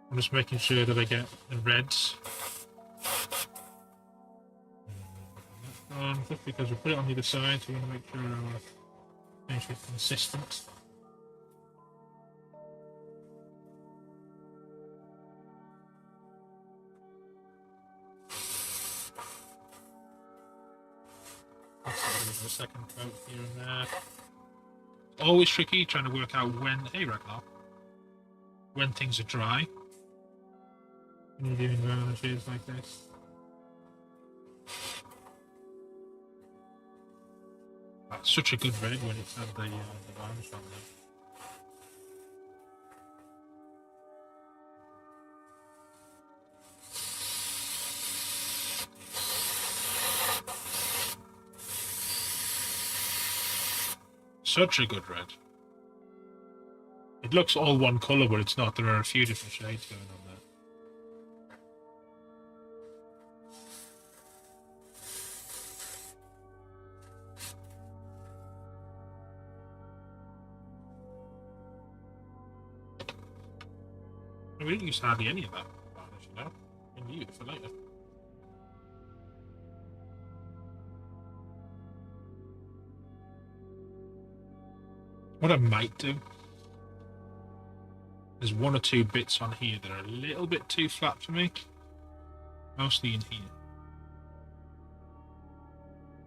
S1: I'm just making sure that I get the reds. Just because we put it on the other side, so we want to make sure our finish is consistent. Let's a second coat here and there. Always tricky trying to work out when, hey Ragnar, when things are dry. When you're doing varnishes like this. That's such a good red when it's had the varnish on there. Such a good red. It looks all one colour, but it's not. There are a few different shades going on there. We didn't use hardly any of that varnish, you know? We can leave it for later. What I might do, there's one or two bits on here that are a little bit too flat for me. Mostly in here.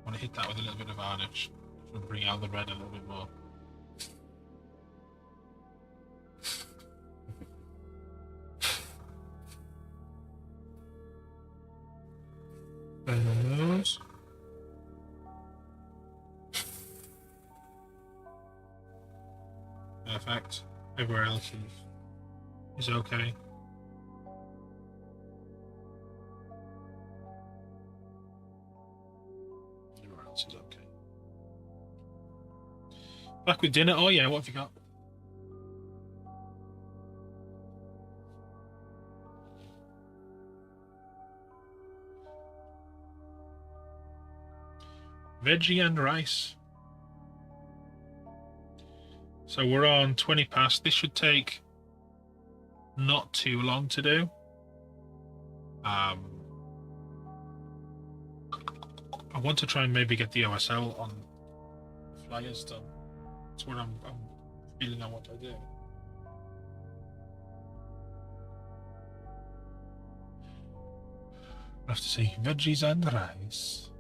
S1: I want to hit that with a little bit of varnish to bring out the red a little bit more. Burn those. Perfect. Everywhere else is okay. Back with dinner. Oh yeah, what have you got? Veggie and rice. So we're on 20 past. This should take not too long to do. I want to try and maybe get the OSL on flyers done. That's what I'm feeling I want to do. I'll have to see. Veggies and rice.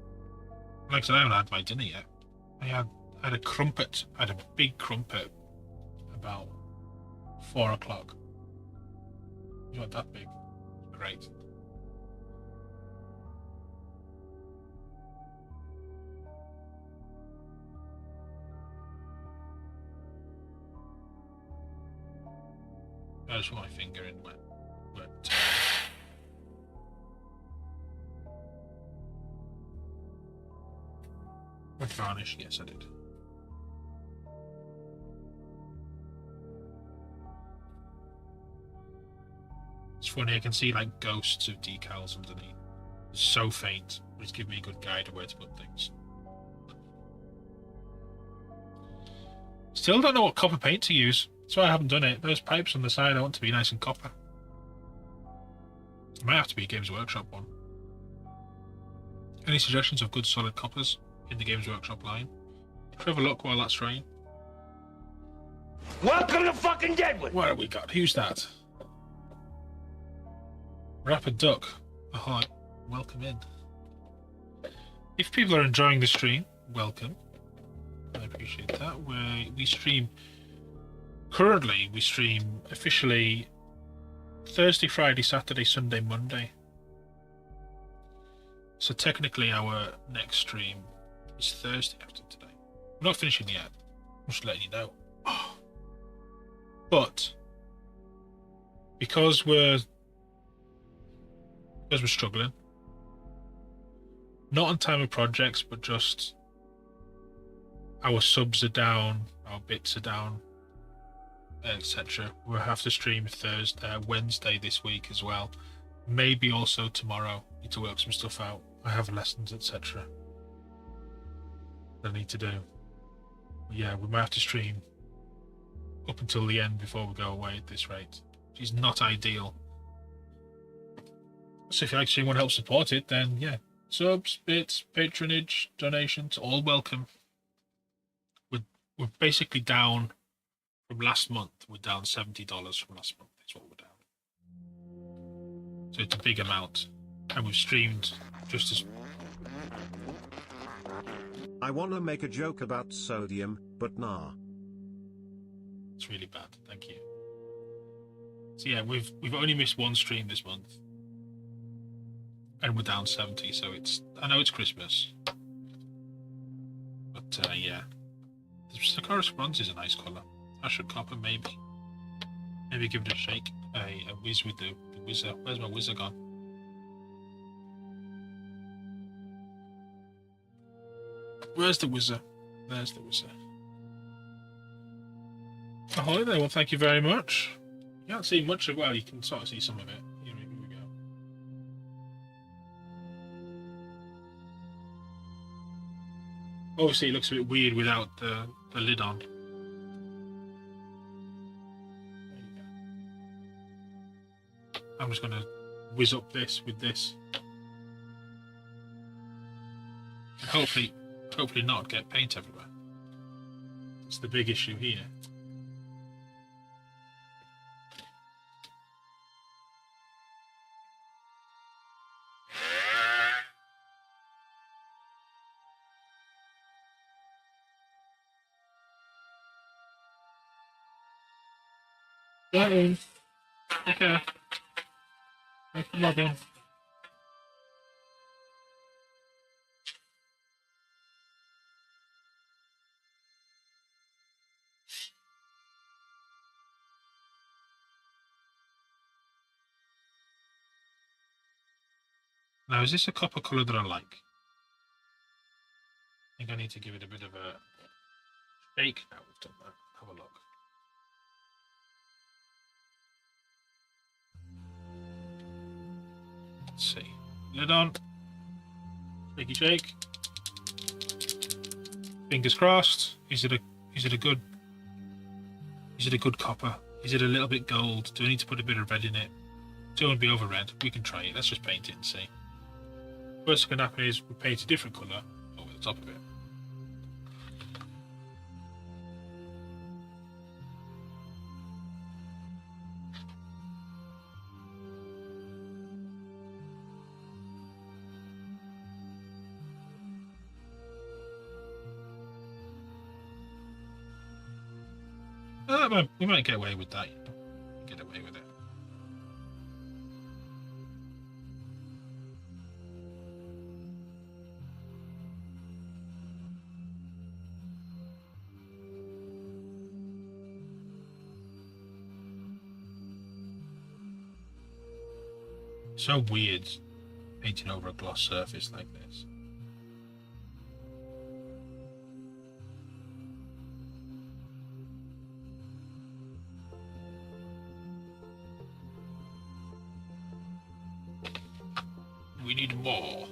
S1: Like I said, I haven't had my dinner yet. I had a crumpet. I had a big crumpet about 4 o'clock. You want that big? Great. I just put my finger in wet. Wet varnish, yes I did. It's funny, I can see like ghosts of decals underneath. It's so faint, but it's giving me a good guide of where to put things. Still don't know what copper paint to use. That's why I haven't done it. Those pipes on the side I want to be nice and copper. It might have to be a Games Workshop one. Any suggestions of good solid coppers in the Games Workshop line? Should have a look while that's trying.
S3: Welcome to fucking Deadwood!
S1: What have we got? Who's that? Rapid Duck. Ahoy. Welcome in. If people are enjoying the stream, welcome. I appreciate that. We stream... Currently, we stream officially Thursday, Friday, Saturday, Sunday, Monday. So technically our next stream is Thursday after today. We're not finishing yet. I'm just letting you know. But because we're struggling, not on time of projects, but just our subs are down, our bits are down, etc. We'll have to stream Wednesday this week as well. Maybe also tomorrow. Need to work some stuff out. I have lessons, etc. that I need to do. But yeah, we might have to stream up until the end before we go away at this rate. Which is not ideal. So if you actually want to help support it, then yeah. Subs, bits, patronage, donations, all welcome. We're basically down from last month. We're down $70 from last month. Is what we're down. So it's a big amount, and we've streamed just as.
S4: I want to make a joke about sodium, but nah.
S1: It's really bad. Thank you. So yeah, we've only missed one stream this month, and we're down 70. So it's. I know it's Christmas, but yeah. The correspondence is a nice colour. I should copper, maybe. Maybe give it a shake. A whiz with the whizzer. Where's my whizzer gone? Where's the whizzer? There's the whizzer. Ahoy there, well thank you very much. You can't see much of, well, you can sort of see some of it. Here we go. Obviously it looks a bit weird without the lid on. I'm just going to whiz up this with this. And hopefully not get paint everywhere. It's the big issue here. Okay. Thanks for logging. Now, is this a copper colour that I like? I think I need to give it a bit of a Shake. Now we've done that. Have a look. Let's see. Lid on. Shaky shake. Fingers crossed. Is it a good copper? Is it a little bit gold? Do I need to put a bit of red in it? Don't want to be over red. We can try it. Let's just paint it and see. First thing that can happen is we paint a different colour over the top of it. We might get away with that. Get away with it. So weird painting over a gloss surface like this. We need more.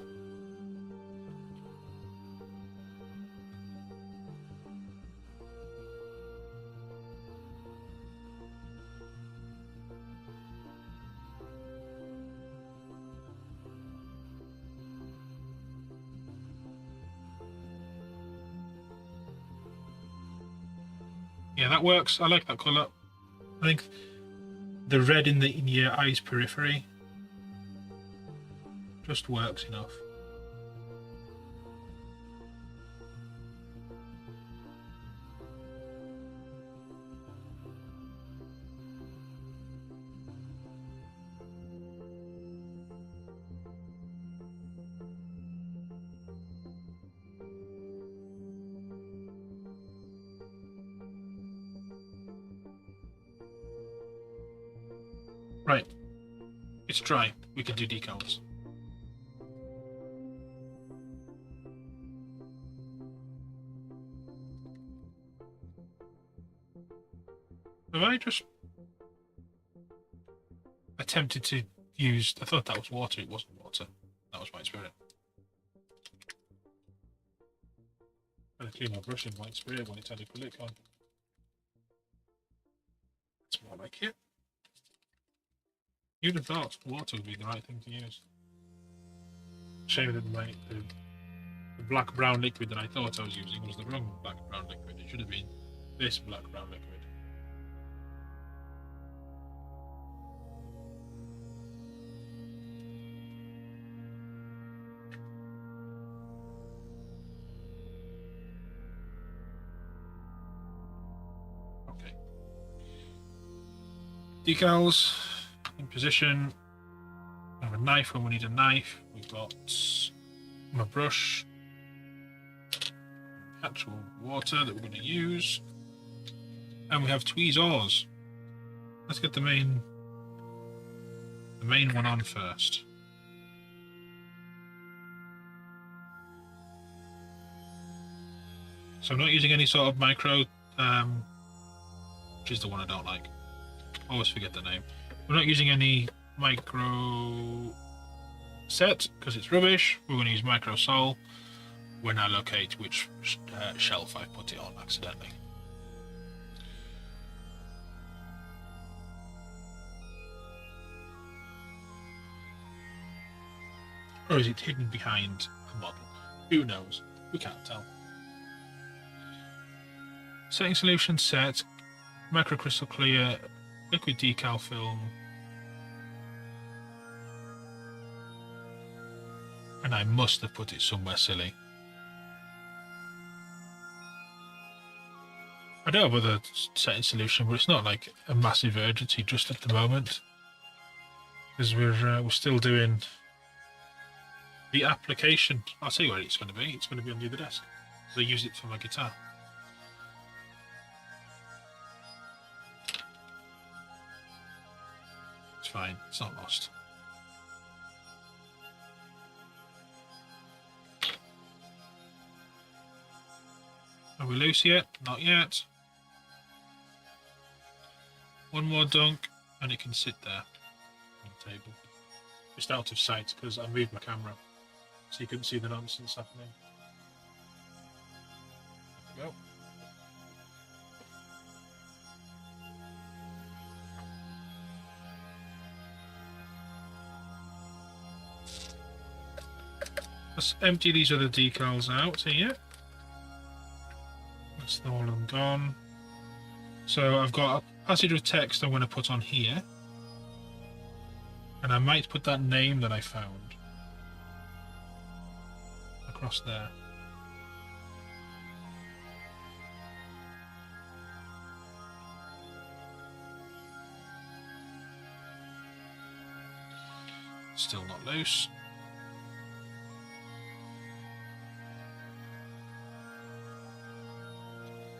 S1: Yeah, that works. I like that colour. I think the red in your eye's periphery just works enough. Right, it's dry. We can do decals. Have I just attempted to use... I thought that was water. It wasn't water. That was white spirit. I'm going to clean my brush in white spirit when it's had acrylic on. That's more like it. You'd have thought water would be the right thing to use. Shame that the black-brown liquid that I thought I was using was the wrong black-brown liquid. It should have been this black-brown liquid. Okay. Decals in position. We have a knife when we need a knife. We've got my brush, actual water that we're going to use, and we have tweezers. Let's get the main one on first. So I'm not using any sort of micro, which is the one I don't like. I always forget the name. We're not using any micro set because it's rubbish. We're going to use micro sol when I locate which shelf I put it on accidentally. Or is it hidden behind a model? Who knows? We can't tell. Setting solution set, microcrystal clear, liquid decal film, and I must have put it somewhere silly. I don't have other setting solution, but it's not like a massive urgency just at the moment, because we're still doing the application. I'll tell you where it's going to be. It's going to be on the other desk. So I use it for my guitar. It's fine. It's not lost. we loose yet? Not yet. One more dunk, and it can sit there on the table. Just out of sight, because I moved my camera, so you couldn't see the nonsense happening. There we go. Let's empty these other decals out here. That's all of them gone. So I've got a passage of text I'm going to put on here. And I might put that name that I found across there. Still not loose.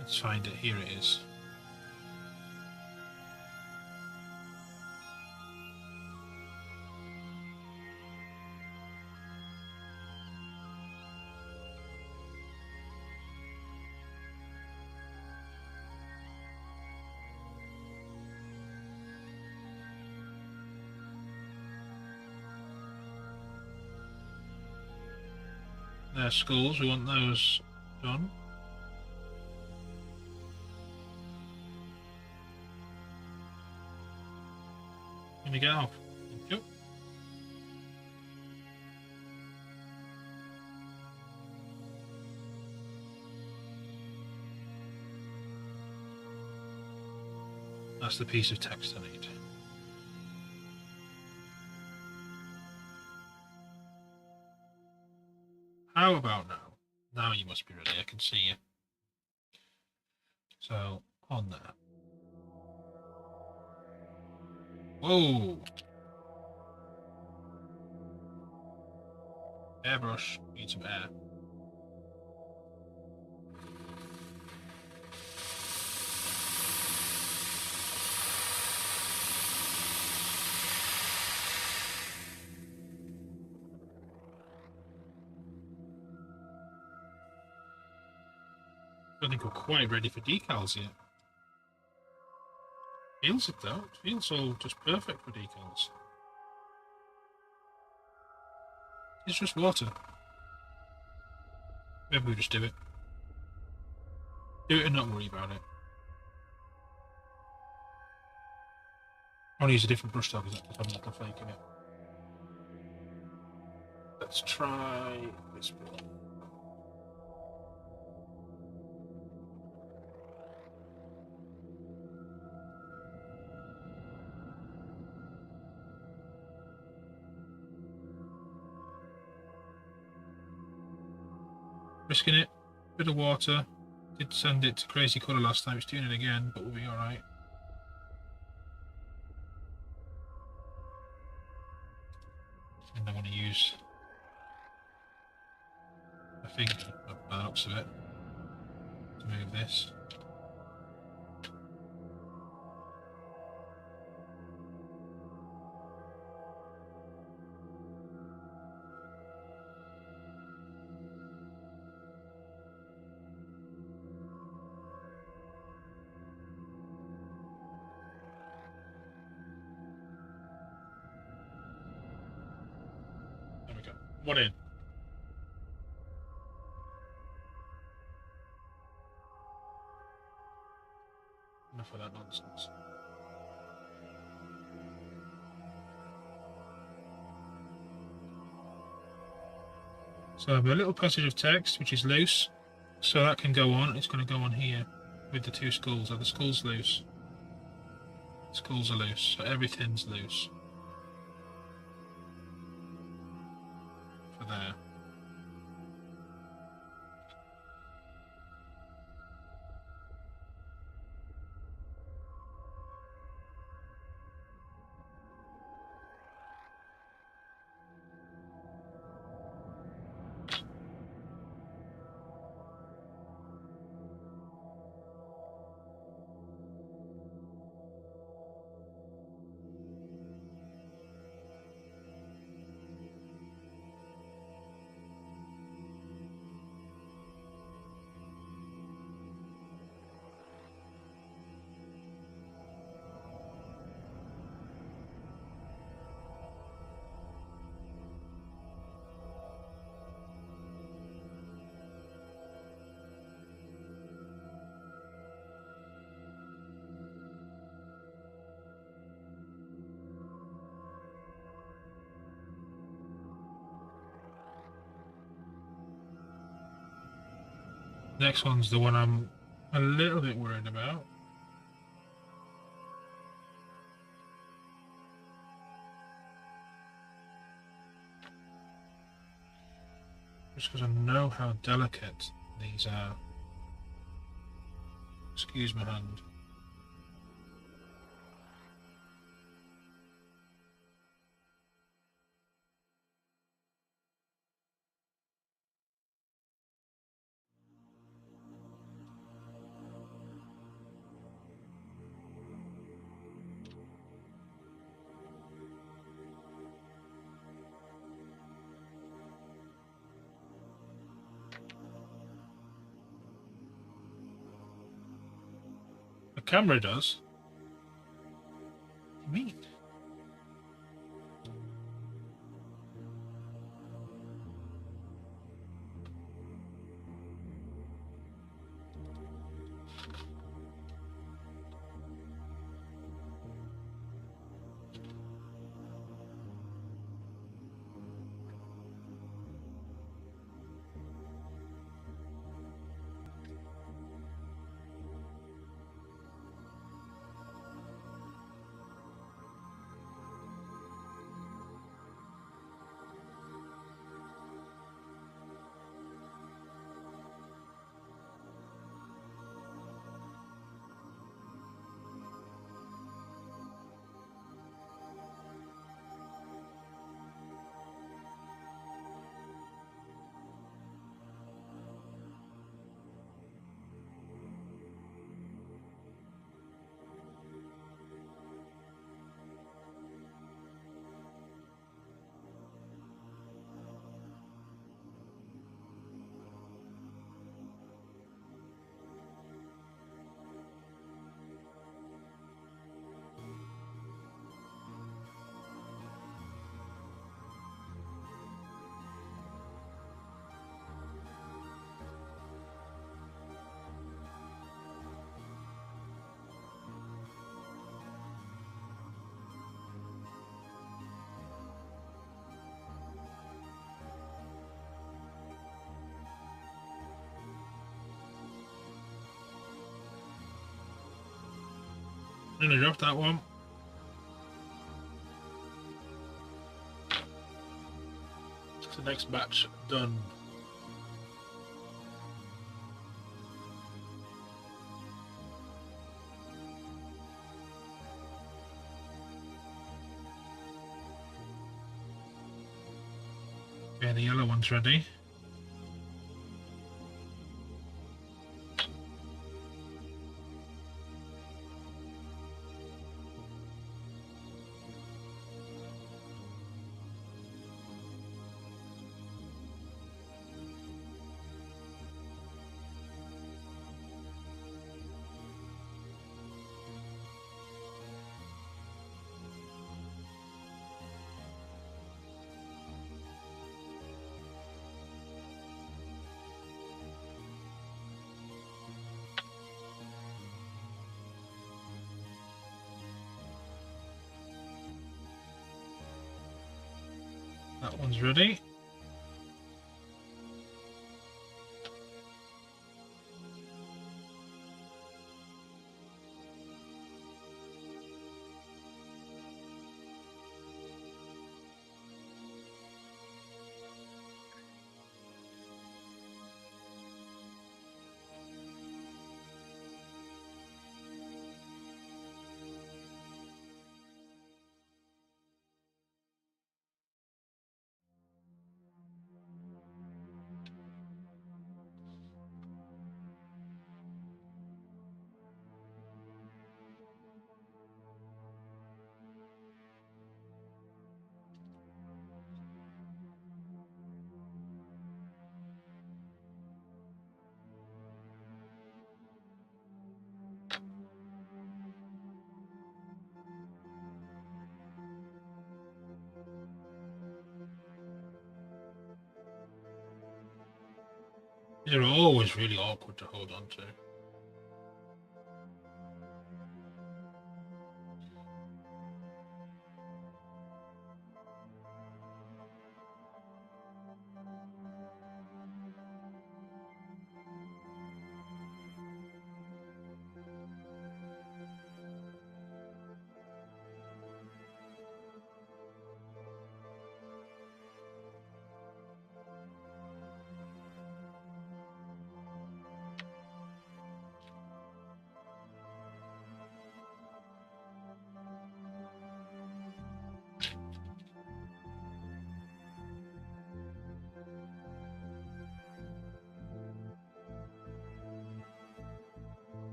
S1: Let's find it. Here it is. Their skulls, we want those done. Let me get off. Thank you. That's the piece of text I need. How about now? Now you must be ready, I can see you. So, on there. Whoa! Airbrush, need some air. I don't think we're quite ready for decals yet. Feels it though. It feels all just perfect for decals. It's just water. Maybe we just do it. Do it and not worry about it. I want to use a different brush though because I'm not faking it. Let's try this one. Risking it, bit of water. Did send it to crazy colour last time, it's doing it again, but we'll be alright. And I want to use a finger, by the looks of it, to move this. There we go. One in. Enough of that nonsense. So I have a little passage of text which is loose, so that can go on. It's going to go on here with the two skulls. Are the skulls loose? Skulls are loose, so everything's loose for there. Next one's the one I'm a little bit worried about. Just because I know how delicate these are. Excuse my hand. The camera does. What do you mean? I'm gonna drop that one. That's the next batch done. Okay, the yellow one's ready. That one's ready. They're always really awkward to hold on to.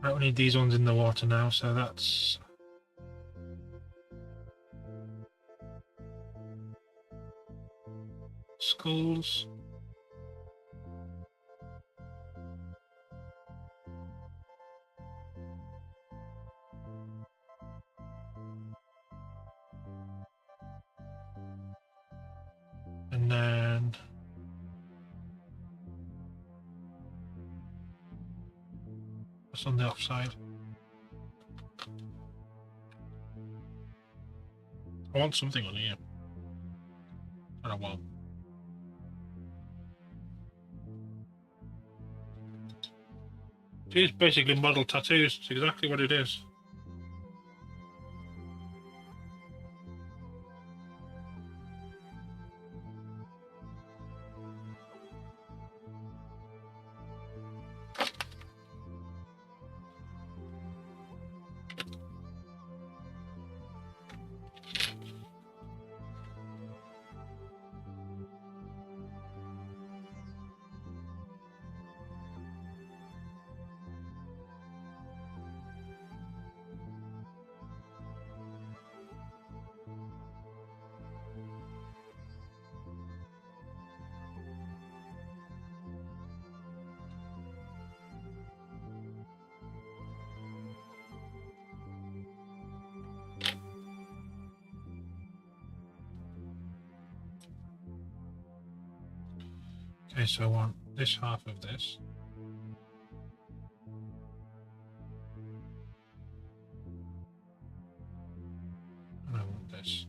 S1: I don't need these ones in the water now, so that's... Skulls. And then... what's on the offside? I want something on here. I don't want. It's basically model tattoos. It's exactly what it is. Okay, so I want this half of this. And I want this.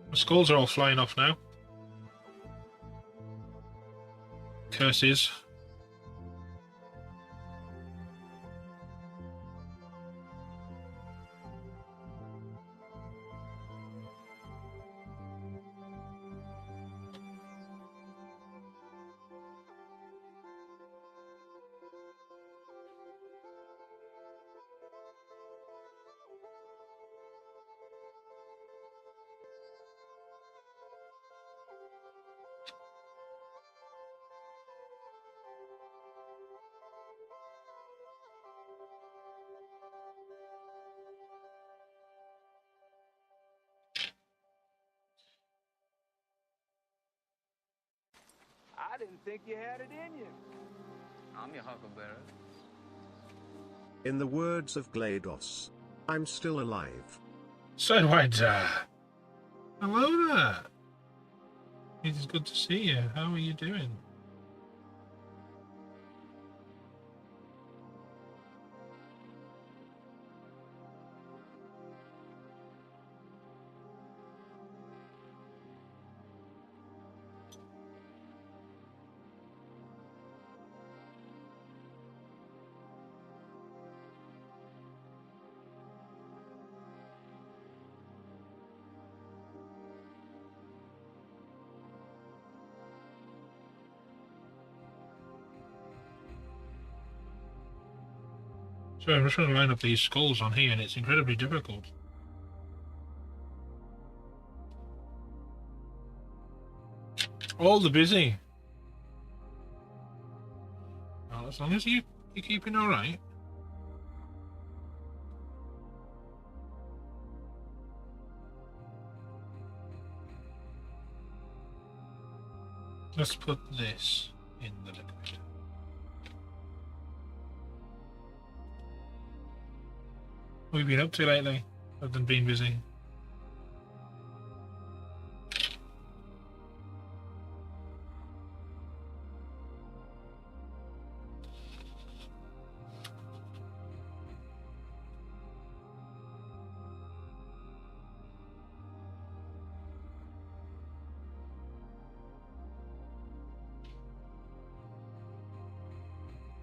S1: The skulls are all flying off now. Curses.
S5: I didn't think you had it in you.
S6: I'm your huckleberry.
S4: In the words of GLaDOS, I'm still alive.
S1: So do I. Hello there. It is good to see you. How are you doing? So I'm just trying to line up these skulls on here, and it's incredibly difficult. All the busy. Well, as long as you're keeping all right. Let's put this in the liquid. What have you been up to lately, other than being busy?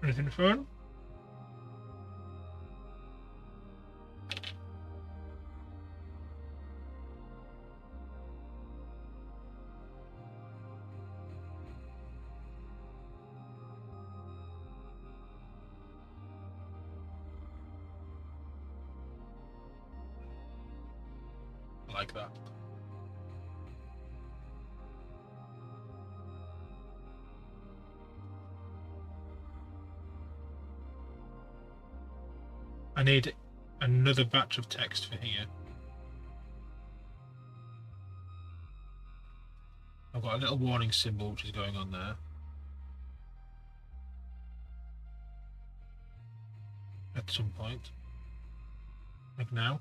S1: Anything fun? I like that. I need another batch of text for here. I've got a little warning symbol which is going on there. At some point. Like now.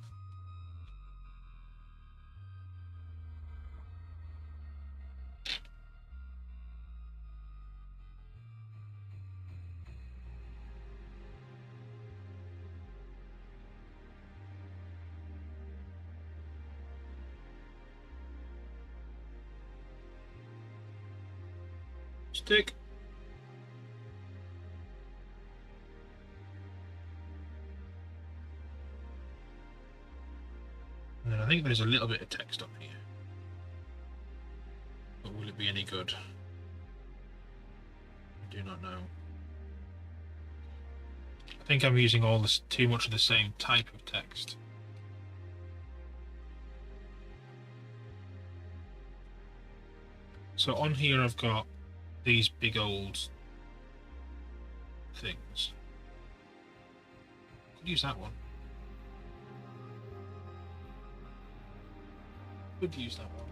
S1: Stick. And then I think there's a little bit of text up here. But will it be any good? I do not know. I think I'm using all this too much of the same type of text. So on here I've got these big old things. Could use that one. Could use that one.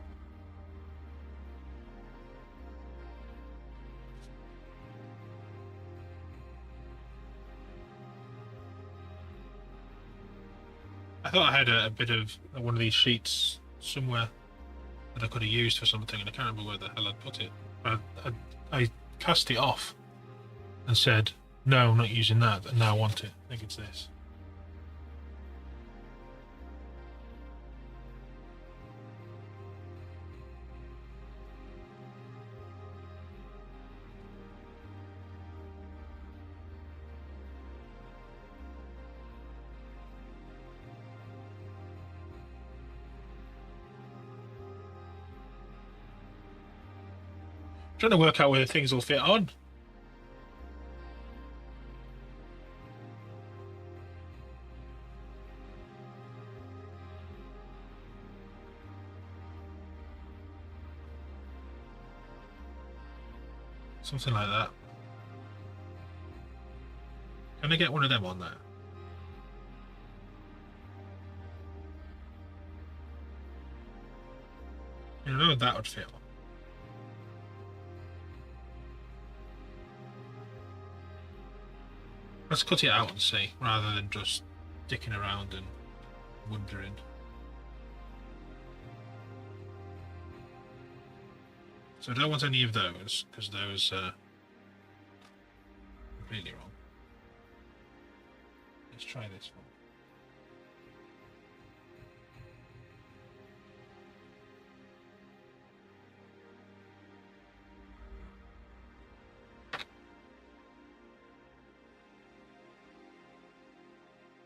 S1: I thought I had a bit of one of these sheets somewhere that I could have used for something, and I can't remember where the hell I'd put it. I cast it off and said, no, I'm not using that, and now I want it. I think it's this. Trying to work out where the things will fit on. Something like that. Can I get one of them on there? You know that would fit on. Let's cut it out and see, rather than just dicking around and wondering. So I don't want any of those, because those are completely wrong. Let's try this one.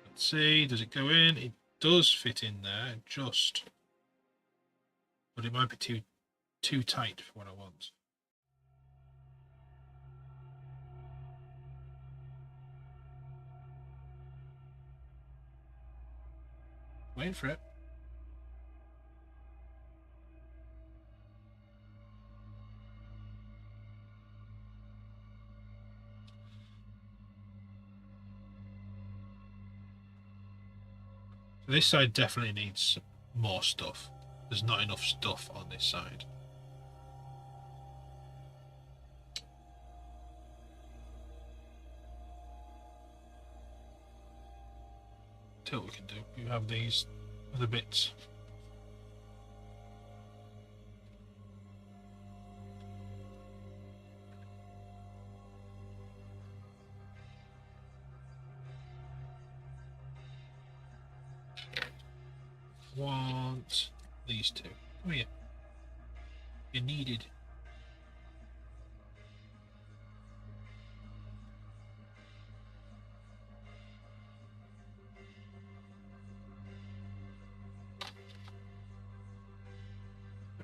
S1: Let's see, does it go in? It does fit in there, just, but it might be too tight for what I want. Waiting for it. So this side definitely needs more stuff. There's not enough stuff on this side. Tell what we can do. You have these other bits. Want these two. Come here. You're needed.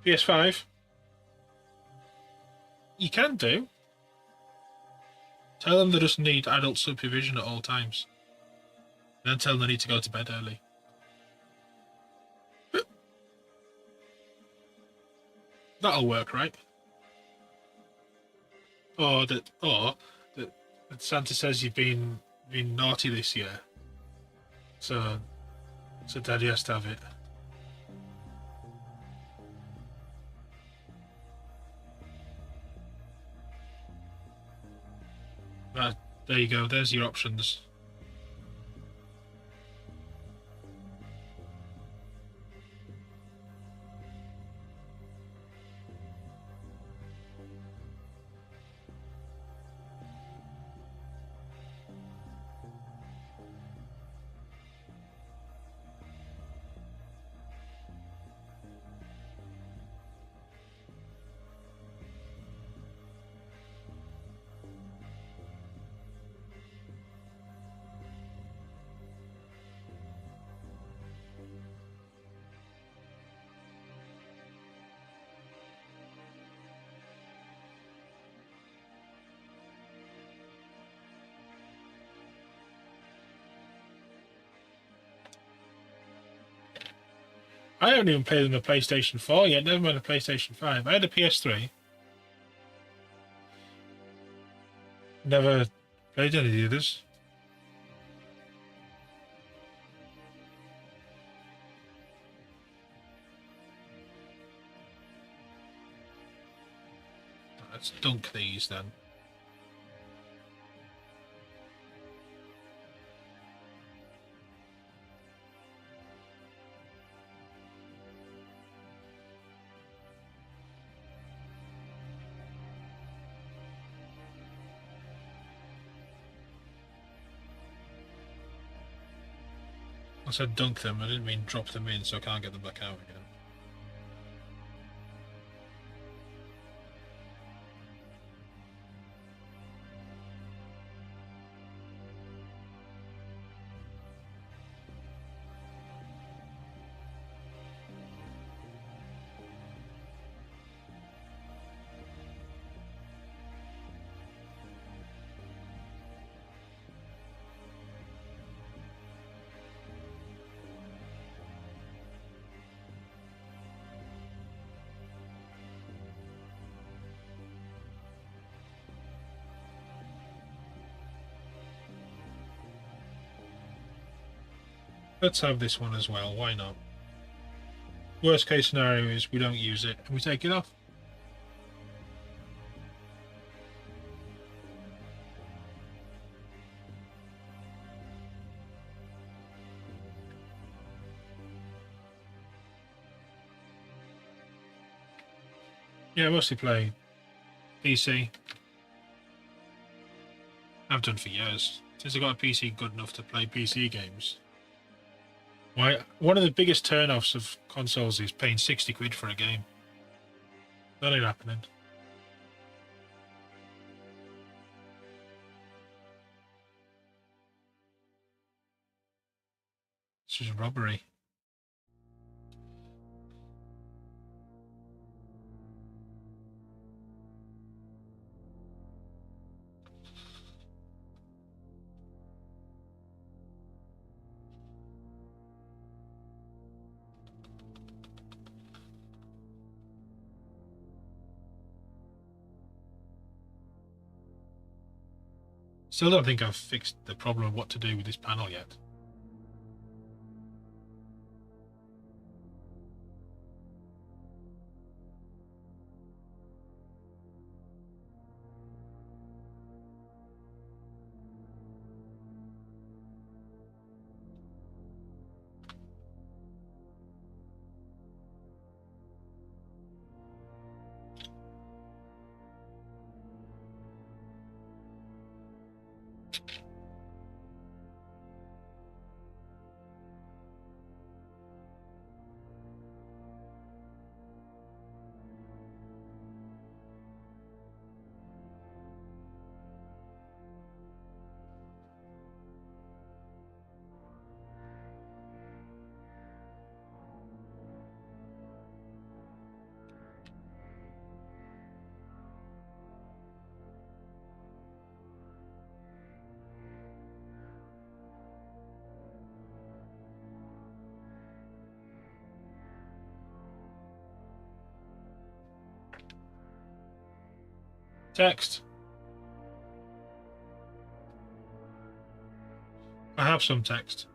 S1: PS5. You can do. Tell them they just need adult supervision at all times. Then tell them they need to go to bed early. That'll work, right? Or that Santa says you've been naughty this year. So Daddy has to have it. There you go. There's your options. I haven't even played on the PlayStation 4 yet, never mind the PlayStation 5. I had a PS3. Never played any of the others. Let's dunk these then. I said dunk them, I didn't mean drop them in, so I can't get them back out again. Let's have this one as well, why not? Worst case scenario is we don't use it and we take it off. Yeah, mostly play PC. I've done for years. Since I got a PC good enough to play PC games. Why? One of the biggest turn-offs of consoles is paying 60 quid for a game. That ain't happening. This is robbery. Still don't think I've fixed the problem of what to do with this panel yet. Text. I have some text.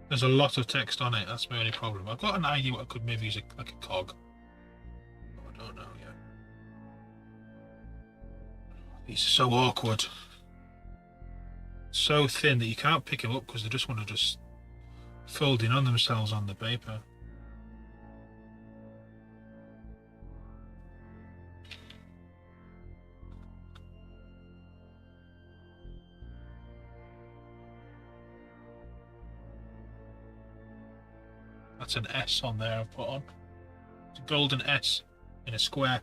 S1: There's a lot of text on it. That's my only problem. I've got an idea what I could maybe use like a cog. Oh, I don't know yet. These are so awkward. So thin that you can't pick them up because they just want to just fold in on themselves on the paper. That's an S on there I've put on. It's a golden S in a square.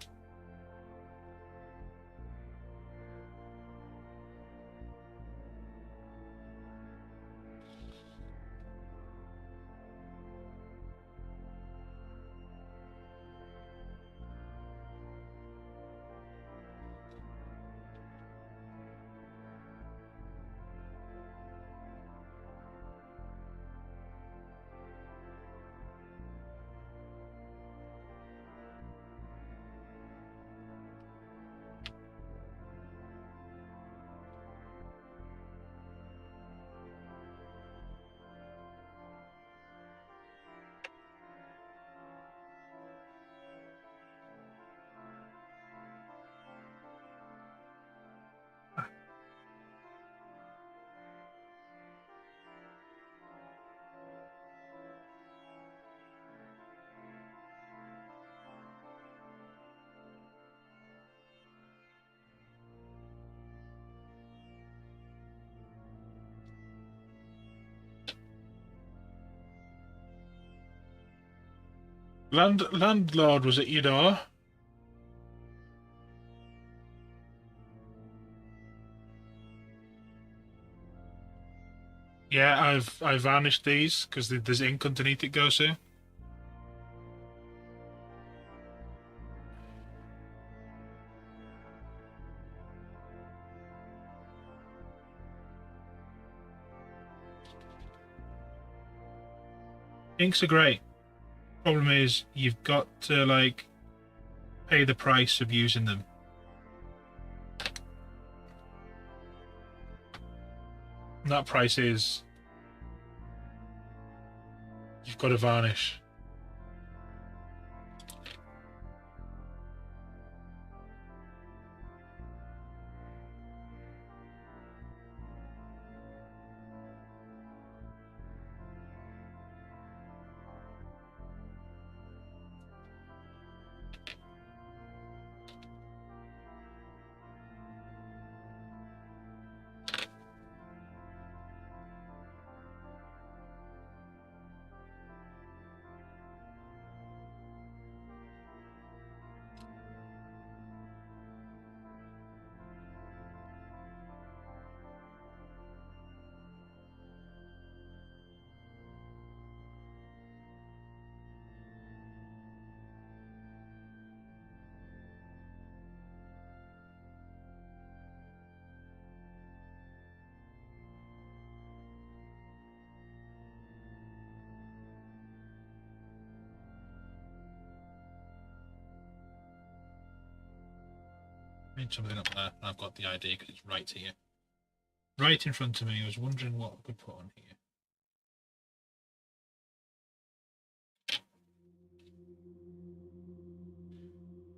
S1: Landlord was at your door. Yeah, I varnished these because there's ink underneath it goes to. Inks are great. Problem is you've got to like pay the price of using them. And that price is you've got to varnish. I need something up there. I've got the idea because it's right here. Right in front of me. I was wondering what I could put on here.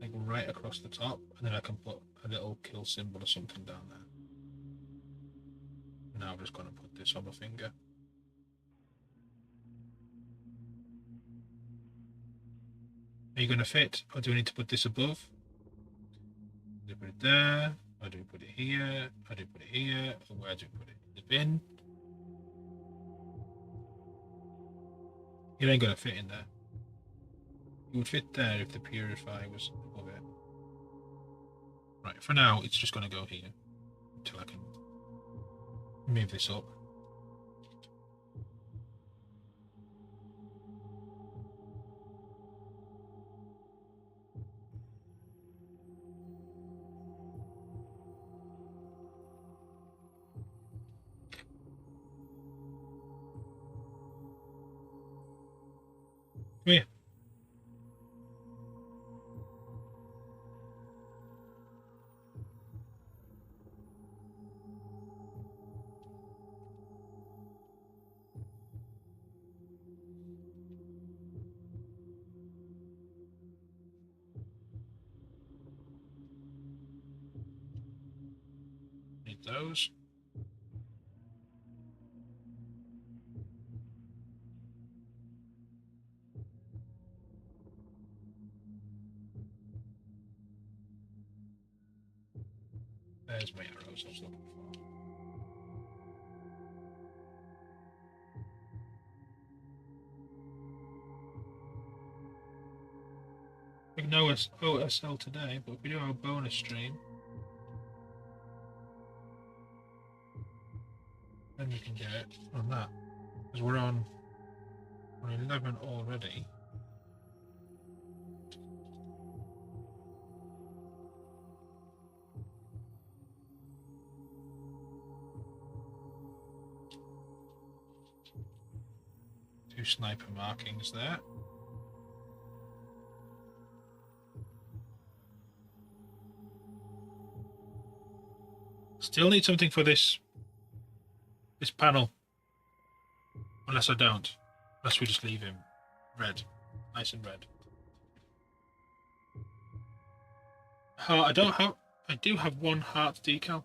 S1: Like right across the top, and then I can put a little kill symbol or something down there. Now I'm just going to put this on my finger. Are you going to fit, or do we need to put this above? Do we put it there? Or do we put it here? Or do we put it here? Or where do we put it? In the bin? It ain't going to fit in there. It would fit there if the purifier was above it. Right, for now, it's just going to go here until I can move this up. Keep those. There's my arrows I was looking for. We know OSL today, but if we do our bonus stream, then we can get it on that. Because we're on 11 already. Two sniper markings there. Still need something for this panel. Unless I don't. Unless we just leave him red. Nice and red. I do have one heart decal.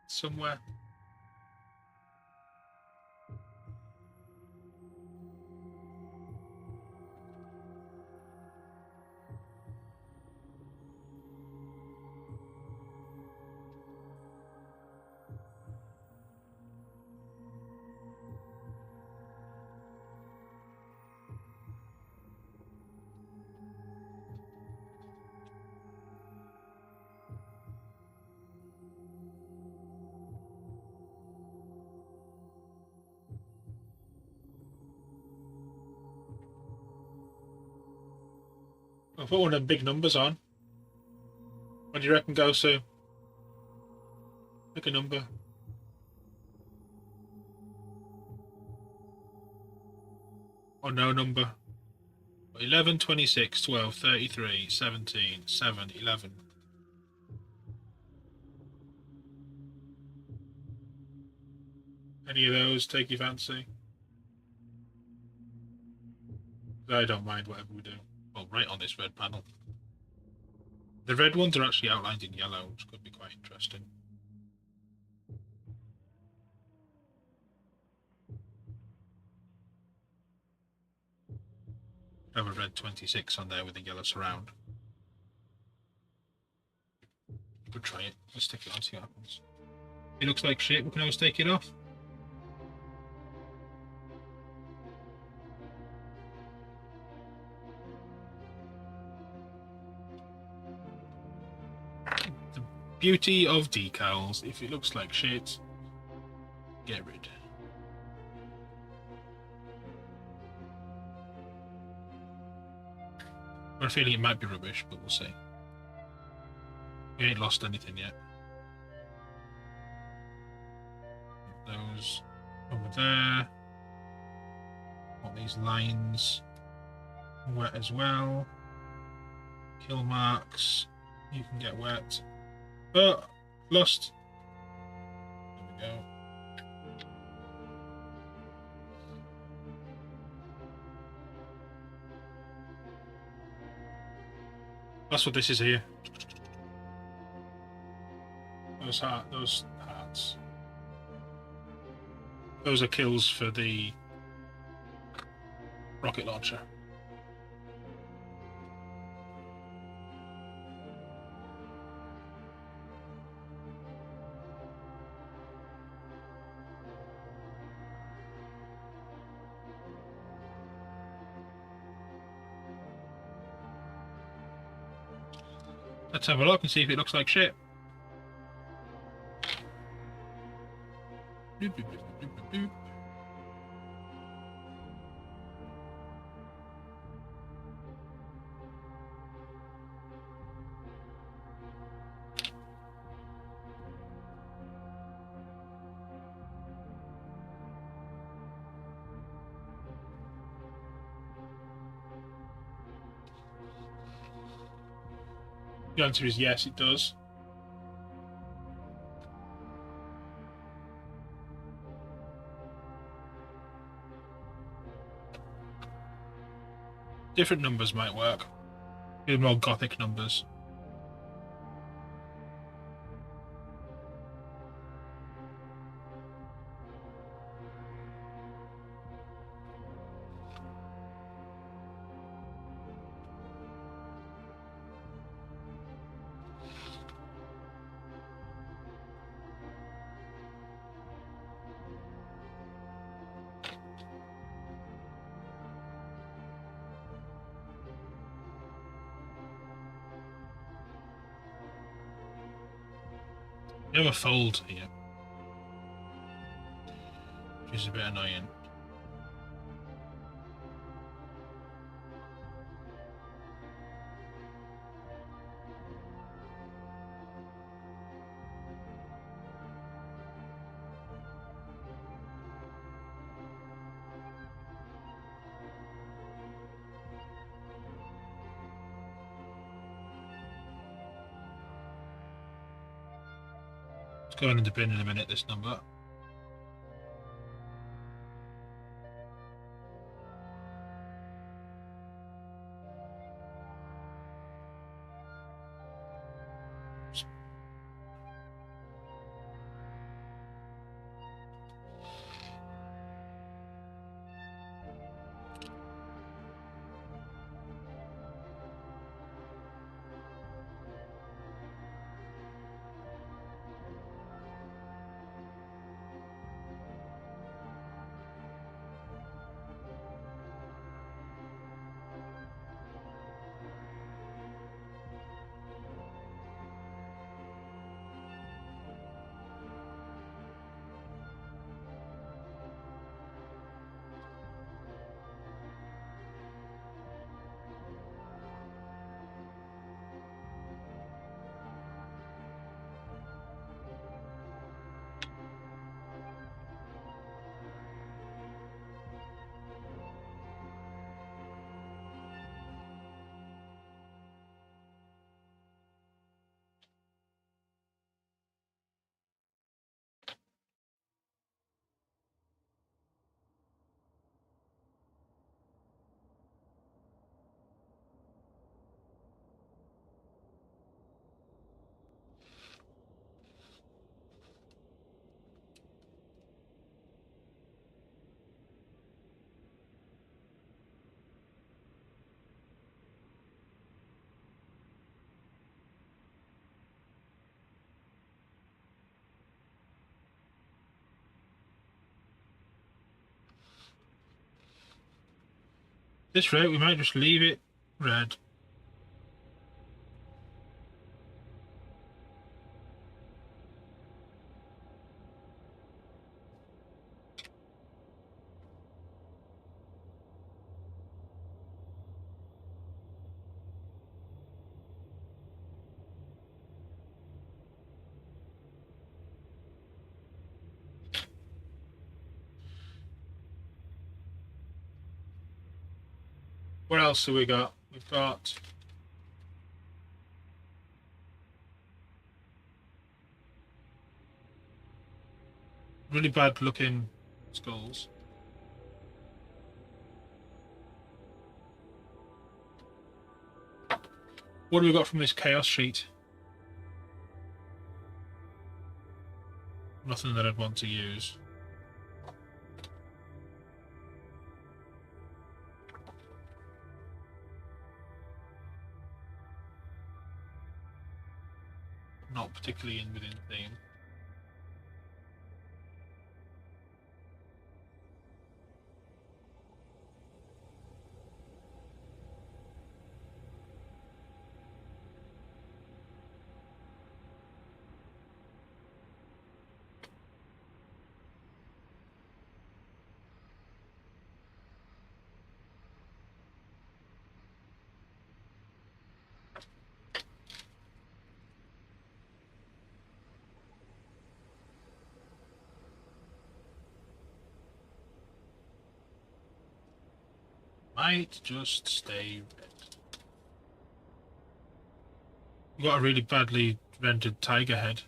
S1: Somewhere. I'll put one of them big numbers on. What do you reckon, Gosu? Pick a number. Or no number. 11, 26, 12, 33, 17, 7, 11. Any of those take your fancy? I don't mind whatever we do. Well, right on this red panel. The red ones are actually outlined in yellow, which could be quite interesting. Have a red 26 on there with a yellow surround. We'll try it. Let's stick it on, see what happens. It looks like shit, we can always take it off. The beauty of decals, if it looks like shit, get rid. I have a feeling it might be rubbish, but we'll see. We ain't lost anything yet. Those over there. Want these lines wet as well. Kill marks. You can get wet. But lost. There we go. That's what this is here. Those hearts. Those are kills for the rocket launcher. Let's have a look and see if it looks like shit. Doop, doop, doop, doop, doop, doop. The answer is yes, it does. Different numbers might work. Maybe more gothic numbers. We have a fold here, which is a bit annoying. It's going in the bin in a minute, this number. This rate, we might just leave it red. What else have we got? We've got really bad looking skulls. What do we got from this chaos sheet? Nothing that I'd want to use. Not particularly in within theme. Might just stay red. We've got a really badly rendered tiger head.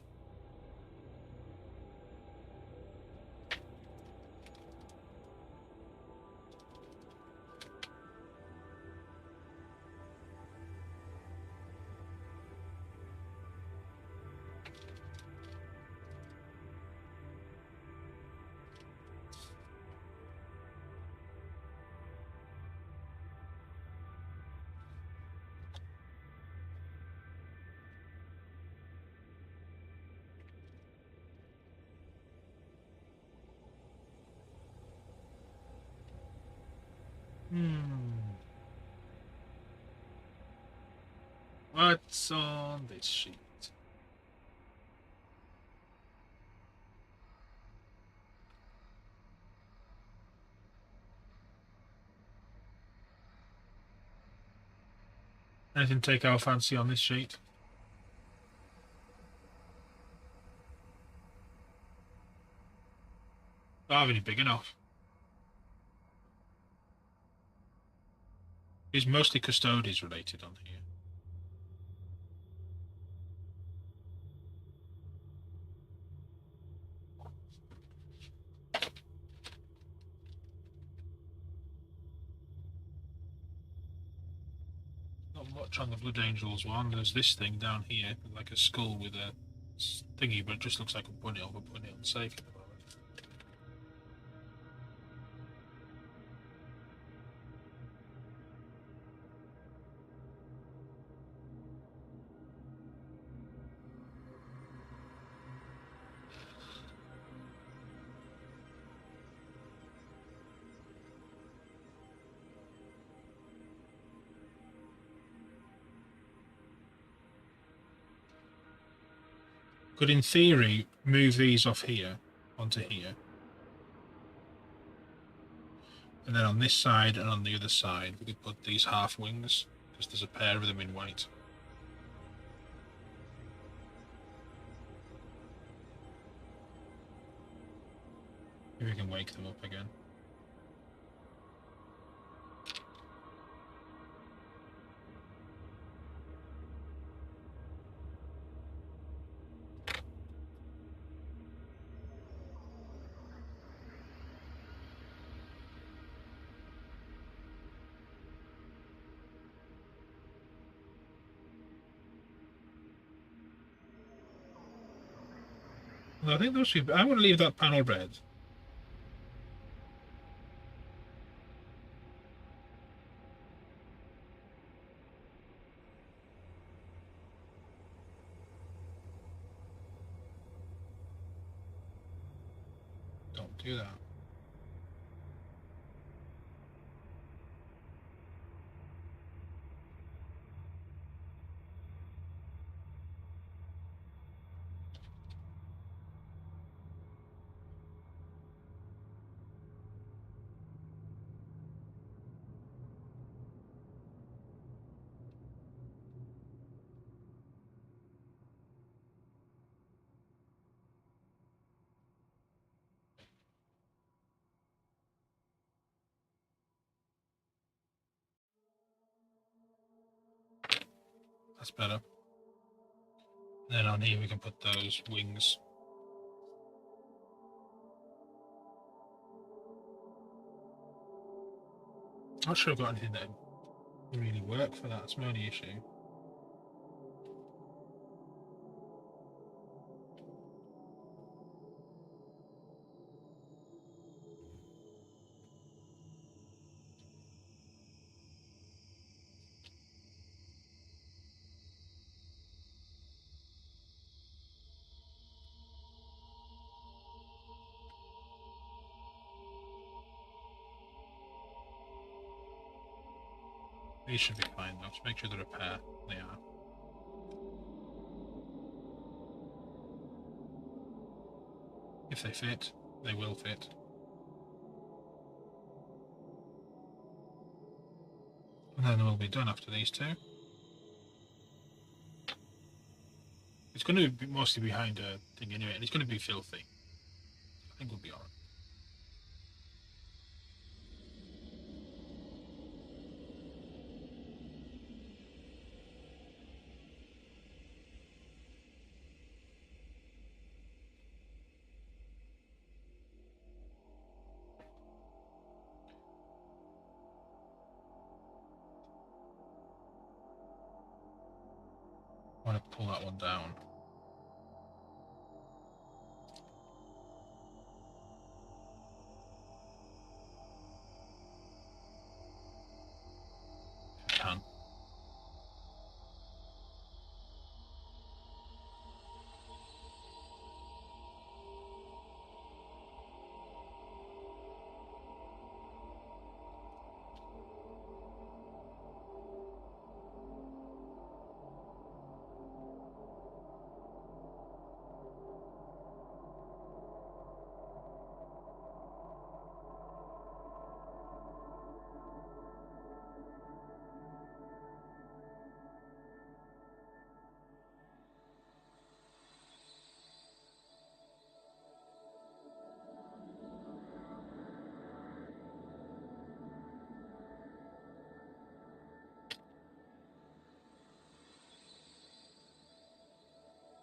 S1: What's on this sheet? Anything take our fancy on this sheet? Don't have any big enough. It's mostly custodies related on here. Not much on the Blood Angels one. There's this thing down here, like a skull with a thingy, but it just looks like a bunny over bunny on safe at the moment. Could, in theory, move these off here onto here. And then on this side and on the other side, we could put these half wings, because there's a pair of them in white. Maybe we can wake them up again. Well, I think those should. I want to leave that panel red. Don't do that. That's better. Then on here we can put those wings. Not sure I've got anything that would really work for that. That's my only issue. These should be fine though. Just make sure they're a pair. They are. If they fit, they will fit. And then we'll be done after these two. It's going to be mostly behind a thing anyway, and it's going to be filthy. I think we'll be alright. I want to pull that one down. If I can.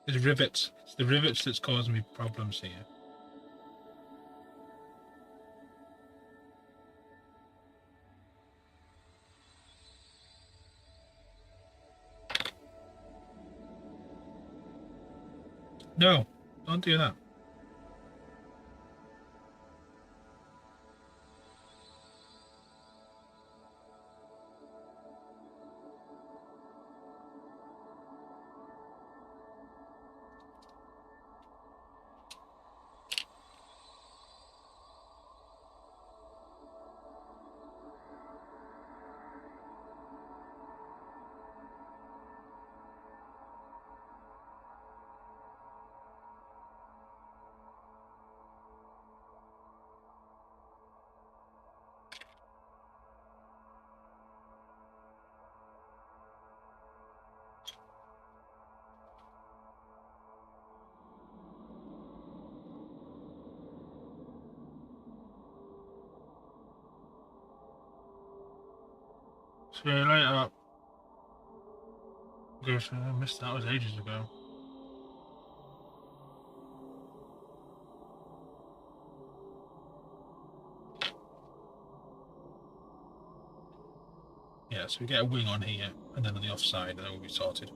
S1: It's rivets. It's the rivets that's causing me problems here. No, don't do that. See you later. Gosh, I missed that. Was ages ago. Yeah, so we get a wing on here, and then on the offside, and then we'll be sorted.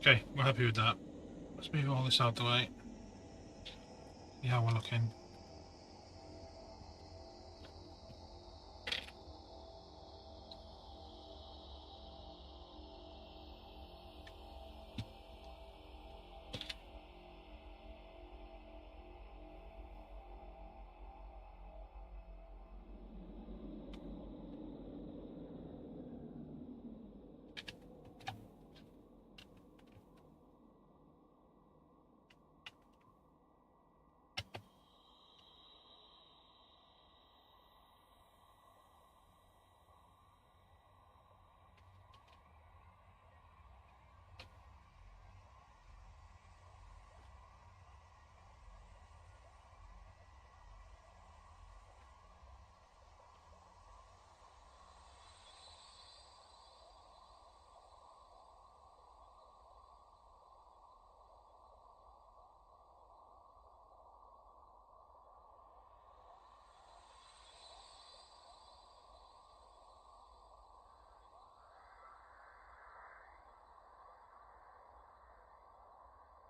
S1: Okay, we're happy with that. Let's move all this out the way. See how we're looking.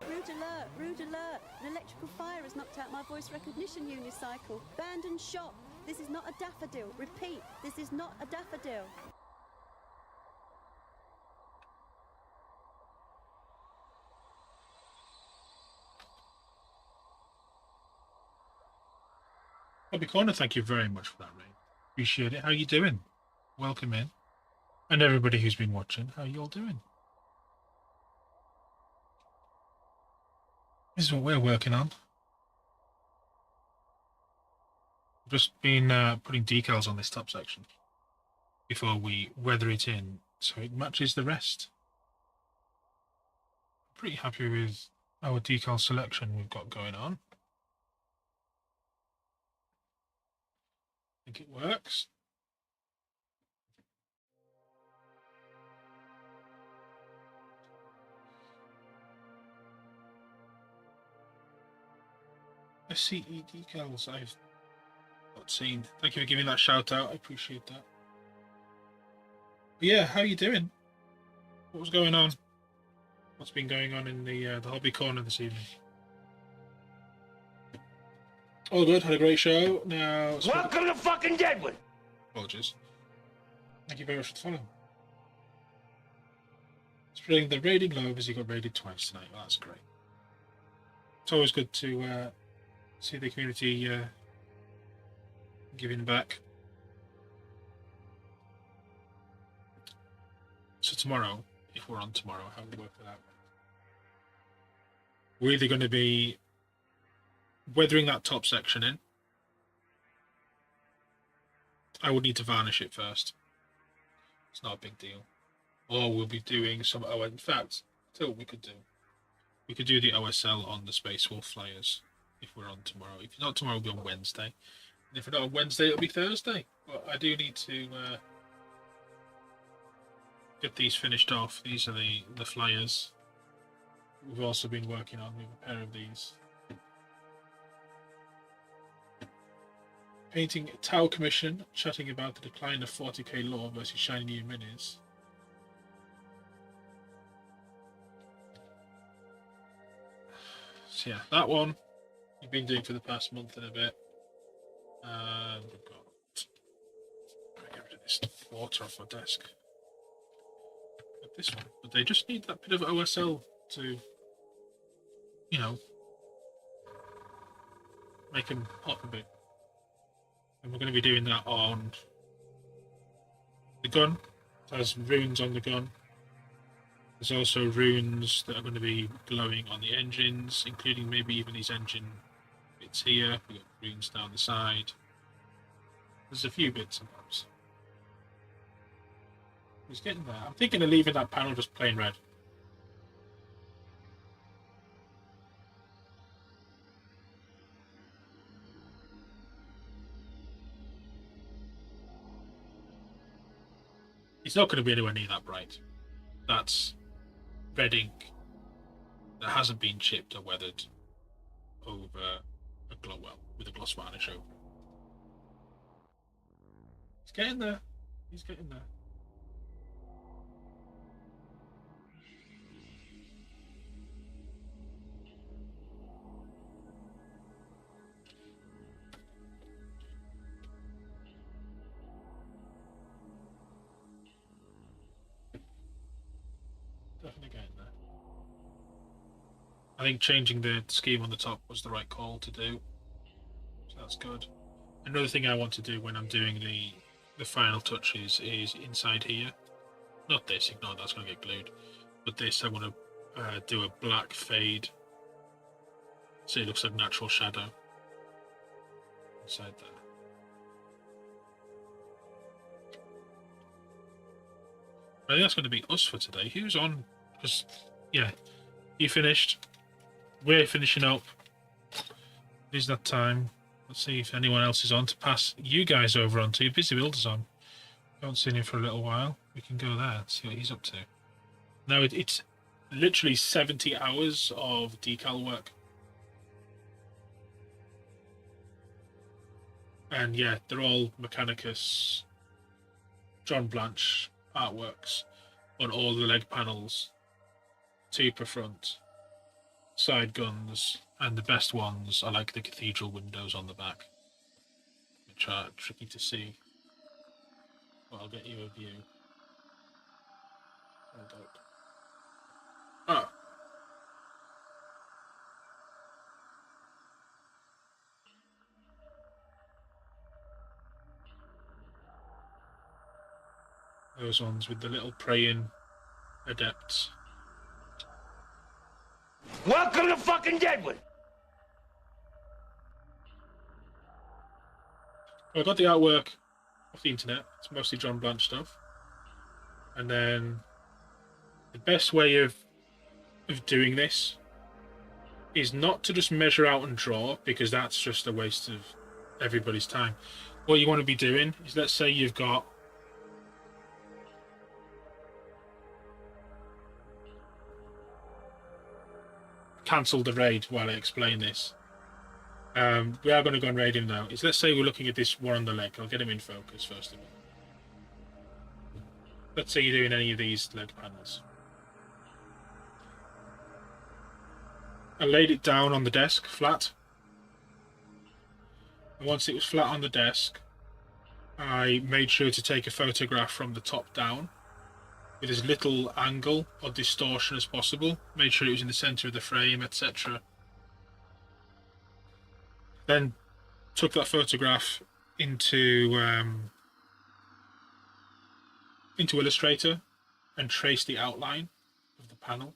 S2: Rude alert! Rude alert! An electrical fire has knocked out my voice recognition unicycle. Banned and shot. This is not a daffodil. Repeat, this is not a daffodil.
S1: Bobby Corner, thank you very much for that, Ray. Appreciate it. How you doing? Welcome in. And everybody who's been watching, how you all doing? This is what we're working on. We've just been putting decals on this top section before we weather it in so it matches the rest. I'm pretty happy with our decal selection we've got going on. I think it works. SCE decals, I've Scene. Thank you for giving that shout out. I appreciate that. But yeah, how are you doing? What was going on? What's been going on in the hobby corner this evening? All good. Had a great show. Now,
S3: Welcome to fucking Deadwood.
S1: Apologies. Thank you very much for the follow. Spreading the raiding love as he got raided twice tonight. Well, that's great. It's always good to see the community giving back. So tomorrow, if we're on tomorrow, how we work with that? We're either going to be weathering that top section in. I would need to varnish it first. It's not a big deal. Or we'll be doing some. Oh, in fact, still we could do the OSL on the Space Wolf flyers if we're on tomorrow. If not tomorrow, it'll be on Wednesday. And if we're not on Wednesday, it'll be Thursday. But I do need to get these finished off. These are the flyers. We've also been working on a pair of these. Painting Tau Commission, chatting about the decline of 40k lore versus shiny new minis. So yeah, that one we've been doing for the past month and a bit. We've got. Get rid of this water off our desk. Got this one, but they just need that bit of OSL to, you know, make them pop a bit. And we're going to be doing that on the gun. It has runes on the gun. There's also runes that are going to be glowing on the engines, including maybe even these engine bits here. We've got runes down the side. There's a few bits and bobs. He's getting there. I'm thinking of leaving that panel just plain red. It's not going to be anywhere near that bright. That's red ink that hasn't been chipped or weathered over a glow well with a gloss varnish over. He's getting there. He's getting there. Definitely getting there. I think changing the scheme on the top was the right call to do. So that's good. Another thing I want to do when I'm doing the final touches is inside here. Not this, ignore that's going to get glued. But this, I want to do a black fade. So it looks like natural shadow. Inside there. I think that's going to be us for today. Who's on? Because, yeah, you finished. We're finishing up. Is that time? Let's see if anyone else is on to pass you guys over on to. Busy Builder's on. Haven't seen him for a little while. We can go there, see what he's up to. Now, it's literally 70 hours of decal work. And yeah, they're all Mechanicus, John Blanche artworks on all the leg panels, two per front, side guns, and the best ones are like the cathedral windows on the back, which are tricky to see. But I'll get you a view. Hold up. Oh. Those ones with the little praying adepts.
S3: Welcome to fucking Deadwood.
S1: I got the artwork off the internet. It's mostly John Blanche stuff. And then the best way of doing this is not to just measure out and draw, because that's just a waste of everybody's time. What you want to be doing is, let's say you've got cancel the raid while I explain this. We are going to go and raid him now. Let's say we're looking at this one on the leg. I'll get him in focus first of all. Let's say you're doing any of these leg panels. I laid it down on the desk, flat. And once it was flat on the desk, I made sure to take a photograph from the top down with as little angle or distortion as possible. Made sure it was in the center of the frame, etc. Then took that photograph into Illustrator and traced the outline of the panel.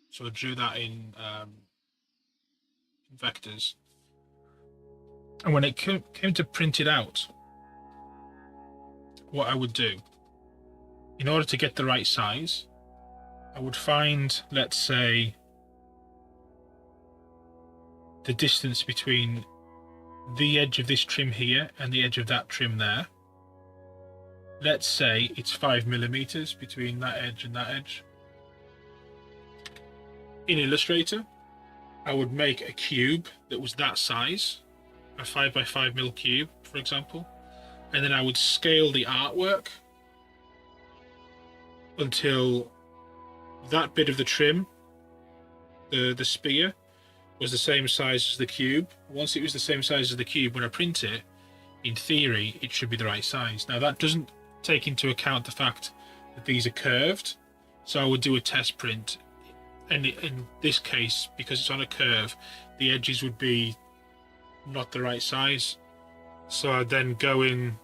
S1: So I drew that in vectors. And when it came to print it out, what I would do, in order to get the right size, I would find, let's say, the distance between the edge of this trim here and the edge of that trim there. Let's say it's 5mm between that edge and that edge. In Illustrator, I would make a cube that was that size, a 5x5mm cube, for example, and then I would scale the artwork until that bit of the trim, the spear, was the same size as the cube. Once it was the same size as the cube, when I print it, in theory, it should be the right size. Now, that doesn't take into account the fact that these are curved, so I would do a test print. And in this case, because it's on a curve, the edges would be not the right size. So I'd then go in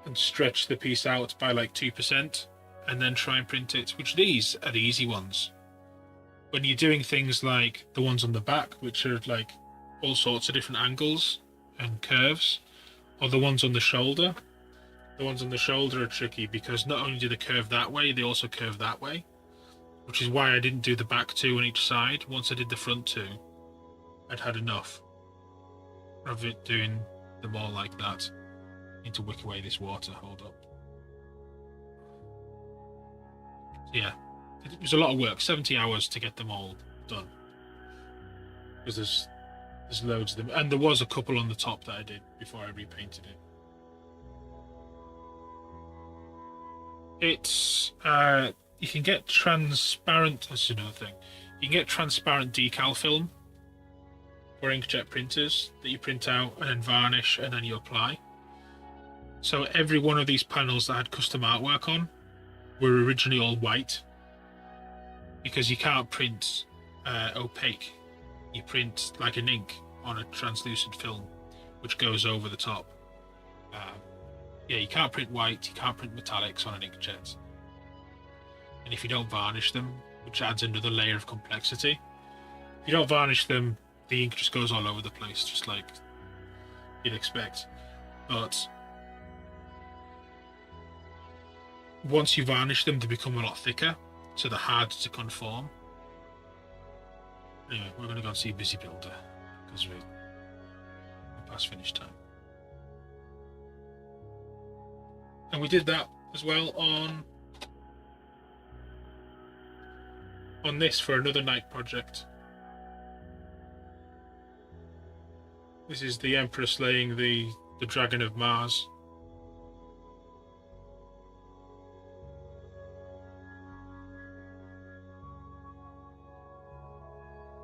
S1: and stretch the piece out by like 2% and then try and print it, which these are the easy ones. When you're doing things like the ones on the back, which are like all sorts of different angles and curves, or the ones on the shoulder are tricky because not only do they curve that way, they also curve that way, which is why I didn't do the back two on each side. Once I did the front two, I'd had enough of it doing them all like that. Need to wick away this water, hold up. Yeah, it was a lot of work, 70 hours to get them all done. Because there's loads of them. And there was a couple on the top that I did before I repainted it. It's, you can get transparent, that's another thing. You can get transparent decal film for inkjet printers that you print out and then varnish and then you apply. So every one of these panels that had custom artwork on were originally all white because you can't print opaque. You print like an ink on a translucent film which goes over the top. Yeah, you can't print white, you can't print metallics on an inkjet. And if you don't varnish them, which adds another layer of complexity, if you don't varnish them, the ink just goes all over the place, just like you'd expect. But once you varnish them, they become a lot thicker, so they're hard to conform. Anyway, we're going to go and see Busy Builder, because we're past finish time. And we did that as well on this for another night project. This is the Emperor slaying the Dragon of Mars.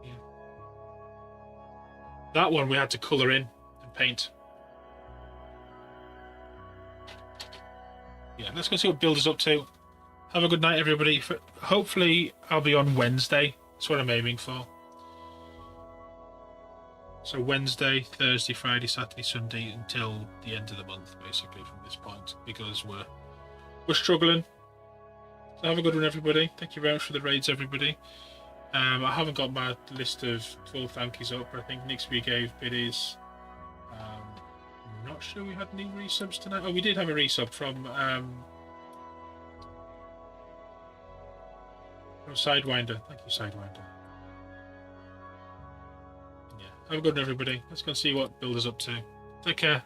S1: Yeah. That one we had to colour in and paint. Yeah, let's go see what Builder's up to. Have a good night, everybody. Hopefully, I'll be on Wednesday. That's what I'm aiming for. So Wednesday, Thursday, Friday, Saturday, Sunday until the end of the month, basically, from this point, because we're struggling. So have a good one, everybody. Thank you very much for the raids, everybody. I haven't got my list of full thank yous up. I think next week gave biddies. I'm not sure we had any resubs tonight. Oh, we did have a resub from Sidewinder. Thank you, Sidewinder. Yeah, have a good one, everybody. Let's go and see what Builder's up to. Take care.